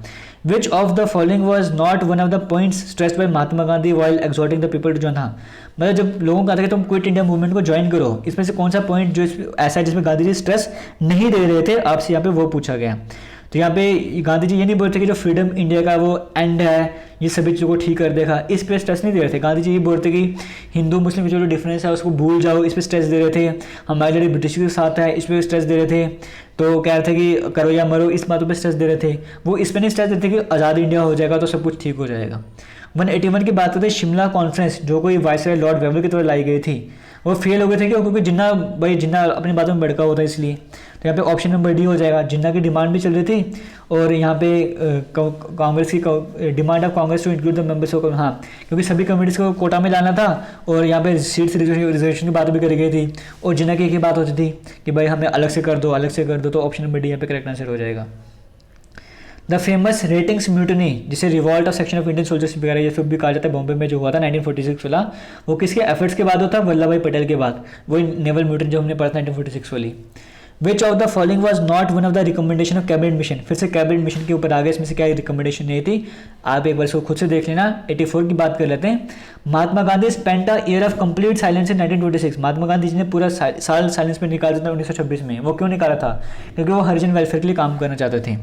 Which of the following was not one of the points stressed by Mahatma Gandhi while exhorting the people to join? हाँ, मतलब जब लोगों को कहा था कि तुम क्विट इंडिया मूवमेंट को ज्वाइन करो, इसमें से कौन सा पॉइंट जो ऐसा है जिसमें गांधी जी स्ट्रेस नहीं दे रहे थे, आपसे यहाँ पे वो पूछा गया। तो यहाँ पे गांधी जी ये नहीं बोलते कि जो फ्रीडम इंडिया का वो एंड है, ये सभी चीज़ों को ठीक कर देगा, इस पर स्ट्रेस नहीं दे रहे थे। गांधी जी ये बोलते कि हिंदू मुस्लिम जो डिफरेंस है उसको भूल जाओ, इस पर स्ट्रेस दे रहे थे। हमारे जो ब्रिटिश के साथ है इस पर स्ट्रेस दे रहे थे। तो कह रहे थे कि करो या मरो, इस बातों पर स्ट्रेस दे रहे थे। वो इस पर नहीं स्ट्रेस देते कि आज़ाद इंडिया हो जाएगा तो सब कुछ ठीक हो जाएगा। 181 की बात करते हैं। शिमला कॉन्फ्रेंस जो कोई वायसराय लॉर्ड वेवल की तरफ लाई गई थी, वो फेल हो गए थे क्यों? क्योंकि जिन्ना अपनी बातों में भड़का होता है इसलिए। तो यहाँ पे ऑप्शन नंबर डी हो जाएगा। जिन्ना की डिमांड भी चल रही थी, और यहाँ पे कांग्रेस की demand of Congress to include the members of, हाँ, क्योंकि सभी कम्युनिटीज़ को कोटा में लाना था, और यहाँ पे सीट्स रिजर्वेशन की बात भी करी गई थी, और जिन्ना की एक ही बात होती थी कि भाई हमें अलग से कर दो, अलग से कर दो। तो ऑप्शन नंबर डी यहाँ पे करेक्ट आंसर हो जाएगा। द फेमस रेटिंग्स म्यूटनी, जिसे revolt of section of Indian soldiers वगैरह ये सब भी कहा जाता है, बॉम्बे में जो हुआ था 1946 वाला, वो किसके एफर्ट्स के बाद होता है? वल्लभ भाई पटेल के बाद। वही नेवल म्यूटनी जो हमने पढ़ा था 1946 वाली। विच of the following was not one of the recommendation of cabinet mission? फिर से कैबिनेट मिशन के ऊपर आ गए, इसमें से क्या रिकमेंडेशन नहीं थी? आप एक बार इसको खुद से देख लेना। 84 की बात कर लेते हैं। Mahatma Gandhi spent a year of complete silence in 1926। Mahatma Gandhi ji ने पूरा साल साइलेंस में निकाला था 1926 में। वो क्यों निकाला था? क्योंकि वो हरिजन वेलफेयर के लिए काम करना चाहते थे।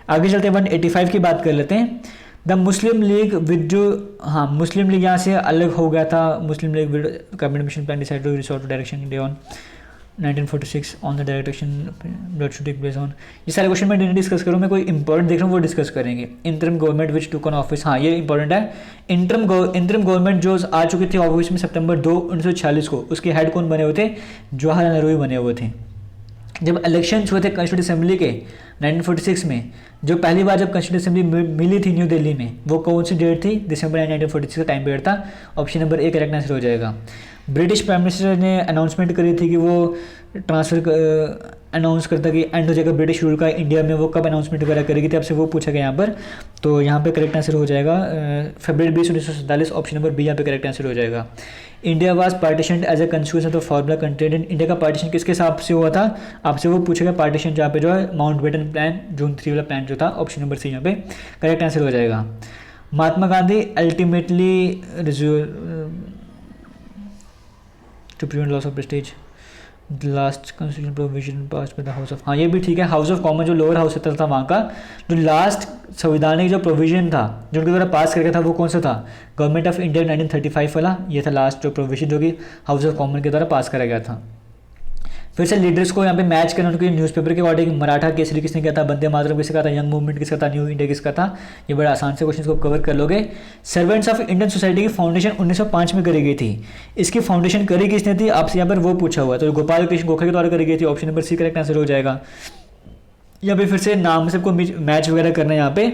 आगे चलते 185 की बात कर लेते हैं। द मुस्लिम लीग विदड्रू, हाँ, मुस्लिम लीग यहाँ से अलग हो गया था। Muslim League cabinet mission plan decide to resort to direction India on 1946 on the direction that should take place on. ये सारे क्वेश्चन मैं नहीं डिस्कस करूँ, मैं कोई इंपॉर्टेंट देख रहा हूँ वो डिस्कस करेंगे। Interim government which took on office, हाँ ये इंपॉर्टेंट है। इंटरिम गवर्नमेंट जो आ चुकी थी ऑफिस में सितंबर 2, 1946 को, उसके हेड कौन बने हुए थे? जवाहरलाल नेहरू बने हुए थे। जब इलेक्शंस हुए थे कॉन्स्टिट्यूंट असेंबली के 1946 में, जो पहली बार जब कॉन्स्टिट्यूंट असेंबली मिली थी न्यू दिल्ली में, वो कौन सी डेट थी? दिसंबर 1946 का टाइम पीरियड था। Option number A correct answer हो जाएगा। ब्रिटिश प्राइम मिनिस्टर ने अनाउंसमेंट करी थी कि वो ट्रांसफ़र अनाउंस करता कि एंड हो जाएगा ब्रिटिश रूल का इंडिया में। वो कब अनाउंसमेंट वगैरह करेगी थी, आपसे वो पूछा गया यहाँ पर। तो यहाँ पे करेक्ट आंसर हो जाएगा फरवरी 20, 1947। ऑप्शन नंबर बी यहाँ पे करेक्ट आंसर हो जाएगा। India was partition as a constitution of the formula content in India का पार्टीशन किसके हिसाब से हुआ था? आपसे वो पूछेगा पार्टीशन जहाँ पे जो है माउंट बेटन प्लान, जून 3 वाला प्लान जो था। ऑप्शन नंबर सी यहाँ पे करेक्ट आंसर हो जाएगा। Mahatma Gandhi ultimately to prevent loss of prestige last constitution provision pass by the house of, हाँ ये भी ठीक है। हाउस ऑफ कॉमन जो लोअर हाउस होता था वहाँ का, जो लास्ट संविधानिक जो प्रोविजन था जो उनके द्वारा पास करके था, वो कौन सा था? गवर्नमेंट ऑफ इंडिया 1935 वाला, ये था लास्ट जो प्रोविजन जो कि हाउस ऑफ कॉमन के द्वारा पास करा गया था। फिर से लीडर्स को यहाँ पे मैच करना, उनके न्यूज़पेपर के अकॉर्डिंग मराठा केसरी किसने किया था, वंदे मातरम किसका था, यंग मूवमेंट किसका था, न्यू इंडिया किसका था। ये बड़ा आसान से क्वेश्चन को कवर कर लोगे। सर्वेंट्स ऑफ इंडियन सोसाइटी की फाउंडेशन 1905 में करी गई थी। इसकी फाउंडेशन करी किसने थी, आपसे यहाँ पर वो पूछा हुआ है, तो गोपाल कृष्ण गोखले के द्वारा करी गई थी। Option number C correct answer हो जाएगा। यहाँ पे फिर से नाम से को मैच वगैरह करना है यहाँ पे।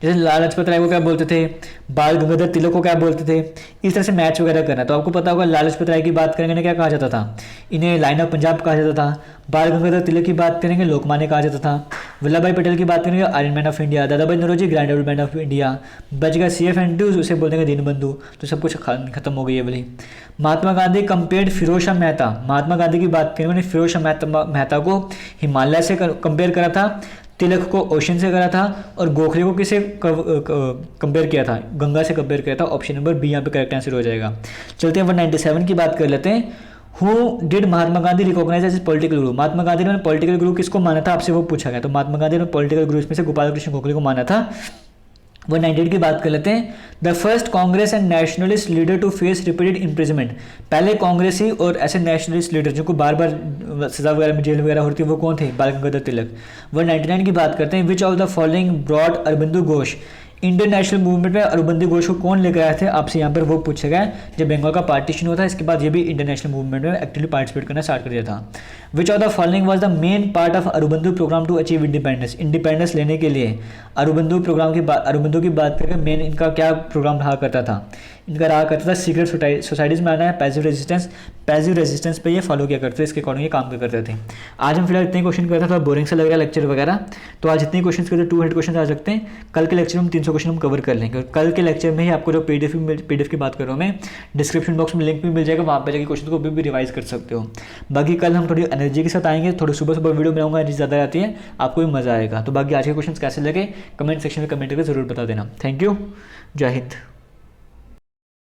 जैसे लाला लाजपत राय को क्या बोलते थे, बाल गंगाधर तिलक को क्या बोलते थे, इस तरह से मैच वगैरह करना। तो आपको पता होगा लाला लाजपत राय की बात करेंगे ना क्या कहा जाता था, इन्हें लाइन ऑफ पंजाब कहा जाता था। बाल गंगाधर तिलक की बात करेंगे लोकमान्य कहा जाता था। वल्लभ भाई पटेल की बात करेंगे iron man of India. Dadabhai Naoroji grand old man of India. बच गया CF&T, उसे बोल देंगे दीनबंधु। तो सब कुछ खत्म हो गई है बोली। महात्मा गांधी कंपेयर्ड फिरोज शाह मेहता। महात्मा गांधी की बात करेंगे उन्होंने फिरोज शाह मेहता को हिमालय से कंपेयर करा था, तिलक को ओशन से करा था, और गोखले को किसे कंपेयर किया था, गंगा से कंपेयर किया था। ऑप्शन नंबर बी यहाँ पे करेक्ट आंसर हो जाएगा। चलते हैं 197 की बात कर लेते हैं। Who did Mahatma Gandhi recognize as political guru. Mahatma Gandhi ने पॉलिटिकल गुरु किसको माना था, आपसे वो पूछा गया। तो महात्मा गांधी ने पॉलिटिकल गुरु इसमें से गोपाल कृष्ण गोखले को माना था। 198 की बात कर लेते हैं। The first Congress and nationalist leader to face repeated imprisonment. पहले कांग्रेसी और ऐसे नेशनलिस्ट लीडर जिनको बार बार सजा वगैरह में जेल वगैरह होती है वो कौन थे, बाल गंगाधर तिलक। 199 की बात करते हैं। Which of the following broad Aurobindo Ghosh. Indian national movement में अरबिंदो घोष को कौन लेकर आए थे, आपसे यहाँ पर वो पूछा गया। जब बंगाल का पार्टीशन हुआ था इसके बाद ये भी इंडियन नेशनल मूवमेंट में एक्टिवली पार्टिसिपेट करना स्टार्ट कर दिया था। Which of the following was the main part of Aurobindo program to achieve independence. Independence लेने के लिए अरबिंदो की बात करके मेन इनका क्या प्रोग्राम रहा करता था, इनका रहा करता था सीक्रेट सोसाइटीज़ में आना है, पैसिव रेजिस्टेंस पे ये फॉलो किया करते थे, इसके अकॉर्डिंग ये काम करते थे। आज हम फिलहाल इतने क्वेश्चन करते हैं, थोड़ा बोरिंग सा लग रहा है लेक्चर वगैरह, तो आज इतने क्वेश्चन करते 200 क्वेश्चन आ सकते हैं। कल के लेक्चर में हम 300 क्वेश्चन हम कवर कर लेंगे, और कल के लेक्चर में ही आपको जो PDF की बात कर रहा हूँ मैं, डिस्क्रिप्शन बॉक्स में लिंक भी मिल जाएगा, वहाँ पर जाकर क्वेश्चन को भी रिवाइज कर सकते हो। बाकी कल हम थोड़ी एनर्जी के साथ आएंगे, थोड़ी सुबह वीडियो बनाऊंगा, एनर्जी ज़्यादा आती है, आपको भी मज़ा आएगा। तो बाकी आज के क्वेश्चन कैसे लगे कमेंट सेक्शन में कमेंट करके जरूर बता देना। थैंक यू, जय हिंद।